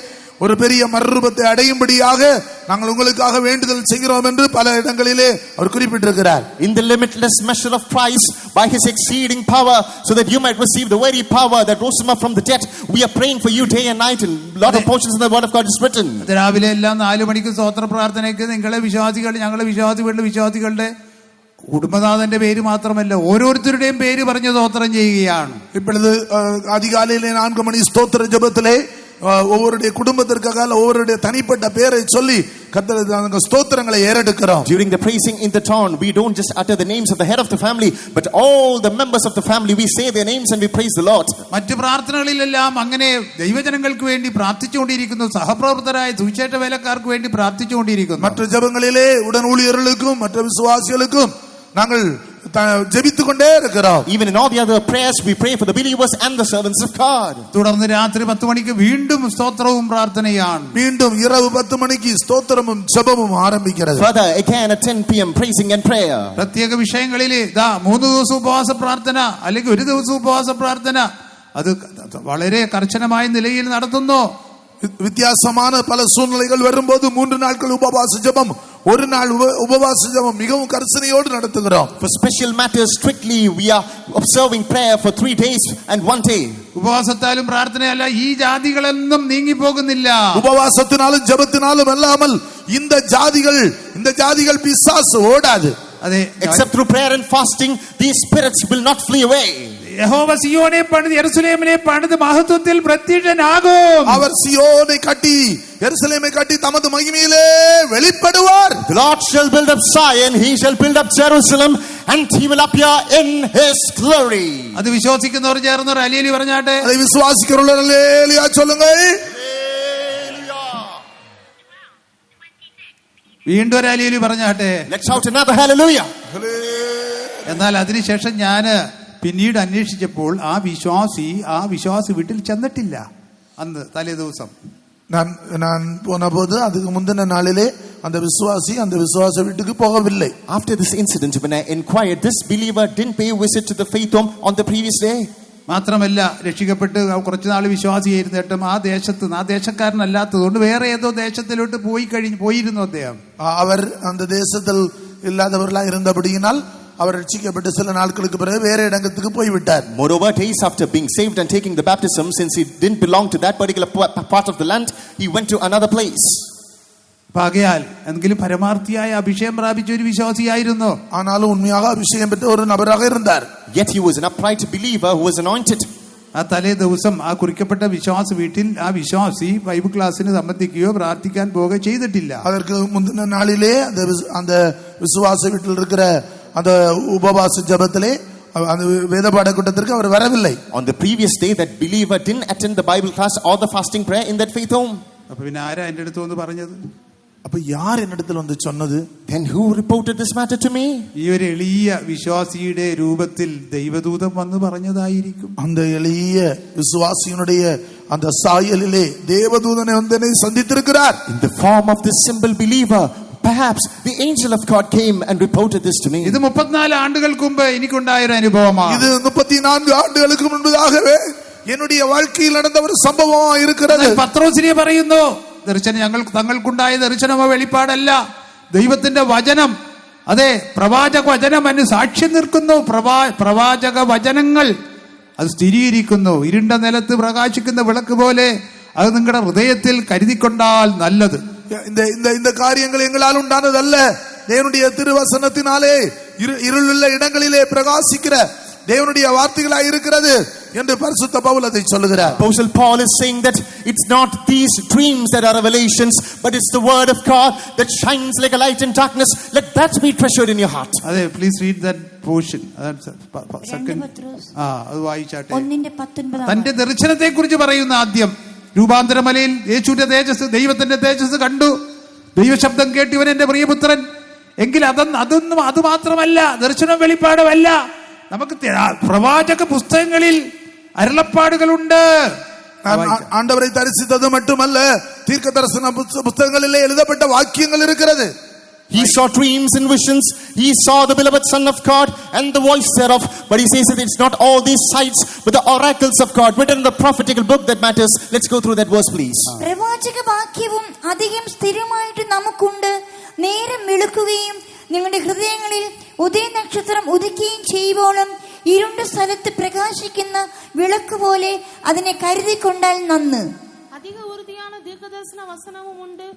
B: ஒரு பெரிய மறுரூபத்தை அடையும்படியாக நாங்கள் உங்களுக்காக வேண்டுதல் செய்கிறோம் என்று பல இடங்களிலே அவர் குறிப்பிட்டிருக்கிறார்.
C: In the limitless measure of Christ, by his exceeding power, so that you might receive the very power that rose him up from the dead, we are praying for you day and night. And a lot of portions in the word of God is written.
A: രാവിലെ എല്ലാം 4 മണിക്ക് സ്തോത്ര പ്രാർത്ഥനയ്ക്ക് നിങ്ങളെ വിശ്വാസികൾ, ഞങ്ങളെ വിശ്വാസികളുടെ കുടുംബനാഥന്റെ പേര് മാത്രമല്ല ഓരോരുത്തരുടെയും പേര് പറഞ്ഞ് സ്തോത്രം ചെയ്യുകയാണ്.
B: இப்பொழுது அதிகாலையிலே 4 மணி ஸ்தோத்திர ஜெபத்திலே ஒவ்வொருடைய குடும்பத்திற்காக ஒவ்வொருடைய தனிப்பட்ட பேரை சொல்லி கர்த்தருக்கு ஸ்தோத்திரங்களை ஏறெடுக்கிறோம்.
C: During the praising in the town, we don't just utter the names of the head of the family, but all the members of the family, we say their names and we praise the Lord.
A: മറ്റു പ്രാർത്ഥനകളിലെല്ലാം അങ്ങനെ ദൈവജനങ്ങൾക്ക് വേണ്ടി പ്രാർത്ഥിച്ചുകൊണ്ടിരിക്കുന്നു. സഹപ്രവർത്തകരായ സുവിശേഷ വേലക്കാർക്ക് വേണ്ടി പ്രാർത്ഥിച്ചുകൊണ്ടിരിക്കുന്നു.
B: மற்ற ஜெபங்களிலே உடன் ஊழியர்களுக்கும் மற்ற விசுவாசிகளுக்கும் நாங்கள் ஜெபித்துக் கொண்டே இருக்கிறோம்.
C: Even in all the other prayers, we pray for the believers and the servants of God.
A: തുടർന്ന് രാത്രി 10 മണിക്ക് വീണ്ടും സ്തോത്രവും പ്രാർത്ഥനയാണ്.
B: மீண்டும் இரவு 10 மணிக்கு ஸ்தோத்திரமும் ஜெபமும் ஆரம்பிக்கிறது.
C: Further again at 10 p.m. praising and prayer.
A: പ്രത്യേക വിഷയങ്ങളിൽ 3 ദിവസം ഉപവാസ പ്രാർത്ഥന അല്ലെങ്കിൽ 1 ദിവസം ഉപവാസ പ്രാർത്ഥന അത് വളരെ കർശനമായ നിലയിൽ നടത്തുന്നു.
B: வித்தியாசமான பல சூழ்நிலைகள் வரும்போது 3 நாட்கள் உபவாச ஜெபம், ஒரு நாள் உபவாச ஜெபம் மிகவும் கரிசனையோடு நடத்துகிறோம்.
C: For special matters strictly we are observing prayer for 3 days and 1 day.
A: ഉപവാസത്താലും പ്രാർത്ഥനയല്ല ഈ ജാതികളൊന്നും നീങ്ങി പോകുന്നില്ല.
B: உபவாசத்தினாலும் ஜெபத்தினாலும் அல்லாமல் இந்த ஜாதிகள் பிசாசு ஓடாது.
A: അതെ,
C: except through prayer and fasting these spirits will not flee away.
A: യഹോവ സിയോനെ പണിത് യെരുശലേമിനെ പണിത് മഹത്വത്തിൽ പ്രത്യക്ഷനാകും.
B: அவர் சியோனை கட்டி எருசலேமை கட்டி தமது மகிமையிலே வெளிப்படுவார்.
C: The Lord shall build up Zion, he shall build up Jerusalem, and he will appear in his glory.
A: അത് വിശ്വസിക്കുന്നവർ ചേർന്ന് ഹല്ലേലൂയ പറഞ്ഞാട്ടെ.
B: அதை விசுவாசிக்கிறவர்கள் ஹல்லேலூயா சொல்லுங்கள்.
A: വീണ്ടും ഒരു ഹല്ലേലൂയ പറഞ്ഞാട്ടെ.
C: Let's shout another hallelujah.
A: എന്നാൽ അതിനുശേഷം ഞാൻ പിന്നീട് അന്വേഷിച്ചപ്പോൾ ആ വിശ്വാസി വീട്ടിൽ ചെന്നിട്ടില്ല. അന്ന് തലേ ദിവസം
B: நான் போன போது அதுக்கு முந்தின நாளிலே அந்த விசுவாச வீட்டுக்கு போகவில்லை.
C: After this incident, when I inquired, this believer didn't pay a visit to the faith home on the previous day.
A: മാത്രമല്ല രക്ഷിക്കപ്പെട്ട് കുറച്ചുനാൾ വിശ്വാസിയായിരുന്നിട്ടും ആ ദേശക്കാരനല്ലാത്തതുകൊണ്ട് വേറെ ഏതോ ദേശത്തിലോട്ട് പോയിരുന്നു അദ്ദേഹം.
B: അവർ அந்த தேசத்தில் இல்லாதவர்களாக இருந்தபடியினால் அவர் ரட்சிக்கப்பட்டு சில நாட்களுக்கு பிறகு வேற இடத்துக்கு போய் விட்டார்.
C: Moreover, days after being saved and taking the baptism, since he didn't belong to that particular part of the land, he went to another place.
A: പാകയാൽ എങ്കിലും പരമാർത്ഥിയായ അഭിഷേകം പ്രാപിച്ച ഒരു വിശ്വാസിയായിരുന്നു.
B: ആനാലും ഉണ്മയാക അഭിഷേകം പെറ്റ ഒരു നബരാக இருந்தார்.
C: Yet he was an upright believer who was anointed.
A: ആ തലേ ദിവസം ആ കുറിക്കപ്പെട്ട വിശ്വാസ വീട്ടിൽ ആ വിശ്വാസി ബൈബിൾ ക്ലാസ്സിന് സംബന്ധിക്കുകയോ പ്രാർത്ഥിക്കാൻ പോവുകയോ ചെയ്തിട്ടില്ല.
B: அதற்கு முந்தின நாளிலே அந்த விசுவாச வீட்டில் இருக்கிற அந்த உபவாச ஜெபத்திலே அந்த வேத பாட கூட்டத்திற்கு அவர் வரவில்லை.
C: On the previous day, that believer didn't attend the Bible class or the fasting prayer in that faith home.
A: അപ്പൊ പിന്നെ ആരാ എന്റെ അടുത്ത് വന്ന് പറഞ്ഞത്?
B: அப்ப யார் என்னிடத்தில் வந்து சொன்னது?
C: Then who reported this matter to me?
A: ഈ ഒരു എളിയ വിശ്വാസിയുടെ രൂപത്തിൽ ദൈവദൂതൻ വന്ന് പറഞ്ഞതായിരിക്കും.
B: அந்த எளிய விசுவாசியினுடைய அந்த சாயலிலே தேவதூதனை வந்து என்னை சந்தித்திருக்கிறார்.
C: In the form of this simple believer, perhaps the angel of God came and reported this to me.
A: ഇത് 34 ആണ്ടുകൾക്ക് മുമ്പ് എനിക്കുണ്ടായ ഒരു അനുഭവമാണ്.
B: இது 34 ആണ്ടുകൾക്ക് മുൻപാകவே என்னுடைய வாழ்க்கையில் நடந்த ஒரு സംഭവമായി இருக்கிறது.
A: പത്രോസിനെ പറയുന്നു, ദർശനം തങ്ങൾക്കുണ്ടായ ദർശനമോ വെളിപ്പാടല്ല, ദൈവത്തിന്റെ വചനം അതെ, പ്രവാചക വചനം അതിന് സാക്ഷ്യം നിൽക്കുന്നു. പ്രവാചക വചനങ്ങൾ അത് സ്ഥിരീകരിക്കുന്നു. ഇരുണ്ട നിലത്ത് പ്രകാശിക്കുന്ന വിളക്ക് പോലെ അത് നിങ്ങളുടെ ഹൃദയത്തിൽ കരുതിക്കൊണ്ടാൽ നല്ലത്.
B: இந்த காரியங்கள் எங்களால் உண்டானதல்ல, தேவனுடைய திருவசனத்தினாலே இருளுள்ள இடங்களிலே பிரகாசிக்கிற தேவனுடைய வார்த்தைகளாய் இருக்கிறது என்று பரிசுத்த பவுல் அதை சொல்லுகிறார்.
C: Apostle Paul is saying that it's not these dreams that are revelations, but it's the word of God that shines like a light in darkness. Let that be treasured in your heart.
A: അതെ, please read that portion. Second. അത് വായിച്ചാട്ടെ. തന്റെ ദർശനത്തെ കുറിച്ച് പറയുന്ന ആദ്യം രൂപാന്തരമലയിൽ യേശുവിന്റെ തേജസ്, ദൈവത്തിന്റെ തേജസ് കണ്ടു. ദൈവശബ്ദം കേട്ടു, ഇവൻ എന്റെ പ്രിയപുത്രൻ. എങ്കിൽ അതൊന്നും അത് മാത്രമല്ല, ദർശനം വെളിപ്പാടുമല്ല. നമുക്ക് പ്രവാചക പുസ്തകങ്ങളിൽ അരുളപ്പാടുകളുണ്ട്.
B: ஆண்டவரை தரிசித்தது மட்டுமல்ல, தீர்க்க தரிசன புத்தகங்களிலே எழுதப்பட்ட வாக்கியங்கள் இருக்கிறது.
C: He saw dreams and visions. He saw the beloved Son of God and the voice thereof. But he says that it's not all these sights, but the oracles of God written in the prophetical book that matters. Let's go through that verse, please.
F: പ്രവാചക വാക്യവും അധികം സ്ഥിരമായിട്ട് നമുക്കുണ്ട്. നേരം വെളുക്കുകയും നിങ്ങളുടെ ഹൃദയങ്ങളിൽ ഉദയ നക്ഷത്രം ഉദിക്കുകയും ചെയ്യുവോളം ഇരുണ്ട സ്ഥലത്ത് പ്രകാശിക്കുന്ന വിളക്ക് പോലെ അതിനെ കരുതിക്കൊണ്ടാൽ നന്ന്.
D: அதிக உறுதியான தீர்க்கதரிசன வசனமும் உண்டு.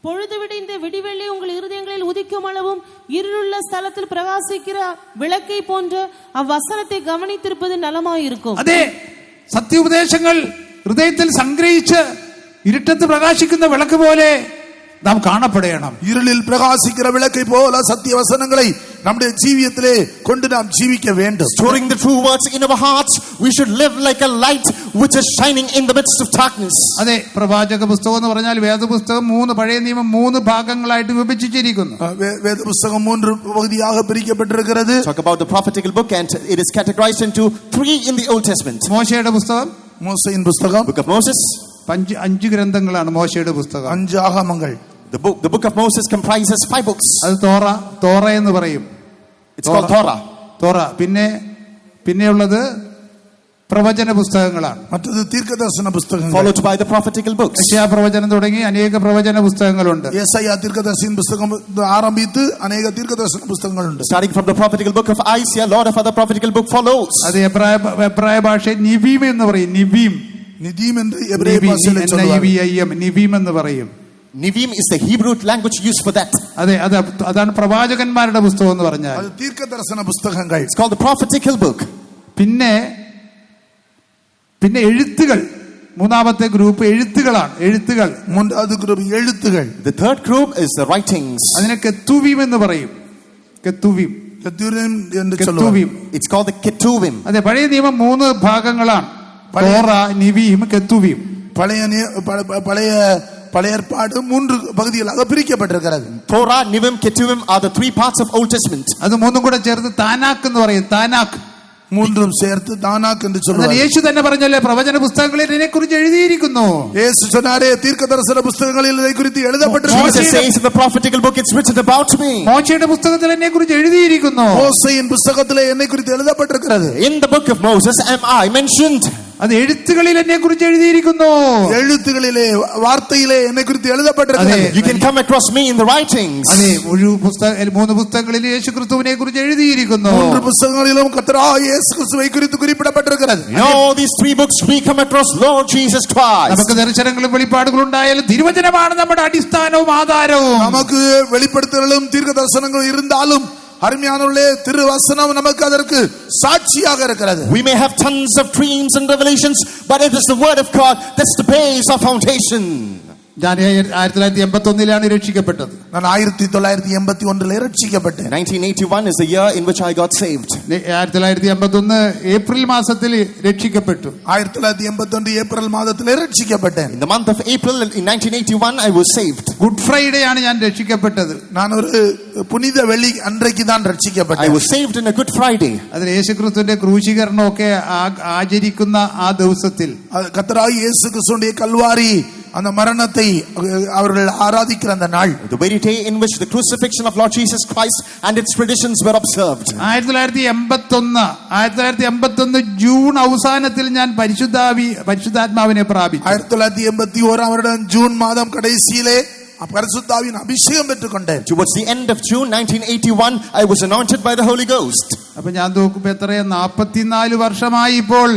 D: பொழுது விடிந்த விடிவெள்ளி உங்கள் இருதயங்களில் உதிக்கும் அளவும் இருளுள்ள ஸ்தலத்தில் பிரகாசிக்கிற விளக்கை போன்ற அவ்வசனத்தை கவனித்திருப்பது நலமாயிருக்கும்.
A: അതെ, സത്യോപദേശങ്ങൾ ഹൃദയത്തിൽ സംഗ്രഹിച്ച് ഇരുട്ടത്ത് പ്രകാശിക്കുന്ന വിളക്ക് പോലെ നാം കാണപ്പെടണം.
B: இருளில் பிரகாசிக்கிற விளக்கை போல சத்திய வசனங்களை நம்முடைய ஜீவியத்திலே கொண்டு நாம் ஜீவிக்க வேண்டும்.
C: Storing the true words in our hearts, we should live like a light which is shining in the midst of darkness.
A: അതെ, പ്രവാചക പുസ്തകം എന്ന് പറഞ്ഞാൽ വേദപുസ്തകം പഴയ നിയമം 3 ഭാഗങ്ങളായിട്ട് വിഭജിച്ചിരിക്കുന്നു.
B: വേദപുസ്തകം 3 പകുതിயாக பிரிக்கப்பட்டிருக்கிறது.
C: Talk about the prophetical book, and it is categorized into 3 in the Old Testament.
A: മോശയുടെ പുസ്തകം,
B: മോശയിൻ പുസ്തകം,
C: book of Moses.
A: 5 ഗ്രന്ഥങ്ങളാണ് മോശയുടെ പുസ്തകം.
B: 5 ആഗമങ്ങൾ.
C: The book of Moses comprises 5 books.
A: അത് തോറ എന്ന് പറയും.
C: It's called Torah.
A: പിന്നെയുള്ളത് പ്രവചന പുസ്തകങ്ങളാണ്.
B: മറ്റത് തീർക്കദർശന പുസ്തകങ്ങൾ,
C: followed by the prophetical books.
A: യെശയ്യാ പ്രവചനം തുടങ്ങി അനേക പ്രവചന പുസ്തകങ്ങളുണ്ട്.
B: യെശയ്യാ തീർക്കദർശന പുസ്തകം ആരംഭിച്ച് അനേക തീർക്കദർശന പുസ്തകങ്ങളുണ്ട്.
C: Starting from the prophetical book of Isaiah, lot of other prophetical book follows.
A: അത് എബ്രായ ഭാഷയിൽ നിവീം എന്ന് പറയും. നിവീം
B: എന്ന് എബ്രായ ഭാഷയിൽ
A: നിവീം എന്ന് പറയും.
C: Nivim is the Hebrew language used for that.
A: അതെ, അതാണ് പ്രവാചകന്മാരുടെ പുസ്തകം എന്ന് പറഞ്ഞാൽ.
B: അത് തീർക്കദർശന പുസ്തകങ്ങൾ.
C: It's called the prophetical book.
A: പിന്നെ എഴുത്തുകൾ, മൂന്നാമത്തെ ഗ്രൂപ്പ് എഴുത്തുകളാണ്.
B: മൂന്നാമത്തെ ഗ്രൂപ്പ് എഴുത്തുകൾ.
C: The third group is the writings.
A: അതിനെ കെത്തുവീം എന്ന് പറയും. കെത്തുവീം.
C: It's called the Ketuvim.
A: അതെ, പഴയ നിയമം 3 ഭാഗങ്ങളാണ്. തോറ, നിവീം, കെത്തുവീം.
B: பழைய ஏற்பாடு 3 பகுதிகளாக பிரிக்கப்பட்டிருக்கிறது.
C: Torah, Nivim, Ketuvim are the 3 parts of Old Testament.
A: അത് 3 കൂടെ ചേർത്ത് താനാക്ക് എന്ന് പറയും. താനാക്ക്,
B: 3 ചേർത്ത് താനാക്ക് എന്ന് சொல்லுவாங்க.
A: യേശു തന്നെ പറഞ്ഞല്ലേ, പ്രവചന പുസ്തകങ്ങളിൽ ഇതിനെക്കുറിച്ച് എഴുതിയിരിക്കുന്നു.
B: യേശു சொன்னாரே, தீர்க்கதரிசன புத்தகங்களில் இதைக்குறித்து எழுதப்பட்டிருக்கிறது.
C: Jesus says in the prophetical book, it's written about me.
A: മോശയുടെ പുസ്തകത്തിൽ എന്നെക്കുറിച്ച് എഴുതിയിരിക്കുന്നു.
B: മോശയിൻ പുസ്തകത്തിലെ എന്നെക്കുറിച്ച് எழுதப்பட்டிருக்கிறது.
C: In the book of Moses am I mentioned.
A: അത് എഴുത്തുകളിൽ എന്നെക്കുറിച്ച് എഴുതിയിരിക്കുന്നു.
B: എഴുത്തുകളിലെ വാർത്തയിലെ എന്നെക്കുറിച്ച് எழுதப்பட்டிருக்கிறது.
C: You can come across me in the writings.
A: അതെ, 3 പുസ്തകങ്ങളിൽ യേശുക്രിസ്തുവിനെ കുറിച്ച് എഴുതിയിരിക്കുന്നു.
B: 3 പുസ്തകങ്ങളിലും കർത്താവായ യേശുക്രിസ്തുവെ കുറിച്ച് குறிப்பிடப்பட்டிருக்கிறது.
C: In all these 3 books we come across Lord Jesus Christ.
A: നമുക്ക് ദർശനങ്ങളും വെളിപ്പാടുകളും ഉണ്ടായാലും തിരുവചനമാണ് നമ്മുടെ അടിസ്ഥാനവും ആധാരവും.
B: നമുക്ക് വെളിപ്പെടുത്തലുകളും ദീർഘദർശനങ്ങളും இருந்தாலும் அருமையானவர்களே, திருவசனம் நமக்கு அதற்கு சாட்சியாக இருக்கிறது.
C: We may have tons of dreams and revelations, but it is the word of God that's the base of foundation.
A: ഞാൻ 1981 രക്ഷിക്കപ്പെട്ടത്.
B: ഞാൻ 1981 രക്ഷിക്കപ്പെട്ടു.
C: 1981 is the year in which I got saved.
A: 1981 April മാസത്തിൽ രക്ഷിക്കപ്പെട്ടു.
B: 1981 ഏപ്രിൽ മാസത്തിൽ രക്ഷിക്കപ്പെട്ടു.
C: In the month of April in 1981 I was saved.
A: Good Friday ആണ് ഞാൻ രക്ഷിക്കപ്പെട്ടത്.
B: ഞാൻ ഒരു പുനിത വെള്ളി അன்றைக்கு தான் രക്ഷിക്കപ്പെട്ടു.
C: I was saved in a Good Friday.
A: അതിൽ യേശുക്രിസ്തുവിന്റെ ക്രൂശീകരണമൊക്കെ ആചരിക്കുന്ന ആ ദിവസത്തിൽ
B: കർത്താവായ യേശു ക്രിസ്തുവിന്റെ കൽവാരി அந்த மரணத்தை அவர்கள் ஆராதிக்கிற அந்த நாள்,
C: the very day in which the crucifixion of Lord Jesus Christ and its traditions were observed.
A: 1981 June അവസാനത്തിൽ ഞാൻ പരിശുദ്ധാത്മാവിനെ പ്രാപിച്ചു.
B: 1981 ജൂൺ മാസം കടൈസിയിലെ പരിശുദ്ധാവിൻ അഭിഷേകം പെറ്റുകൊണ്ടേൻ.
C: Towards the end of June 1981, I was anointed by the Holy Ghost.
A: അപ്പൊ ഞാൻ നോക്കുമ്പോ എത്രയാ 44 വർഷമായി ഇപ്പോൾ.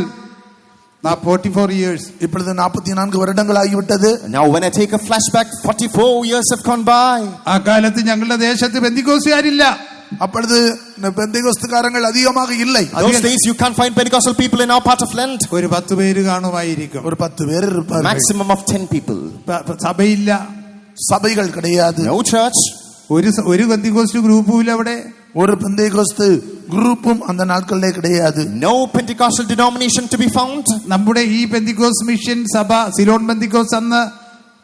A: 44 years.
B: ഇപ്പോഴത്തെ 44 വർഷങ്ങളായി വിട്ടത്.
C: Now when I take a flashback, 44 years have gone by.
A: ആ കാലത്ത് ഞങ്ങളുടെ ദേശത്ത് പെന്തിക്കോസ്തുകാരില്ല.
B: അപ്പോഴത് പെന്തക്കോസ്തുകാരങ്ങൾ അധികமாக இல்லை.
C: Those days you can't find Pentecostal people in our part of land.
A: ഒരു 10 പേര് കാണുമായിരിക്കും.
B: ഒരു 10 പേര് இருப்பார்கள்.
C: Maximum of 10 people.
A: സഭയില്ല,
B: സഭകൾ கிடையாது.
C: No church.
A: ഒരു പെന്തിക്കോസ്റ്റ് ഗ്രൂപ്പും ഇല്ല അവിടെ.
B: ഒരു പെന്തക്കോസ്ത് ഗ്രൂപ്പും அந்த നാட்களிலே கிடையாது.
C: No Pentecostal denomination to be found.
A: നമ്മുടെ ഈ പെന്തിക്കോസ് മിഷൻ സഭ സിലോൺ പെന്തിക്കോസ് അന്ന്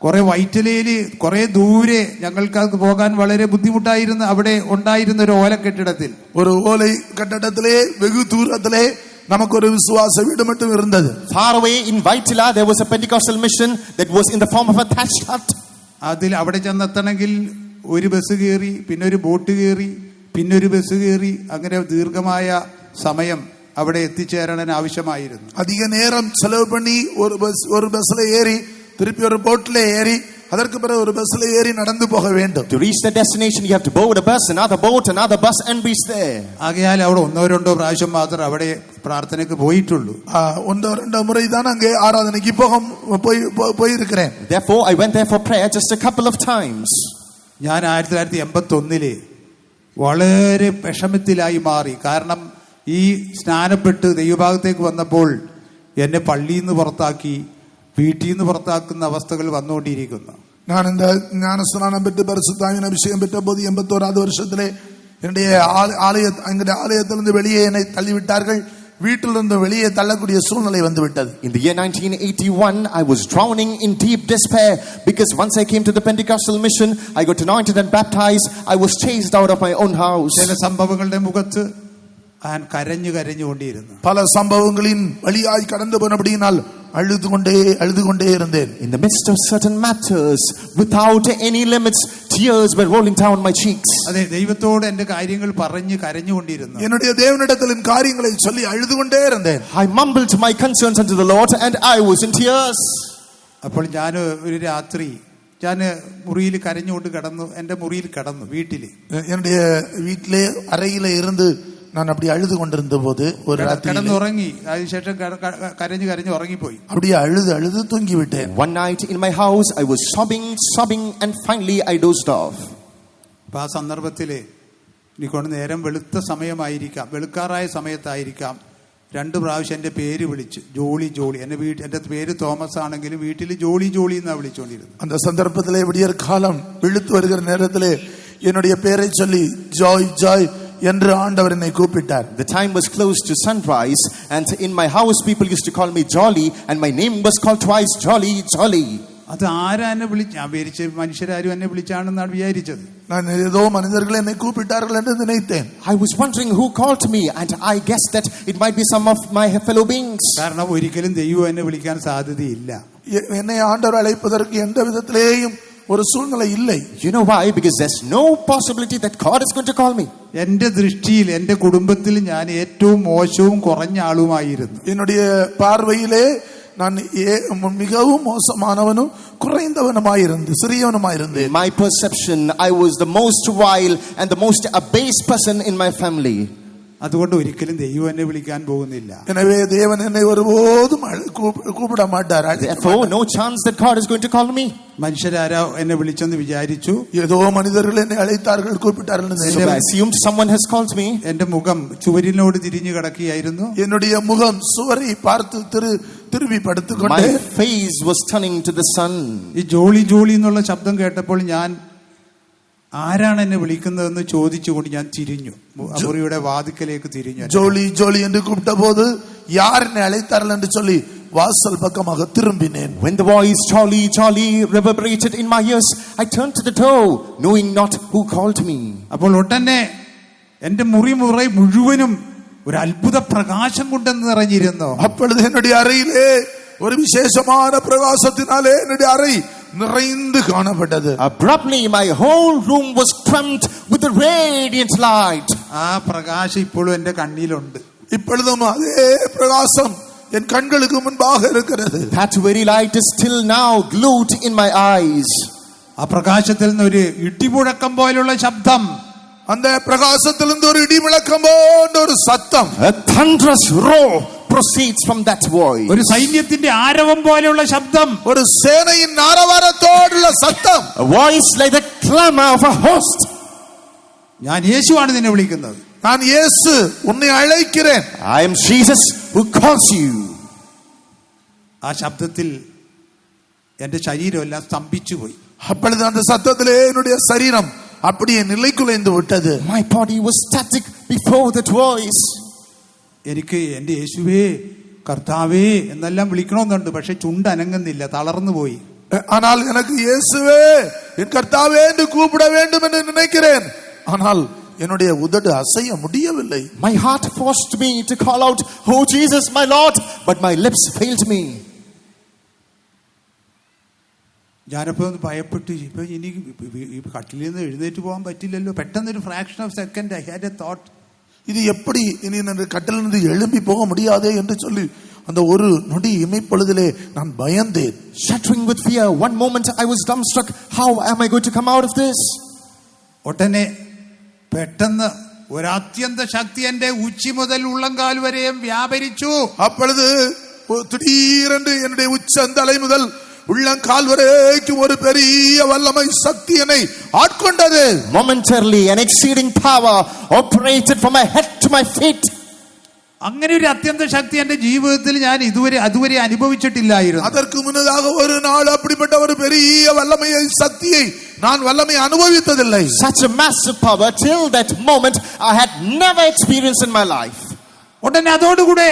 A: കുറെ വൈറ്റലയില് കുറെ ദൂരെ ഞങ്ങൾക്ക് പോകാൻ വളരെ ബുദ്ധിമുട്ടായിരുന്നു. അവിടെ ഉണ്ടായിരുന്ന ഒരു ഓല കെട്ടിടത്തിൽ,
B: ഒരു ഓല കെട്ടിടത്തിലെ വെகு ദൂരത്തിലെ നമുക്കൊരു വിശ്വാസ വീട് மட்டும் இருந்தது.
C: Far away in Vaitila there was a Pentecostal mission that was in the form of a thatched hut.
A: അതിൽ അവിടെ ചെന്നെത്തണമെങ്കിൽ ഒരു ബസ് കയറി, പിന്നെ ഒരു ബോട്ട് കയറി, പിന്നെ ഒരു ബസ് കയറി, അങ്ങനെ ദീർഘമായ സമയം അവിടെ എത്തിച്ചേരാൻ ആവശ്യമായിരുന്നു.
B: അധിക നേരം ചെലവ് പണി ഒരു ബസ്സിലെ ഏറി திருப்பி ஒரு போட்ல ஏறி அதற்கு பிறகு ஒரு பஸ்ல ஏறி நடந்து போக வேண்டும்.
C: To reach the destination you have to board a bus, another boat, another bus and reach there.
A: ആകയാൽ അവിടെ ഒന്നോ രണ്ടോ പ്രാവശ്യം മാത്രം അവിടെ പ്രാർത്ഥനയ്ക്ക് പോയിട്ടുള്ളൂ.
B: ഒന്നോ രണ്ടോ മുறை தான் அங்கே ஆராதனைக்கு போய் இருக்கிறேன்.
C: Therefore I went there for prayer just a couple of times.
A: ഞാൻ 1981 വളരെ വിഷമത്തിലായി മാറി. കാരണം ഈ സ്നാനപ്പെട്ട് ദൈവഭാഗത്തേക്ക് വന്നപ്പോൾ എന്നെ പള്ളിയിൽ നിന്ന് പുറത്താക്കി, വീട്ടിൽ നിന്ന് പുറത്താക്കുന്ന അവസ്ഥകൾ വന്നുകൊണ്ടിരിക്കുന്നു.
B: ഞാൻ இந்த ஞானஸ்நானம் பெற்று பரிசுத்தாவின் அபிஷேகம் பெற்ற போது 81வது வருஷத்திலே என்னுடைய ஆலயத்திலிருந்து வெளியே என்னை தள்ளிவிட்டார்கள். வீட்டிலிருந்து வெளியே தள்ளக்கூடிய சூழ்நிலை வந்து விட்டது.
C: In the year 1981 I was drowning in deep despair because once I came to the Pentecostal mission, I got anointed and baptized. I was chased out of my own house.
A: ചില സംഭവങ്ങളുടെ മുഖത്ത് ഞാൻ കരഞ്ഞുകൊണ്ടിരുന്നു.
B: പല സംഭവங்களின் വഴിയായി കടന്നു പോനபடியினால் അഴുതുകൊണ്ടേ இருந்தேன்.
C: In the midst of certain matters, without any limits, tears were rolling down my cheeks.
A: അതെ, ദൈവത്തോട് എന്റെ കാര്യങ്ങൾ പറഞ്ഞ് കരഞ്ഞുകൊണ്ടിരുന്നു.
B: என்னுடைய தேவனிடத்தில் என் காரியங்களை சொல்லி அழுதுകൊண்டே இருந்தேன்.
C: I mumbled my concerns unto the Lord and I was in tears.
A: അപ്പോൾ ഞാൻ ഒരു രാത്രി ഞാൻ മുറിയിൽ കരഞ്ഞുകൊണ്ട് കിടന്നു. എന്റെ മുറിയിൽ കിടന്നു, വീട്ടില്
B: என்னுடைய வீட்டிலே அறையில இருந்து நான் அப்படி அழுது கொண்டிருந்த போது ஒரு ராத்திரி
A: കിടന്നുറങ്ങി. അതിനുശേഷം കരഞ്ഞു ഉറങ്ങിപ്പോയി.
B: அப்படியே அழுது தூங்கி விட்டேன்.
C: One night in my house I was sobbing and finally I dozed off.
A: അപ്പൊ ആ സന്ദർഭത്തില് എനിക്കൊണ്ട് നേരം വെളുക്കാറായ സമയത്തായിരിക്കാം 2 പ്രാവശ്യം എന്റെ പേര് വിളിച്ച് ജോളി. എന്റെ പേര് തോമസ് ആണെങ്കിലും വീട്ടിൽ ജോളി എന്നാ വിളിച്ചോണ്ടിരുന്നത്.
B: அந்த சந்தர்ப்பத்திலே விடியற் காலம் விழுத்து வருகிற நேரத்திலே என்னுடைய பெயரை சொல்லி ஜாய் என்று ஆண்டவர் என்னை கூப்பிட்டார்.
C: The time was close to sunrise and in my house people used to call me Jolly and my name was called twice, Jolly.
A: അത് ആരാ എന്നെ വിളിച്ചു? ഞാൻ വിചാരിച്ച മനുഷ്യരാരും എന്നെ വിളിച്ചാണെന്നാണ് വിചാരിച്ചത്.
B: நான் ஏதோ மனிதர்கள் என்னை கூப்பிட்டார்கள் என்று நினைத்தேன்.
C: I was wondering who called me and I guessed that it might be some of my fellow beings.
A: കാരണം ഒരിക്കലും ദൈവം എന്നെ വിളിക്കാൻ സാധ്യതയില്ല.
B: என்னை ஆண்டவர் அழைப்பதற்கு எந்த விதத்திலேயும் ஒரு சூழ்நிலை இல்லை.
C: You know why? Because there's no possibility that God is going to call me.
A: എന്റെ ദൃഷ്ടിയിൽ എന്റെ കുടുംബത്തിൽ ഞാൻ ഏറ്റവും മോശവും കുറഞ്ഞ ആളുമായിരുന്നു.
B: என்னுடைய பார்வையிலே நான் மிகவும் மோசமானவனும் குறைந்தவனுமாயிருந்து சிறியவனுமாயிருந்தேன்.
C: My perception, I was the most vile and the most abased person in my family.
A: അതുകൊണ്ട് ഒരിക്കലും ദൈവം എന്നെ വിളിക്കാൻ പോകുന്നില്ല.
B: எனவே தேவன் என்னை ஒருபோதும் கூப்பிட மாட்டார்.
C: Therefore no chance that God is going to call me.
A: മനുഷ്യരാരോ എന്നെ വിളിച്ചെന്ന് വിചാരിച്ചു.
B: ஏதோ மனிதர்கள் என்னை அழைத்தார்கள், கூப்பிட்டார்கள்.
C: So I assumed someone has called me.
A: എന്റെ മുഖം ചുവരിനോട് തിരിഞ്ഞു കിടക്കുകയായിരുന്നു.
B: என்னுடைய முகம் சுவரை பார்த்து திரும்பி படுத்துக்கொண்டே.
C: My face was turning to the sun.
A: ഈ ജോളി എന്നുള്ള ശബ്ദം കേട്ടപ്പോൾ ഞാൻ ആരാണ് എന്നെ വിളിക്കുന്നതെന്ന് ചോദിച്ചുകൊണ്ട് ഞാൻ തിരിഞ്ഞു, മുറിയുടെ വാതിക്കലേക്ക് തിരിഞ്ഞു.
B: ஜோலி என்று கூப்பிட்ட போது யார் என்னை அழைத்தார்கள் என்று சொல்லி வாசல் பக்கமாக திரும்பினேன்.
C: When the voice Jolly reverberated in my ears, I turned to the door knowing not who called me.
A: അപ്പോൾ ഉടനെ എന്റെ മുറി മുഴുവനും ഒരു അത്ഭുത പ്രകാശം കൊണ്ട് നിറഞ്ഞിരുന്നു.
B: அப்பொழுது என்னுடைய அறையிலே ஒரு விசேஷமான பிரகாசத்தினாலே என்னுடைய அறை நிறைந்து காணப்பட்டது.
C: Abruptly my whole room was crammed with a radiant light.
A: ആ പ്രകാശം ഇപ്പോഴും എന്റെ കണ്ണിലുണ്ട്.
B: இப்பொழுதும் அதே பிரகாசம் என் கண்களுக்கு முன்பாக இருக்கிறது.
C: That very light is still now glued in my eyes.
A: ആ പ്രകാശത്തിൽ നിന്ന് ഒരു ഇടിമുഴക്കം പോലുള്ള ശബ്ദം.
B: அந்த பிரகாசத்திலிருந்து ஒரு இடி முழக்கம் போன்ற ஒரு சத்தம்.
C: A thunderous roar proceeds from that voice.
A: ഒരു സൈന്യത്തിന്റെ ആരവം പോലെയുള്ള ശബ്ദം.
B: ஒரு சேனையின் ஆரவாரத்தோடுள்ள சத்தம்.
C: A voice like the clamor of a host.
A: ഞാൻ യേശുവാണ് നിന്നെ വിളിക്കുന്നത്.
B: நான் இயேசு உன்னை அழைக்கிறேன்.
C: I am Jesus who calls you.
A: ആ ശബ്ദത്തിൽ എന്റെ ശരീരം എല്ലാം സ്തംഭിച്ചു പോയി.
B: அப்பொழுது அந்த சத்தத்திலே என்னுடைய சரீரம் அப்படியே நிலைகுலைந்து விட்டது.
C: My body was static before that voice.
A: എനിക്ക് എന്റെ യേശുവേ കർത്താവേ എന്നെല്ലാം വിളിക്കണമെന്നുണ്ട്. പക്ഷെ ചുണ്ട് അനങ്ങുന്നില്ല, തളർന്നു പോയി.
B: ஆனால் எனக்கு இயேசுவே என் கர்த்தாவே என்று கூப்பிட வேண்டும் என்று நினைக்கிறேன். ஆனால் என்னுடைய உதடு அசைய முடியவில்லை.
C: My heart forced me to call out, "Oh Jesus, my Lord," but my lips failed me.
B: ഞാനപ്പോ ഒന്ന് ഭയപ്പെട്ടു. ഇപ്പൊ എനിക്ക് കട്ടിലിൽ നിന്ന് എഴുന്നേറ്റ് പോകാൻ പറ്റില്ലല്ലോ. പെട്ടെന്നൊരു fraction of second I had A thought, இது எப்படி இனி கட்டிலிருந்து எழும்பி போக முடியாதே என்று சொல்லி அந்த ஒரு நொடி இமைப்பொழுதிலே நான் பயந்தேன்.
C: Shuddering with fear, one moment I was dumbstruck. How am I going to come out of this?
B: ഉടനെ പെട്ടെന്ന് ഒരു അത്യന്ത ശക്തി എന്റെ ഉച്ചി മുതൽ ഉള്ളങ്കാൽ വരെയും വ്യാപരിച്ചു. அப்பொழுது திடீரென்று என்னுடைய உச்சந்தலை முதல் உள்ளங்கால் வரைக்கும் ஒரு பெரிய வல்லமை சக்தி என்னை ஆட்கொண்டது.
C: Momentarily an exceeding power operated from my head to my feet.
B: അങ്ങനെ ഒരു അത്യന്ത ശക്തി എന്റെ ജീവിതത്തിൽ ഞാൻ അതുവരെ അനുഭവിച്ചിട്ടില്ലായിരുന്നു. அதற்கு முன்னதாக ஒரு நாள் அப்படிப்பட்ட ஒரு பெரிய வல்லமையை சக்தியை நான் வல்லமை அனுபவித்ததில்லை.
C: Such a massive power till that moment I had never experienced in my life.
B: ഉടനെ അതോടുകൂടെ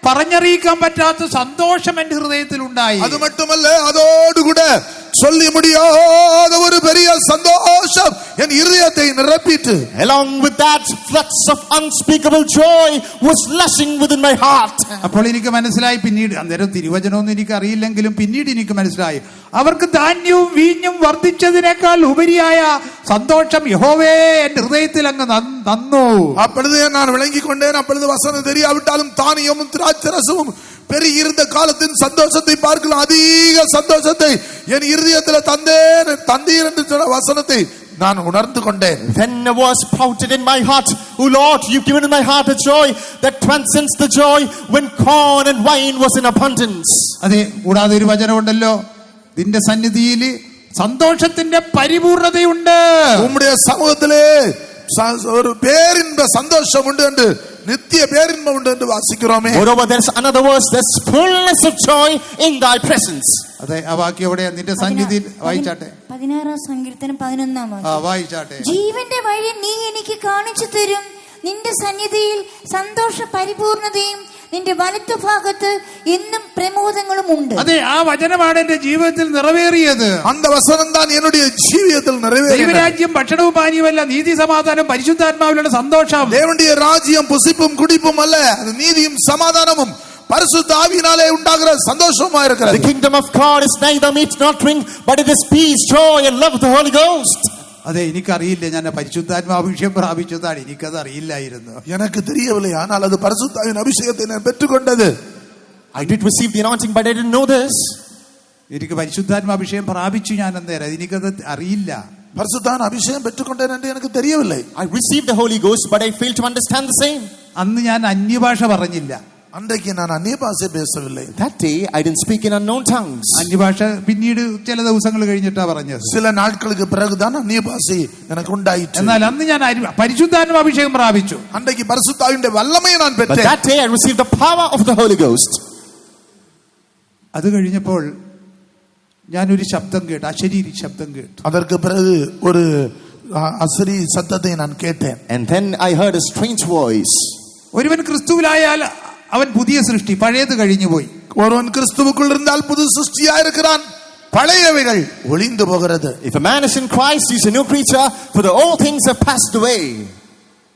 B: പറഞ്ഞറിയിക്കാൻ പറ്റാത്ത സന്തോഷം എന്റെ ഹൃദയത്തിൽ ഉണ്ടായി. അത് மட்டுமல்ல, അതോടുകൂടെ சொல்லி முடியாத ஒரு பெரிய சந்தோஷம் என் இதயத்தை நிரப்பிட்டு,
C: along with that floods of unspeakable joy was rushing within my heart.
B: അപ്പോൾ എനിക്ക് മനസ്സിലായി, പിന്നീട് അന്നേരം തിരുവചനമൊന്നും എനിക്ക് അറിയില്ലെങ്കിലും പിന്നീട് എനിക്ക് മനസ്സിലായി, അവർക്ക് ധാന്യവും വീഞ്ഞും വർദ്ധിച്ചതിനേക്കാൾ ഉപരിയായ സന്തോഷം യഹോവേ എന്റെ ഹൃദയത്തിൽ അങ്ങ് തന്നു. அப்பொழுது நான் விளங்கிக் கொண்டேன். அப்பொழுது வசனம் தெரியாவிட்டாலும் தானியமும் திராட்சரசமும் பெரிய இருந்த காலத்தின் சந்தோஷத்தை பார்க்கலாம் அதிக சந்தோஷத்தை என் இருதயத்தில் தந்தீர் என்று சொன்ன வசனத்தை நான் உணர்ந்து கொண்டேன்.
C: Then was sprouted in my heart, "Oh Lord, you've given in my heart a joy that transcends the joy when corn and wine was in abundance."
B: അതെ, കൂടാതെ ഒരു വചനമുണ്ടല്ലോ, നിന്റെ സന്നിധിയിൽ സന്തോഷത്തിന്റെ പരിപൂർണതയുണ്ട്. ഉമ്മുடைய സമൂഹത്തിലെ ഒരു പേരിன்ப സന്തോഷം ഉണ്ട് എന്ന്, നിത്യ പേരിன்பം ഉണ്ട് എന്ന് വാസിக்கிறோமே.
C: Moreover, there's another verse, there's fullness of joy in thy presence.
B: അതെ, ആ വാക്യം എവിടെയാ? നിന്റെ സന്നിധിയിൽ വായിച്ചാട്ടെ.
F: 16 സങ്കീർത്തനം 11
B: വായിച്ചാട്ടെ.
F: ജീവന്റെ വഴി നീ എനിക്ക് കാണിച്ചു തരും, നിന്റെ സന്നിധിയിൽ സന്തോഷ പരിപൂർണതയും നിന്റെ വലത്തുഭാഗത്ത് എന്നും പ്രമോദങ്ങളും ഉണ്ട്.
B: അതെ, ആ വചനമാണ് എന്റെ ജീവിതത്തിൽ നിറവേറിയത്. அந்த வசனம் தான் என்னுடைய ജീവിതത്തിൽ നിറവേറിയത്. ദൈവരാജ്യം ഭക്ഷണവും പാനീയവുമല്ല, നീതി സമാധാനം പരിശുദ്ധാത്മാവിലുള്ള സന്തോഷം. தேவனுடைய ராஜ்யம் புசிப்பும் குடிப்பும் அல்ல, அது நீதியும் சமாதானமும் பரிசுத்த ஆவியினாலே உண்டாகிற சந்தோஷமா இருக்கிறது.
C: The kingdom of God is neither meat nor drink, but it is peace, joy and love of the Holy Ghost.
B: അതെ, എനിക്കറിയില്ല, ഞാൻ പരിശുദ്ധാത്മാഭിഷേകം പ്രാപിച്ചതാണ്, എനിക്കത് അറിയില്ലായിരുന്നു. എനിക്ക് തെരിയവില്ല, ஆனால் അത് പരിശുദ്ധാത്മാവിൻ അഭിഷേകത്തെ ഞാൻ പെറ്റുകൊണ്ടത്.
C: I did receive the anointing, but I didn't know this.
B: എനിക്ക് പരിശുദ്ധാത്മാഭിഷേകം പ്രാപിച്ചു ഞാൻ അന്നേരം, എനിക്കത് അറിയില്ല. പരിശുദ്ധാത്മാ അഭിഷേകം പെറ്റുകൊണ്ടതിനെ എനിക്ക് തെരിയവില്ല.
C: I received the Holy Ghost, but I failed to understand the same.
B: അന്ന് ഞാൻ അന്യഭാഷ പറഞ്ഞില്ല.
C: അன்றைக்கு நான் அந்நிய பாஷை பேசவில்லை. That day I didn't speak in unknown tongues.
B: അന്യഭാഷ പിന്നീട് ചില ദിവസങ്ങൾ കഴിഞ്ഞിട്ടാ പറഞ്ഞത്. ചില നാളുകൾക്ക് പിറകുதான் അന്യ ഭാഷ എനിക്ക് ഉണ്ടായിട്ടുണ്ട്. എന്നാൽ അന്ന് ഞാൻ പരിശുദ്ധാത്മാ അഭിഷേകം പ്രാപിച്ചു. അன்றைக்கு പരിശുദ്ധാവിന്റെ വല്ലമയെ ഞാൻ പെറ്റു.
C: But that day I received the power of the Holy Ghost.
B: അത് കഴിഞ്ഞപ്പോൾ ഞാൻ ഒരു ശബ്ദം കേട്ടു, അശരീരി ശബ്ദം കേട്ടു. അതற்கு பிறகு ഒരു അശരീരി ശബ്ദത്തെ ഞാൻ കേട്ടேன்.
C: And then I heard a strange voice.
B: ഒരുവൻ ക്രിസ്തുവിലായാൽ അവൻ പുതിയ സൃഷ്ടി, പഴയത് കഴിഞ്ഞു പോയി. ഒരുവൻ ക്രിസ്തുവുക്കുள் இருந்தால் புது സൃഷ്ടിയായി இருக்கிறான், பழையவைகள் ஒளிந்து போகிறது.
C: If a man is in Christ, he is a new creature, for the old things have passed away.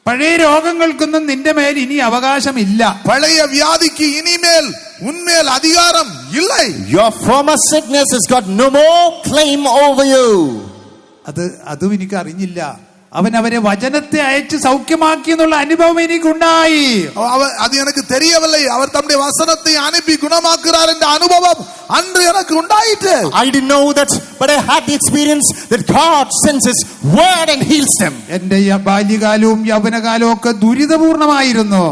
B: പഴയ രോഗങ്ങൾക്കൊന്നും നിന്റെ മേൽ ഇനി അവകാശമില്ല. പഴയ വ്യാധിക്ക് ഇനിമേൽ ഉന്മേൽ അധികാരം ഇല്ല.
C: Your former sickness has got no more claim over you.
B: അതും എനിക്ക് അറിഞ്ഞില്ല.
A: അവൻ അവരെ വചനത്തെ അയച്ച് സൗഖ്യമാക്കി എന്നുള്ള അനുഭവം എനിക്കുണ്ടായി.
B: அது எனக்கு தெரியவில்லை. அவர் தம்முடைய வசனத்தை அனுப்பி குணமாக்குறார் என்ற அனுபவம் அன்று எனக்கு உண்டாயிற்று.
C: I didn't know that, but I had the experience that God sends His word and heals them.
A: എന്റെ ബാല്യകാലവും യൗവനകാലവും ഒക്കെ ദുരിതപൂർണമായിരുന്നു.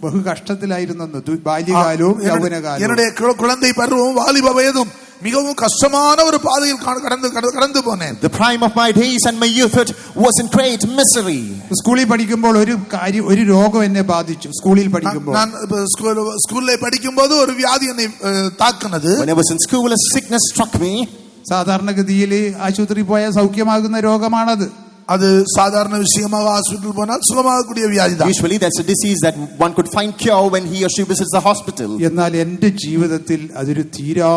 A: ബഹു കഷ്ടത്തിലായിരുന്നു ബാല്യകാലവും യൗവനകാലവും.
B: என்னுடைய குழந்தை பருவம் வாலிப வயதும் மிகவும் கஷ்டமான ஒரு பாதையில் கடந்து போனேன்.
C: The prime of my days and my youthhood was in great misery.
A: സ്കൂളിൽ പഠിക്കുമ്പോൾ ഒരു രോഗം എന്നെ ബാധിച്ചു. സ്കൂളിൽ പഠിക്കുമ്പോൾ
B: நான் ஸ்கூல்ல படிக்கும்போது ஒரு வியாதி என்னை தாக்குனது.
C: When I was in school, a sickness struck me.
A: സാധാരണഗതിയിൽ ആശുപത്രിയിൽ പോയാൽ സൗഖ്യമാകുന്ന രോഗമാണത്.
B: அது சாதாரண விஷயமாக ஹாஸ்பிடல் போனால் சுகமாகக்கூடிய வியாதி தான்.
C: Usually that's a disease that one could find cure when he or she visits the hospital.
A: എന്നാൽ എൻ്റെ ജീവിതത്തിൽ അതൊരു തീരാ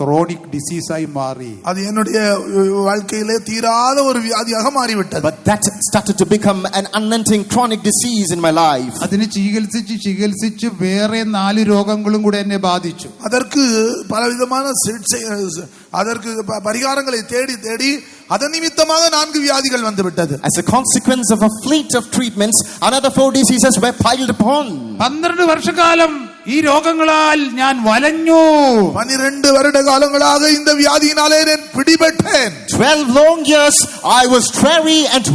A: ക്രോണിക് ഡിസീസായി മാറി.
B: அது என்னுடைய வாழ்க்கையிலே தீராத ஒரு வியாதியாக மாறிவிட்டது.
C: But that started to become an unending chronic disease in my life.
A: അതിനെ ചികിത്സിച്ച് വേറെ 4 രോഗങ്ങളും കൂടെ എന്നെ ബാധിച്ചു.
B: அதற்கு பலவிதமான அதற்கு பரிகாரங்களை தேடி அதன் நிமித்தமாக 4 வியாதிகள் வந்து விட்டது.
C: As a consequence of a fleet of treatments, another 4 diseases were piled upon.
A: 12 വർഷക്കാലം ഈ രോഗങ്ങളാൽ ഞാൻ വലഞ്ഞു.
B: 12 வருட காலங்களாக இந்த வியாதியினாலே நான் பிடிபட்டேன்.
C: 12 long years I was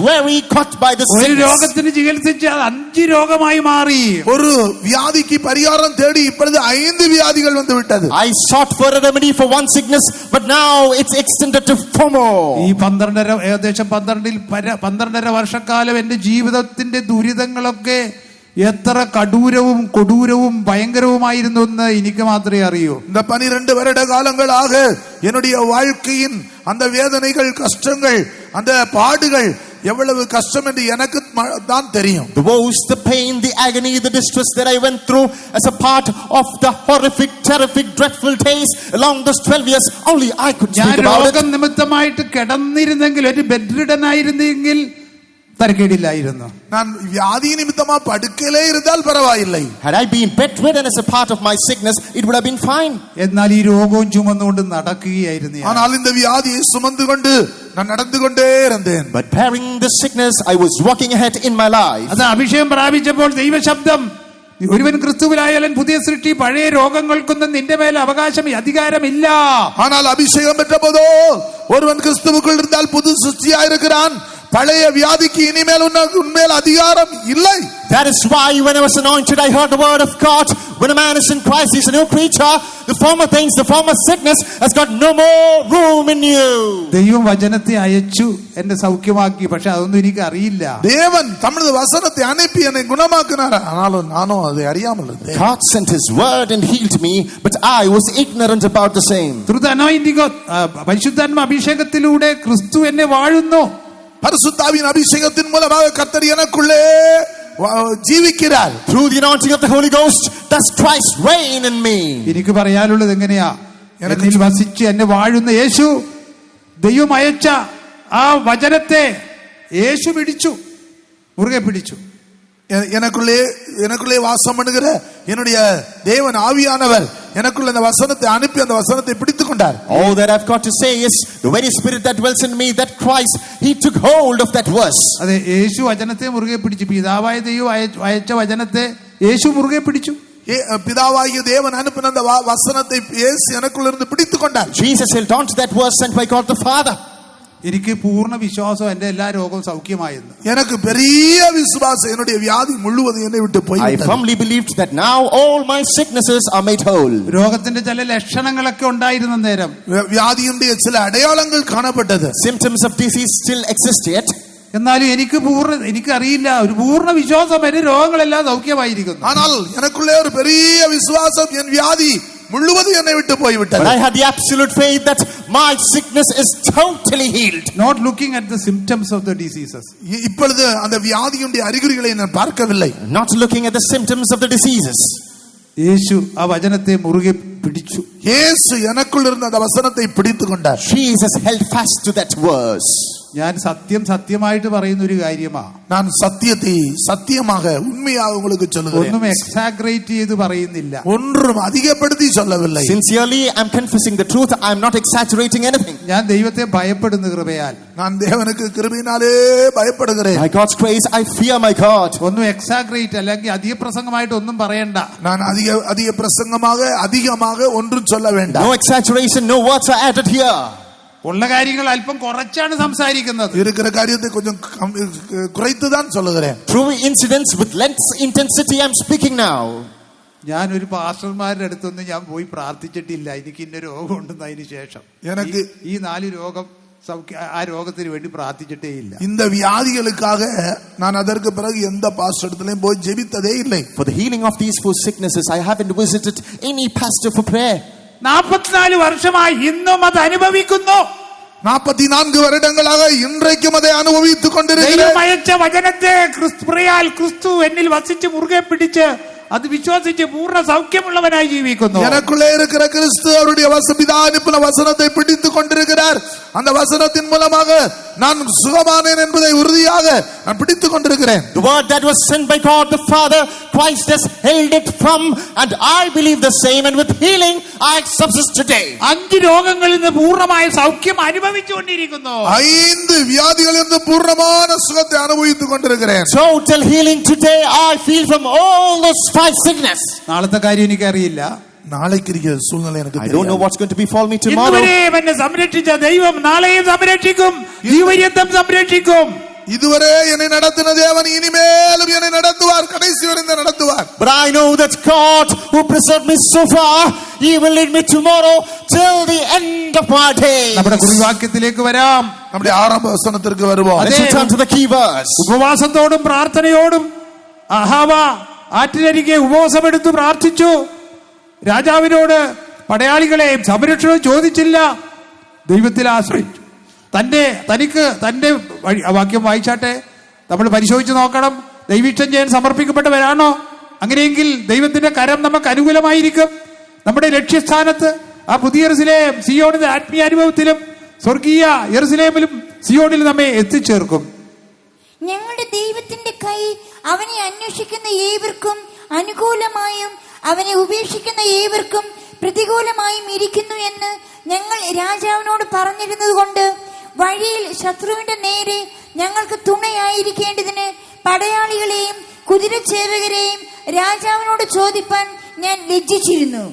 C: very caught by the
A: ഒരു
C: sickness.
A: രോഗത്തിന് ചികിത്സിച്ച് 5 രോഗമായി മാറി.
B: ஒரு வியாதிக்கு பரிகாரம் தேடி இப்பொழுது 5 வியாதிகள் வந்து விட்டது.
C: I sought for a remedy for one sickness, but now it's extended to 4 more.
A: ഈ 12.5 വർഷക്കാലം എന്റെ ജീവിതത്തിന്റെ ദുരിതങ്ങളൊക്കെ എത്ര കടൂരവും കൊടൂരവും ഭയങ്കരവുമായിരുന്നു എന്ന് എനിക്ക് മാത്രമേ അറിയൂ.
B: இந்த 12 வருட காலங்களாக என்னுடைய வாழ்க்கையின் அந்த வேதனைகள், கஷ்டங்கள், அந்த பாடுகள் எவ்வளவு கஷ்டம் என்று எனக்கு தான் தெரியும்.
C: The woes, the pain, the agony, the distress that I went through as a part of the horrific, terrific, dreadful days along those 12 years, only I could speak about it.
A: ഞാൻ രോഗം നിമിത്തമായിട്ട് കിടന്നിരുന്നെങ്കിൽ, ഒരു ബെഡ്രിഡൻ ആയിരുന്നെങ്കിൽ തരക്കേടില്ലായിരുന്നു.
B: நான் வியாதி நிமித்தமா படுக்கையிலே இருந்தால் பரவாயில்லை.
C: Had I been bedridden as a part of my sickness, it would have been fine.
A: എന്നാൽ ഈ രോഗവും ചുമന്നുകൊണ്ട് നടക്കുകയായിരുന്നു.
B: ஆனால் இந்த வியாதியை சுமந்து கொண்டு நான் நடந்து கொண்டே இருந்தேன்.
C: But bearing the sickness, I was walking ahead in my life.
A: അത് അഭിഷേകം പ്രാപിച്ചപ്പോൾ ദൈവശബ്ദം, ഒരുവൻ ക്രിസ്തുവിലായാലും പുതിയ സൃഷ്ടി, പഴയ രോഗങ്ങൾക്കൊന്നും നിന്റെ മേൽ അവകാശം അധികാരമില്ല.
B: ஆனால் அபிஷேகம் பெற்றபோதோ ஒருவன் கிறிஸ்துவுக்குள் இருந்தால் புது சிருஷ்டியாய் இருக்கிறான். பழைய வியாதிக்கு இனிமேல் உன்மேல் அதிகாரம் இல்லை.
C: That is why when I was anointed, I heard the word of God. When a man is in Christ, he is a new creature. The former things, the former sickness has got no more room in you.
A: ദൈവം വചനത്തെ അയച്ചു എന്നെ സൗഖ്യമാക്കി. പക്ഷെ അതൊന്നും എനിക്ക് അറിയില്ല.
B: தேவன் தம்முடைய வசனத்தை அனுப்பி என்னை குணமாக்கினார். ஆனாலும் நானும் அதை அறியாமல் இருந்தேன்.
C: God sent His word and healed me, but I was ignorant about the same.
A: Through the anointing of പരിശുദ്ധാത്മ അഭിഷേകത്തിലൂടെ ക്രിസ്തു എന്നെ വാഴുന്നു.
B: பரிசுத்தாவின் அபிஷேகத்தின் மூலமாக கர்த்தர் எனக்குள்ளே ജീവിக்கிறார்.
C: Through the anointing of the Holy Ghost, does Christ reign in me.
A: എനിക്ക് പറയാനുള്ളത് എങ്ങനെയാ, എന്നിൽ വസിച്ച് എന്നെ വാഴുന്ന യേശു, ദൈവം അയച്ച ആ വചനത്തെ യേശു പിടിച്ചു, മുറുകെ പിടിച്ചു.
B: எனக்குள்ளே வாசம் பண்ணுகிற என்னுடைய தேவன் ஆவியானவர் எனக்குள்ள அந்த வசனத்தை அனுப்பி அந்த வசனத்தை பிடித்துக் கொண்டார்.
C: All that I've got to say is the very spirit that dwells in me, that Christ, he took hold of that verse.
A: അതെ, യേശു വചനത്തെ മുറുകെ പിടിച്ചു. പിതാവായ ദൈവം അയച്ച വചനത്തെ യേശു മുറുകെ പിടിച്ചു.
B: பிதாவாகிய தேவன் அனுப்பின அந்த வசனத்தை இயேசு எனக்குள்ள இருந்து பிடித்துக் கொண்டார்.
C: Jesus held on to that verse sent by God the Father.
A: എനിക്ക് പൂർണ്ണ വിശ്വാസം എന്റെ എല്ലാ രോഗവും സൗഖ്യമായിരുന്നു.
B: எனக்கு பெரிய விசுவாசம் என்னுடைய வியாதி முழுவதும் என்னை விட்டு போய்விட்டது.
C: I firmly believed that now all my sicknesses are made whole.
A: രോഗത്തിന്റെ ചില ലക്ഷണങ്ങളൊക്കെ ഉണ്ടായിരുന്ന നേരം,
B: വ്യാധിയുടെ ചില അടയാളങ്ങൾ കാണപ്പെട്ടത്.
C: Symptoms of disease still exist yet.
A: എന്നാലും എനിക്കറിയില്ല, ഒരു പൂർണ്ണ വിശ്വാസം എന്റെ രോഗങ്ങളെല്ലാം സൗഖ്യമായിരിക്കുന്നു.
B: ஆனால் எனக்குள்ளே ஒரு பெரிய விசுவாசம், என் வியாதி முழுவதும் என்னை விட்டு போய்விட்டது.
C: But I had the absolute faith that my sickness is totally healed.
A: Not looking at the symptoms of the diseases.
B: இப்பொழுது அந்த வியாதியுடைய அறிகுறிகளை நான் பார்க்கவில்லை.
C: Not looking at the symptoms of the diseases.
A: യേശു ആ വചനത്തെ മുറുകെ പിടിച്ചു.
B: இயேசு எனக்குள் இருந்த அந்த வசனத்தை பிடித்துக் கொண்டார்.
C: Jesus held fast to that verse.
A: ഞാൻ സത്യമായിട്ട് പറയുന്ന ഒരു കാര്യമാണ്.
B: நான் சத்தியத்தை சத்தியமாக உண்மையாக உங்களுக்கு சொல்லுகிறேன்.
A: ഒന്നും എക്സാഗ്രേറ്റ് ചെയ്ത് പറയുന്നില്ല.
B: ஒன்றும் அதிகப்படுத்தி சொல்லவில்லை.
C: Sincerely, I'm confessing the truth. I'm not exaggerating anything.
A: ഞാൻ ദൈവത്തെ ഭയപ്പെടുന്ന കൃപയാൽ,
B: நான் தேவனுக்கு கிருபையினாலே பயப்படுகிறேன்.
C: By God's grace, I fear my God.
A: ഒന്നും എക്സാഗ്രേറ്റ് അല്ലെങ്കിൽ അധിക പ്രസംഗമായിട്ട് ഒന്നും പറയണ്ട.
B: நான் அதிக பிரசங்கமாக அதிகமாக ஒன்றும் சொல்ல வேண்டாம்.
C: No exaggeration, no words are added here.
A: ഉള്ള കാര്യങ്ങൾ അല്പം കുറച്ചാണ് സംസാരിക്കുന്നത്.
B: இருக்கிற காரியத்தை கொஞ்சம் குறைத்து தான் சொல்லுகிறேன்.
C: True incidents with less intensity I'm speaking now.
A: ഞാൻ ഒരു പാസ്റ്റർമാരുടെ അടുത്തൊന്നും ഞാൻ പോയി പ്രാർത്ഥിച്ചിട്ടില്ല എനിക്ക് ഇന്ന രോഗം ഉണ്ടെന്നതിന് ശേഷം. ഈ 4 രോഗം ആ രോഗത്തിന് വേണ്ടി പ്രാർത്ഥിച്ചിട്ടേ ഇല്ല.
B: இந்த வியாதிகளுக்காக நான் அதற்கு பிறகு எந்த பாஸ்டர் இடத்திலும் போய் ஜெபித்ததே இல்லை.
C: For the healing of these 4 sicknesses, I haven't visited any pastor for prayer.
A: 44 വർഷമായി ഇന്നും അത് അനുഭവിക്കുന്നു.
B: 44 வருடங்களாக இன்றைக்கும் அதை அனுபவித்துக் கொண்டிருக்கிறேன்.
A: ദൈവം അയച്ച വചനത്തെ ക്രിസ്തു എന്നിൽ വസിച്ച് മുറുകെ പിടിച്ച് അത് വിശ്വസിച്ച് പൂർണ്ണ സൗഖ്യമുള്ളവനായി ജീവിക്കുന്നു.
B: எனக்குள்ளே இருக்கிற கிறிஸ்து அவருடைய பிதாவின் வசனத்தை பிடித்துக் கொண்டிருக்கிறார். அந்த வசனத்தின் மூலமாக நான் சுகமானேன் என்பதை உறுதியாக நான் பிடித்துக் கொண்டிருக்கிறேன்.
C: The word that was sent by God the Father, Christ has held it firm, and I believe the same, and with healing I subsist today.
A: 5 രോഗങ്ങളിൽ നിന്ന് പൂർണ്ണമായ സൗഖ്യം അനുഭവിച്ചുകൊണ്ടിരിക്കുന്നു.
B: 5 வியாதிகளில் இருந்து பூர்ணமான சுகத்தை அனுபவித்துக் கொண்டிருக்கிறேன்.
C: Total healing today I feel from all those 5 sickness.
A: നാളത്തെ കാര്യം എനിക്കറിയില്ല.
B: நாளைக்கு இருக்கிற சூழ்நிலை எனக்கு
C: I don't know what's going to befall me tomorrow.
A: ഇതുവരെ എന്നെ സംരക്ഷിച്ച ദൈവം നാളെയും സംരക്ഷിക്കും, ജീവപര്യന്തം സംരക്ഷിക്കും.
B: இதுவரை என்னை நடத்தின தேவன் இனிமேலும் என்னை நடத்துவார், கடைசி வரை நடத்துவார்.
C: But I know that God who preserved me so far, He will lead me tomorrow till the end of my days.
A: നമ്മുടെ കുറിവാക്യത്തിലേക്ക് വരാം.
B: நம்முடைய ஆரம்ப வசனத்திற்கு வருவோம்.
C: Let's return to the key verse.
A: ഉപവാസത്തോടും പ്രാർത്ഥനയോടും അഹാവ ആറ്റിനരികെ ഉപവാസമെടുത്ത് പ്രാർത്ഥിച്ചു. രാജാവിനോട് പടയാളികളെയും സംരക്ഷണവും ചോദിച്ചില്ല, ദൈവത്തിൽ ആശ്രയിച്ചു. തനിക്ക് തന്റെ വാക്യം വായിച്ചാട്ടെ, നമ്മൾ പരിശോധിച്ച് നോക്കണം. ദൈവീഷ്ടം ചെയ്യാൻ സമർപ്പിക്കപ്പെട്ടവരാണോ? അങ്ങനെയെങ്കിൽ ദൈവത്തിന്റെ കരം നമുക്ക് അനുകൂലമായിരിക്കും. നമ്മുടെ ലക്ഷ്യസ്ഥാനത്ത് ആ പുതിയ യെരൂശലേം സിയോണിന്റെ ആത്മീയ അനുഭവത്തിലും സ്വർഗീയ യെരൂശലേമിലും സിയോണിൽ നമ്മെ എത്തിച്ചേർക്കും.
F: ഞങ്ങളുടെ ദൈവത്തിന്റെ കൈ അവനെ അന്വേഷിക്കുന്ന ഏവർക്കും അനുകൂലമായും അവനെ ഉപേക്ഷിക്കുന്ന ഏവർക്കും പ്രതികൂലമായും ഇരിക്കുന്നു എന്ന് ഞങ്ങൾ രാജാവിനോട് പറഞ്ഞിരുന്നത് കൊണ്ട് വഴിയിൽ ശത്രുവിന്റെ നേരെ ഞങ്ങൾക്ക് തുണയായിരിക്കേണ്ടതിന് പടയാളികളെയും കുതിരച്ചേവകരെയും രാജാവിനോട് ചോദിപ്പാൻ ഞാൻ ലജ്ജിച്ചിരുന്നു.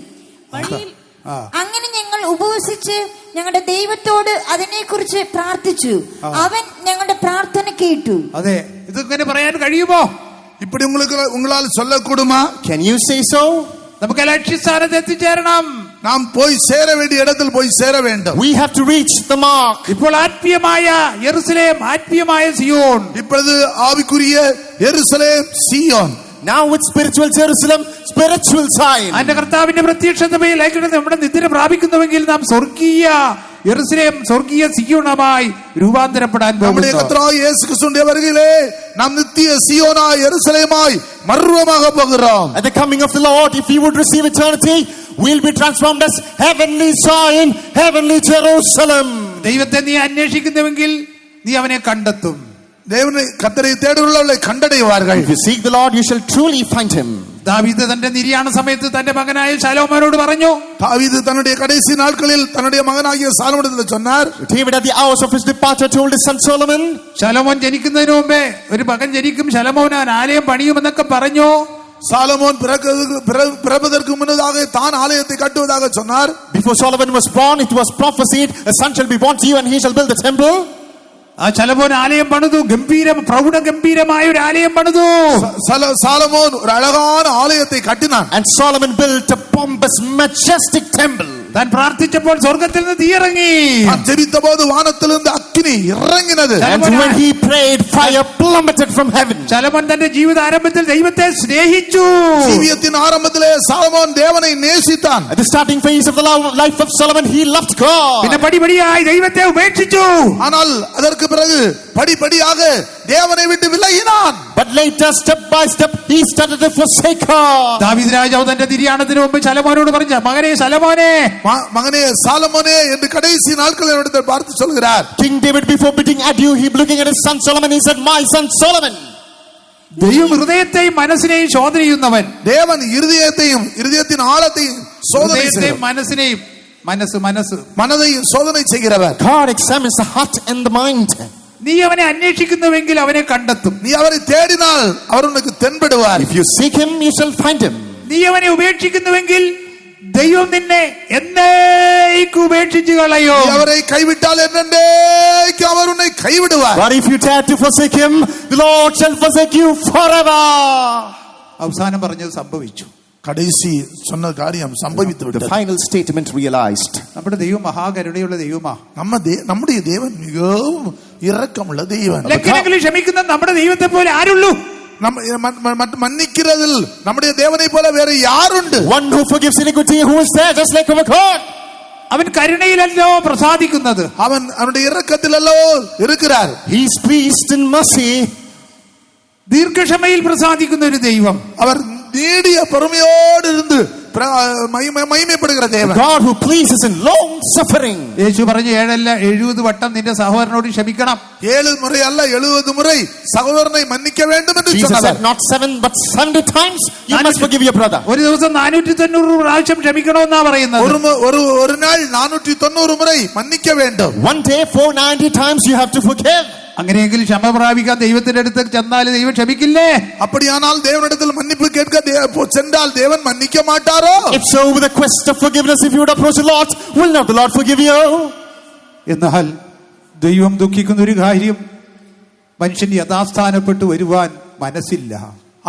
F: അങ്ങനെ ഞങ്ങൾ ഉപവസിച്ച് ഞങ്ങളുടെ ദൈവത്തോട് അതിനെക്കുറിച്ച് പ്രാർത്ഥിച്ചു. അവൻ ഞങ്ങളുടെ പ്രാർത്ഥന കേട്ടു.
A: അതെ, ഇതിങ്ങനെ പറയാൻ കഴിയുമോ?
B: இப்படி உங்களால் சொல்லக்கூடுமா?
C: Can you say so?
A: നമുക്ക് ലക്ഷ്യസ്ഥാനത്ത് എത്തിച്ചേരണം.
B: நாம் போய் சேர வேண்டிய இடத்தில் போய் சேர வேண்டும்.
C: We have to reach the mark.
A: ഇപ്പോൾ ആത്മീയമായ യെരൂശലേം, ആത്മീയമായ സിയോൻ.
B: இப்பொழுது ஆவிக்குரிய எருசலேம் Zion.
C: Now with spiritual Jerusalem, spiritual Zion.
A: അതിന്റെ കർത്താവിന്റെ പ്രത്യക്ഷതയിൽ നമ്മുടെ നിദ്ര പ്രാപിക്കുന്നുവെങ്കിൽ നാം സ്വർഗീയ യെരൂശലേം, സ്വർഗീയ സിയോണായി രൂപാന്തരപ്പെടാൻ പോകുന്നു.
B: നമ്മുടെ കർത്താവ് യേശു ക്രിസ്തുവിന്റെ വരുകയിലെ നാം നിത്യ സിയോനായി യെരൂശലേമായി മർവമാകാൻ പോകുന്നു.
C: At the coming of the Lord, if we would receive eternity, we'll be transformed as heavenly Zion, heavenly Jerusalem.
A: ദൈവത്തെ നീ അന്വേഷിക്കുന്നുവെങ്കിൽ നീ അവനെ കണ്ടെത്തും.
B: தேவனை கர்த்தரை தேடுகிறவர்களை கண்டடைவார்கள்.
C: If you seek the Lord, you shall truly find him.
A: ദാവീദ് തന്റെ നിര്യാണ സമയത്ത് തന്റെ മകനായ ശലോമോനോട് പറഞ്ഞു.
B: தாவீது தன்னுடைய கடைசி நாட்களில் தன்னுடைய மகனாகிய சாலமோனிடத்தில் சொன்னார்.
C: David at the hours of his departure told his son Solomon.
A: ശലോമോൻ ജനിക്കുന്നതിന് മുമ്പേ ഒരു മകൻ ജനിക്കും, ശലോമോൻ ആലയം പണിയുമെന്നൊക്കെ പറഞ്ഞു.
B: சாலமோன் பிறப்பதற்கு முன்னதாக தான் ஆலயத்தை கட்டுவதாக சொன்னார்.
C: Before Solomon was born, it was prophesied, a son shall be born to you and he shall build the temple.
A: ആ ശലോമോൻ ആലയം പണിതു, പ്രൗഢഗംഭീരമായ ഒരു ആലയം പണിതു.
B: சாலமோன் ஒரு அழகான ஆலயத்தை கட்டினான்.
C: And Solomon built a pompous, majestic temple.
A: താൻ പ്രാർത്ഥിച്ചപ്പോൾ സ്വർഗത്തിൽ നിന്ന് തീയിറങ്ങി.
B: ജപിച്ചപ്പോൾ വാനത്തിലിருந்து അഗ്നി ഇറങ്ങിനത്.
C: And when he prayed, fire plummeted from heaven.
A: ശലോമോൻ തന്റെ ജീവിത ആരംഭത്തിൽ ദൈവത്തെ സ്നേഹിച്ചു.
B: ജീവിതത്തിന്റെ ആരംഭത്തിലെ സാലോമോൻ ദേവനെ നേസിത്താൻ.
C: At the starting phase of the life of Solomon, he loved God.
A: പിന്നെ പടിപടിയായി ദൈവത്തെ ഉപേക്ഷിച്ചു.
B: ஆனால் அதற்கு பிறகு படிப்படியாக தேவனை விட்டு விலகினான்.
C: But later, step by step, he started to forsake her.
A: ദാവീദ് രാജാവ് തന്റെ നിര്യാണത്തിന് മുമ്പ് ശലോമോനോട് പറഞ്ഞു, മകനെ ശലോമോനെ,
B: மகனே சாலமோனே என்று கடைசி நாட்களில் அவரிடத்தில் பார்த்து சொல்கிறார்.
C: King David, before bidding adieu, he looking at his son Solomon, he said, my son Solomon.
A: ദൈവം ഹൃദയത്തെയും മനസ്സിനെയും ശോധന ചെയ്യുന്നവൻ.
B: தேவன் இருதயத்தையும் இருதயத்தின் ஆழத்தையும் சோதனை
A: ഹൃദയത്തെയും മനസ്സിനെയും
B: மனதையும் சோதனை செய்கிறவர்.
C: God examines the heart and the mind.
A: നീ അവനെ അന്വേഷിക്കുന്നുവെങ്കിൽ അവനെ കണ്ടെത്തും.
B: நீ அவரை தேடினால் அவர் உனக்கு தென்படுவார்.
C: If you seek him, you shall find him.
A: നീ അവനെ ഉപേക്ഷിക്കുന്നുവെങ്കിൽ ദൈവം നിന്നെ എന്നേക്കും ഉപേക്ഷിച്ചു കളയോ.
B: நீ அவரை கைவிட்டால் என்னென்னைக்கு அவர் உன்னை கைவிடுவார்.
C: But if you dare to forsake him, the Lord shall forsake you forever.
A: അവസാനം പറഞ്ഞത് സംഭവിച്ചു.
B: கடைசி சொன்ன காரியம் சம்பவித்து
C: The
B: விட்டது.
C: final statement realized.
A: നമ്മുടെ ദൈവം മഹാകരുണയുള്ള ദൈവമാ.
B: நம்முடைய தேவன் மிகவும் இரக்கமுள்ள தேவன்.
A: ലക്ഷണങ്ങളിൽ ക്ഷമിക്കുന്ന നമ്മുടെ ദൈവത്തെ പോലെ ആരുള്ളൂ?
B: மன்னிக்கிறதில் நம்முடைய தேவனை போல வேற யாருண்டு?
C: One who forgives iniquity, who is there just like our God.
A: അവൻ കരുണയിലല്ലോ പ്രസാദിക്കുന്നത്.
B: அவன் அவனுடைய இரக்கத்திலല്ലോ இருக்கிறார்.
C: He is pleased in mercy.
A: ദീർഘക്ഷമയിൽ പ്രസാദിക്കുന്ന ഒരു ദൈവം.
B: அவர் நீடிய பொறுமையோடு இருந்து മഹിമപ്പെടുகிற தேவன்.
C: God who pleases in long suffering.
A: യേശു പറഞ്ഞു 70 വട്ടം നിന്റെ സഹോദരനോട് ക്ഷമിക്കണം.
B: 7 മുறை அல்ல 70 முறை சகோதரனை மன்னிக்க வேண்டும் என்று
C: Jesus
B: சொன்னார்.
C: said not 7 but 70 times you must forgive your brother.
A: ഒരു ദിവസം 490 പ്രാവശ്യം ക്ഷമിക്കണമെന്നാ പറയുന്നത്.
B: ஒரு நாள் 490 முறை மன்னிக்க வேண்டும்.
C: One day 490 times you have to forgive.
A: അങ്ങനെയെങ്കിൽ ക്ഷമ പ്രാപിക്കാൻ ദൈവത്തിന്റെ അടുത്ത് ചെന്നാൽ ദൈവം ക്ഷമിക്കില്ലേ?
B: அப்படியானால் தேவனிடத்தில் மன்னிப்பு கேட்க சென்றால் தேவன் மன்னிக்க மாட்டாரோ?
C: If so, with the quest of forgiveness, if you would approach the Lord, will not the Lord forgive you?
A: എന്നാൽ ദൈവം ദുഃഖിക്കുന്ന ഒരു കാര്യം, മനുഷ്യൻ യഥാസ്ഥാനപ്പെട്ടു വരുവാൻ മനസ്സില്ല.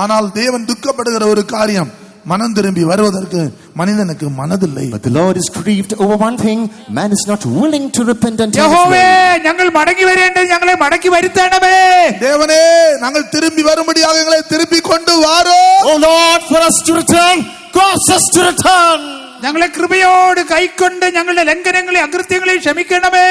B: ஆனால் தேவன் துக்கப்படுகிற ஒரு காரியம், மனம் திரும்பி வருவதற்கு மனிதனுக்கு மனதில்லை.
C: But the Lord is grieved over one thing, man is not willing to repent and turn his
A: യഹോവേ,
C: way.
A: ഞങ്ങൾ മടങ്ങി വരേണ്ടത് ഞങ്ങളെ മടക്കി വരുത്തണമേ.
B: தேவனே, நாங்கள் திரும்பி வரும்படியாக எங்களை திருப்பி கொண்டு வாரோ.
C: Oh Lord, for us to return, cause us to return.
A: ഞങ്ങളെ കൃപയോട് കൈക്കൊണ്ട് ഞങ്ങളുടെ ലംഘനങ്ങളെ അകൃത്യങ്ങളെ ക്ഷമിക്കണമേ.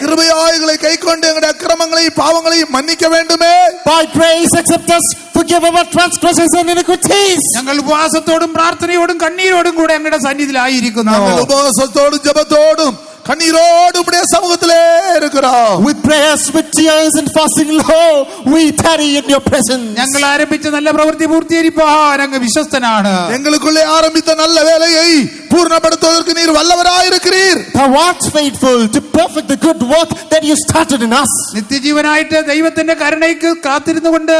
B: கிருபையாய் எங்களை கைக்கொண்டு எங்களுடைய அக்கிரமங்களையும் பாவங்களையும் மன்னிக்க வேண்டுமே.
C: By grace accept us, forgive our transgressions and iniquities.
A: ഞങ്ങൾ ഉപവാസത്തോടും പ്രാർത്ഥനയോടും കണ്ണീരോടും കൂടെ അങ്ങയുടെ സന്നിധിയിലായിരിക്കുന്നു.
B: நாங்கள் உபவாசத்தோடும் ஜெபத்தோடும் கண்ணீரோடு உம்முடைய சமூகத்திலே இருக்கிறோம்.
C: With prayers, with tears and fasting low, we tarry in your presence.
A: ഞങ്ങൾ ആരംഭിച്ച നല്ല പ്രവൃത്തി പൂർത്തീകരിപ്പാൻ അങ്ങ് വിശ്വസ്തനാണ്.
B: எங்களுக்குள்ளே ஆரம்பித்த நல்ல வேலையை பூர்ணப்படுத்துவதற்கு நீர் வல்லவராயிருக்கிறீர்.
C: Thou art faithful to perfect the good work that you started in us.
A: നിത്യജീവനായിട്ട് ദൈവത്തിന്റെ കരുണയ്ക്ക് കാത്തിരുന്നുകൊണ്ട്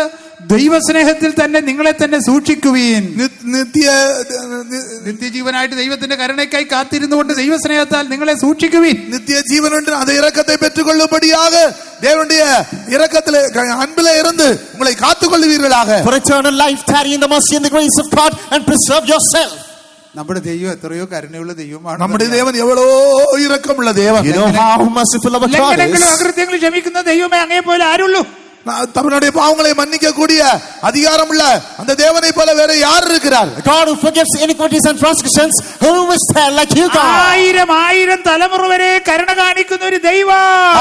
A: ദൈവസ്നേഹത്തിൽ തന്നെ നിങ്ങളെ തന്നെ സൂക്ഷിക്കുവീൻ. നിത്യജീവനായിട്ട് ദൈവത്തിന്റെ കരുണയ്ക്കായി കാത്തിരുന്നുകൊണ്ട് ദൈവസ്നേഹത്താൽ നിങ്ങളെ സൂക്ഷിക്കുവീൻ.
B: நித்திய ஜீவன் என்று அந்த இரக்கத்தை பெற்றுக் கொள்ளும்படியாக தேவனுடைய இரக்கத்திலே அன்பிலே இருந்து உங்களை காத்துக் கொள்வீர்களாக.
C: For eternal life, tarry in the mercy and the grace of God and preserve yourself.
A: നമ്മുടെ ദൈവം എത്രയോ കരുണയുള്ള ദൈവമാണ്.
B: നമ്മുടെ ദൈവൻ എവളോ ഇറക്കമുള്ള ദൈവം.
C: You know how merciful our God is.
A: ലംഘനങ്ങളും അകൃത്യങ്ങളും ക്ഷമിക്കുന്ന ദൈവമേ അങ്ങേ പോലെ ആരുള്ളൂ?
B: தன்னுடைய பாவங்களை மன்னிக்க கூடிய அதிகாரம் உள்ள அந்த தேவனை போல வேற யார் இருக்கிறார்?
C: God who forgives iniquities and transgressions, who is there like you, God?
A: ആയിരം തലമുറ വരെ കരുണ കാണിക്കുന്ന ഒരു ദൈവം.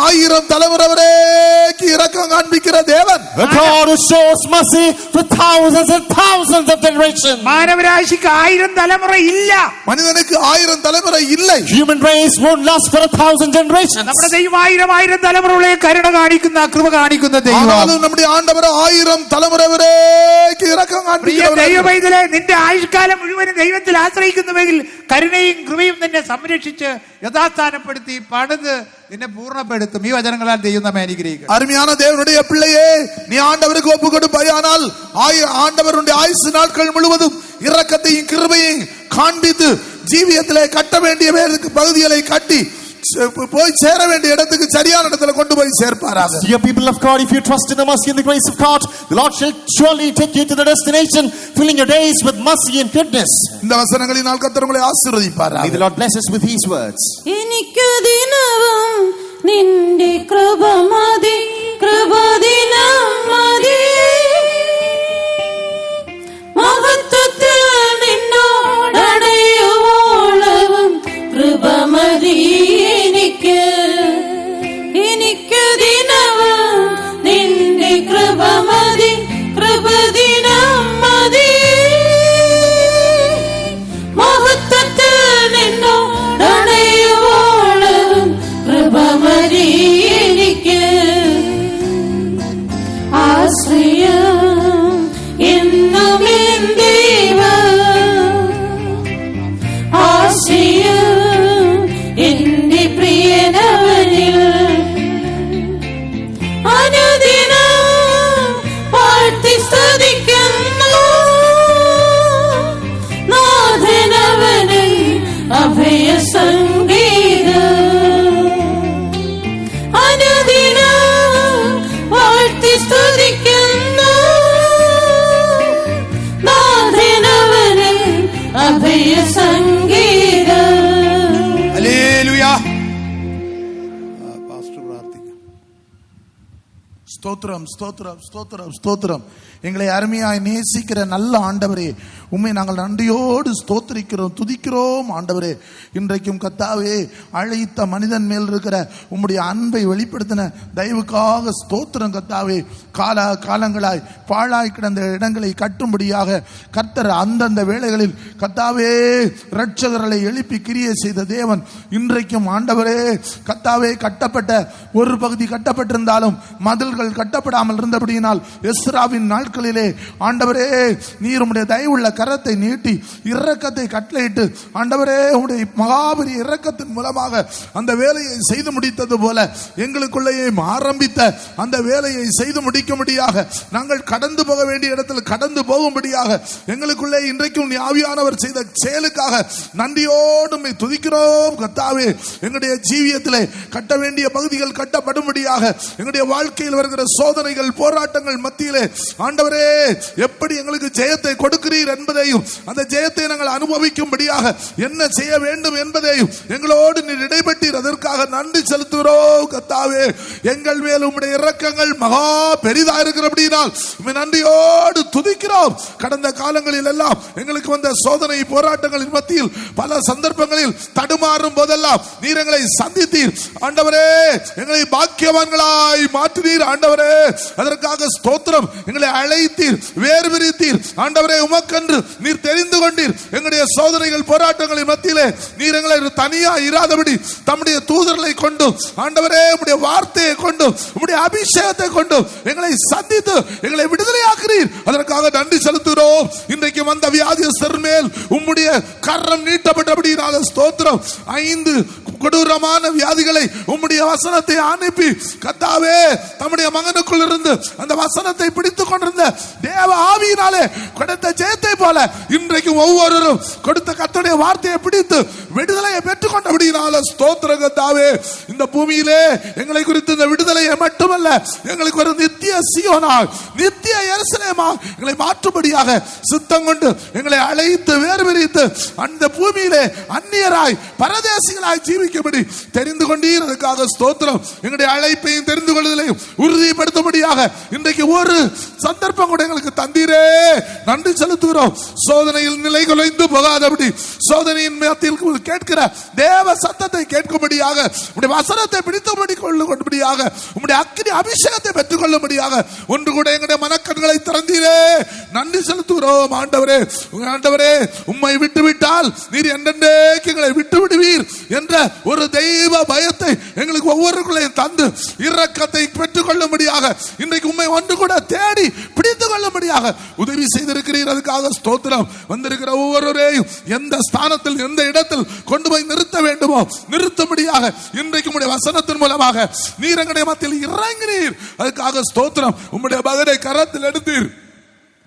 B: ആയിരം തലമുറ വരേക്ക് ഇറക്കം കാണിക്കുന്ന ദേവൻ.
C: A God who shows mercy for thousands and thousands of generations.
A: മാനവരാശിക്ക് 1000 തലമുറ ഇല്ല.
B: மனிதனுக்கு 1000 தலைமுறை இல்லை.
C: Human race won't last for 1000 generations.
A: നമ്മുടെ ദൈവം 1000 തലമുറകളെ കരുണ കാണിക്കുന്ന കൃപ കാണിക്കുന്ന
B: ஆனாலும் நம்முடைய ஆண்டவர் 1000 தலைமுறை வரைக்கு இரக்கம் காண்பிக்கிறவர்.
A: ദൈവമൈതലേ, നിന്റെ ആയുഷ്കാലം മുഴുവനും ദൈവത്തിൽ ആശ്രയിക്കുന്നുവെങ്കിൽ കരുണയും കൃപയും നിന്നെ സംരക്ഷിച്ച് യഥാസ്ഥാനപ്പെടുത്തി പണിത് നിന്നെ പൂർണ്ണപ്പെടുത്തും. ഈ വചനങ്ങളാൽ ദൈവം നമ്മെ അനുഗ്രഹിക്കും.
B: அருமையான தேவனுடைய பிள்ளையே, நீ ஆண்டவருக்கு ஒப்பு கொடுப்பாயானால் ஆண்டவருடைய ஆயுசு நாட்கள் முழுவதும் இரக்கத்தையும் கிருபையும் காண்பித்து ஜீவியத்திலே கட்ட வேண்டிய பகுதிகளை கட்டி போய் சேர வேண்டிய இடத்துக்கு சரியான இடத்துல கொண்டு போய் சேர்ப்பாராக.
C: Dear people of God, if you trust in the mercy and the grace of God, the Lord shall surely take you to the destination, filling your days with mercy and goodness.
B: இந்த வசனங்களினால் கர்த்தர் உங்களை ஆசீர்வதிப்பாராக.
C: May the Lord bless us with these words.
E: എനിക്ക് ദിനവും നിന്റെ കൃപ മതി, കൃപദിനം മതി, മഹത്വത്തിൽ നിന്നോടണയുവോളവും കൃപ മതി. എനിക്ക് ദിനവും നിന്റെ കൃപ മതി,
B: ஸ்தோத்திரம், ஸ்தோத்திரம், ஸ்தோத்திரம், ஸ்தோத்திரம். எங்களை அருமையாய் நேசிக்கிற நல்ல ஆண்டவரே, உம்மை நாங்கள் நன்றியோடு ஸ்தோத்திரிக்கிறோம், துதிக்கிறோம் ஆண்டவரே. இன்றைக்கும் கர்த்தாவே, அழைத்த மனிதன் மேல் இருக்கிற உம்முடைய அன்பை வெளிப்படுத்தின தயவுக்காக ஸ்தோத்திரம் கர்த்தாவே. காலங்களாய் பாழாய் கிடந்த இடங்களை கட்டும்படியாக கர்த்தர் அந்தந்த வேளைகளில் கர்த்தாவே இரட்சகர்களை எழுப்பி கிரியை செய்த தேவன், இன்றைக்கும் ஆண்டவரே கர்த்தாவே, கட்டப்பட்ட ஒரு பகுதி கட்டப்பட்டிருந்தாலும் மதில்கள் கட்டப்படாமல் இருந்தபடியினால் எஸ்ராவின் நாட்களிலே ஆண்டவரே நீர் உம்முடைய தயவுள்ள கரத்தை நீட்டி இரக்கத்தை கட்டளையிட்டு ஆண்டவரே உம்முடைய மகாபெரிய இரக்கத்தின் மூலமாக அந்த வேலையை செய்து முடித்தது போல எங்களுக்குள்ளேயே ஆரம்பித்த அந்த வேலையை செய்து முடிக்கும்படியாக, நாங்கள் கடந்து போக வேண்டிய இடத்தில் கடந்து போகும்படியாக எங்களுக்குள்ளே இன்றைக்கும் ஆவியானவர் செய்த செயலுக்காக நன்றியோடு துதிக்கிறோம் கர்த்தாவே. எங்களுடைய ஜீவியத்திலே கட்ட வேண்டிய பகுதிகள் கட்டப்படும்படியாக, எங்களுடைய வாழ்க்கையில் வருகிற சோதனைகள் போராட்டங்கள் மத்தியிலே ஆண்டவரே எப்படி எங்களுக்கு ஜெயத்தை கொடுக்கிறீர் என்பதையும், அந்த ஜெயத்தை நாங்கள் அனுபவிக்கும்படியாக என்ன செய்ய வேண்டும் என்பதையும் எங்களோடு நீர் இடைப்பட்டீர். அதற்காக நன்றி செலுத்துகிறோம் கர்த்தாவே. எங்கள் மேல் உம்முடைய இரக்கங்கள் மகா பெரிதா இருக்கிறபடியால் நன்றியோடு துதிக்கிறோம். கடந்த காலங்களில் எல்லாம் எங்களுக்கு வந்த சோதனை போராட்டங்களின் மத்தியில் பல சந்தர்ப்பங்களில் தடுமாறும் போதெல்லாம் நீர் எங்களை சந்தித்தீர் ஆண்டவரே. எங்களை பாக்கியவான்களாய் மாற்றினீர் ஆண்டவரே. அதற்காக ஸ்தோத்திரம். எங்களை அழைத்தீர், வேறு விரித்தீர் ஆண்டவரே. உமக்கென்று நீர் தெரிந்து கொண்டீர். எங்களுடைய சோதனைகள் போராட்டங்களின் மத்தியிலே நீர் எங்களை தனியா இராதபடி தம்முடைய தூதர்களை கொண்டு ஆண்டவரே உம்முடைய வார்த்தையை கொண்டு உம்முடைய அபிஷேகத்தை கொண்டு எங்களை சந்தித்து எங்களை விடுதலையாக்குறீர். அதற்காக நன்றி செலுத்துகிறோம். இன்றைக்கு வந்த வியாதியஸ்தர் மேல் உம்முடைய கரம் நீட்டப்பட்டபடியினால ஸ்தோத்திரம். 5 கொடூரமான வியாதிகளை உம்முடைய வசனத்தை அனுப்பி கர்த்தாவே தம்முடைய மகனுக்குள் இருந்து அந்த வசனத்தை பிடித்துக் கொண்டிருந்த தேவ ஆவியினாலே கொடுத்த ஜெயத்தை போல இன்றைக்கு ஒவ்வொருவரும் கொடுத்த கர்த்தருடைய வார்த்தையை பிடித்து விடுதலையை பெற்றுக் கொண்டபடியினால ஸ்தோத்திரம் கர்த்தாவே. இந்த பூமியிலே எங்களை குறித்து இந்த விடுதலையை மட்டுமல்ல, எங்களுக்கு ஒரு நித்திய சீயோனாக நித்திய எருசலேமாக எங்களை மாற்றும்படியாக சித்தம் கொண்டு எங்களை அழைத்து வேறு பிரித்து அந்த பூமியிலே அந்நியராய் பரதேசிகளாய் ஜீவிக்கும்படி தெரிந்து கொண்டீர். அதுக்காக ஸ்தோத்திரம். எங்களுடைய அழைப்பையும் தெரிந்து கொள்வதையும் உறுதிப்படுத்தும்படியாக இன்றைக்கு ஒரு சந்தர்ப்பம் கூட எங்களுக்கு தந்தீரே, நன்றி செலுத்துகிறோம். சோதனையில் நிலை குலைந்து போகாதபடி, சோதனையின் மத்தியில் கேட்கிற தேவ சத்தத்தை கேட்கும்படியாக, உம்முடைய வசனத்தை பிடித்தும்படி கொள்ளும்படியாக, உம்முடைய அக்கினி அபிஷேகத்தை பெற்றுக் கொள்ளும்படியாக ஒன்று கூட எங்களுடைய மனக்கண்களை திறந்தீரே, நன்றி செலுத்துகிறோம் ஆண்டவரே. ஆண்டவரே, உம்மை விட்டுவிட்டால் நீர் என்றென்றைக்கு எங்களை விட்டு விடுவீர் என்ற ஒரு தெய்வ பயத்தை எங்களுக்கு ஒவ்வொருக்குள்ளையும் தந்து இரக்கத்தை பெற்றுக் கொள்ளும்படியாக இன்றைக்கு உம்மை ஒன்று கூட தேடி பிடித்துக் கொள்ளும்படியாக உதவி செய்திருக்கிறீர். அதுக்காக ஸ்தோத்திரம். வந்திருக்கிற ஒவ்வொருவரையும் எந்த ஸ்தானத்தில் எந்த இடத்தில் கொண்டு போய் நிறுத்த வேண்டுமோ நிறுத்தும்படியாக இன்றைக்கு உம்முடைய வசனத்தின் மூலமாக நீர் எங்களுடைய மத்தியில் இறங்கினீர். அதுக்காக ஸ்தோத்திரம். உம்முடைய மகனை கரத்தில் எடுத்தீர்,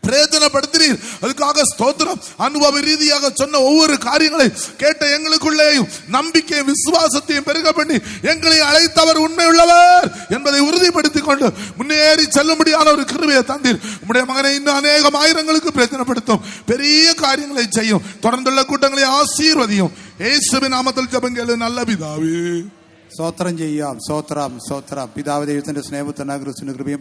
B: பிரயோஜனப்படுத்தினீர். அதுக்காக ஸ்தோத்திரம். அனுபவ ரீதியாக சொன்ன ஒவ்வொரு காரியங்களை கேட்ட எங்களுக்குள்ளேயும் நம்பிக்கையும் விசுவாசத்தையும் பெருக பண்ணி எங்களை அழைத்தவர் உண்மை உள்ளவர் என்பதை உறுதிப்படுத்திக் கொண்டு முன்னேறி செல்லும்படியான ஒரு கிருபையை தந்தீர். உம்முடைய மகனை இன்னும் அநேகம் ஆயிரங்களுக்கு பிரயோஜனப்படுத்தும் பெரிய காரியங்களை செய்யும். தொடர்ந்துள்ள கூட்டங்களை ஆசீர்வதியும். இயேசுவின் நாமத்தில் ஜெபம் கேளு நல்ல பிதாவே.
A: സ്തോത്രം ചെയ്യാം. സ്തോത്രം, സ്തോത്രം. പിതാവ് ദൈവത്തിന്റെ സ്നേഹത്തിനും കൃപയും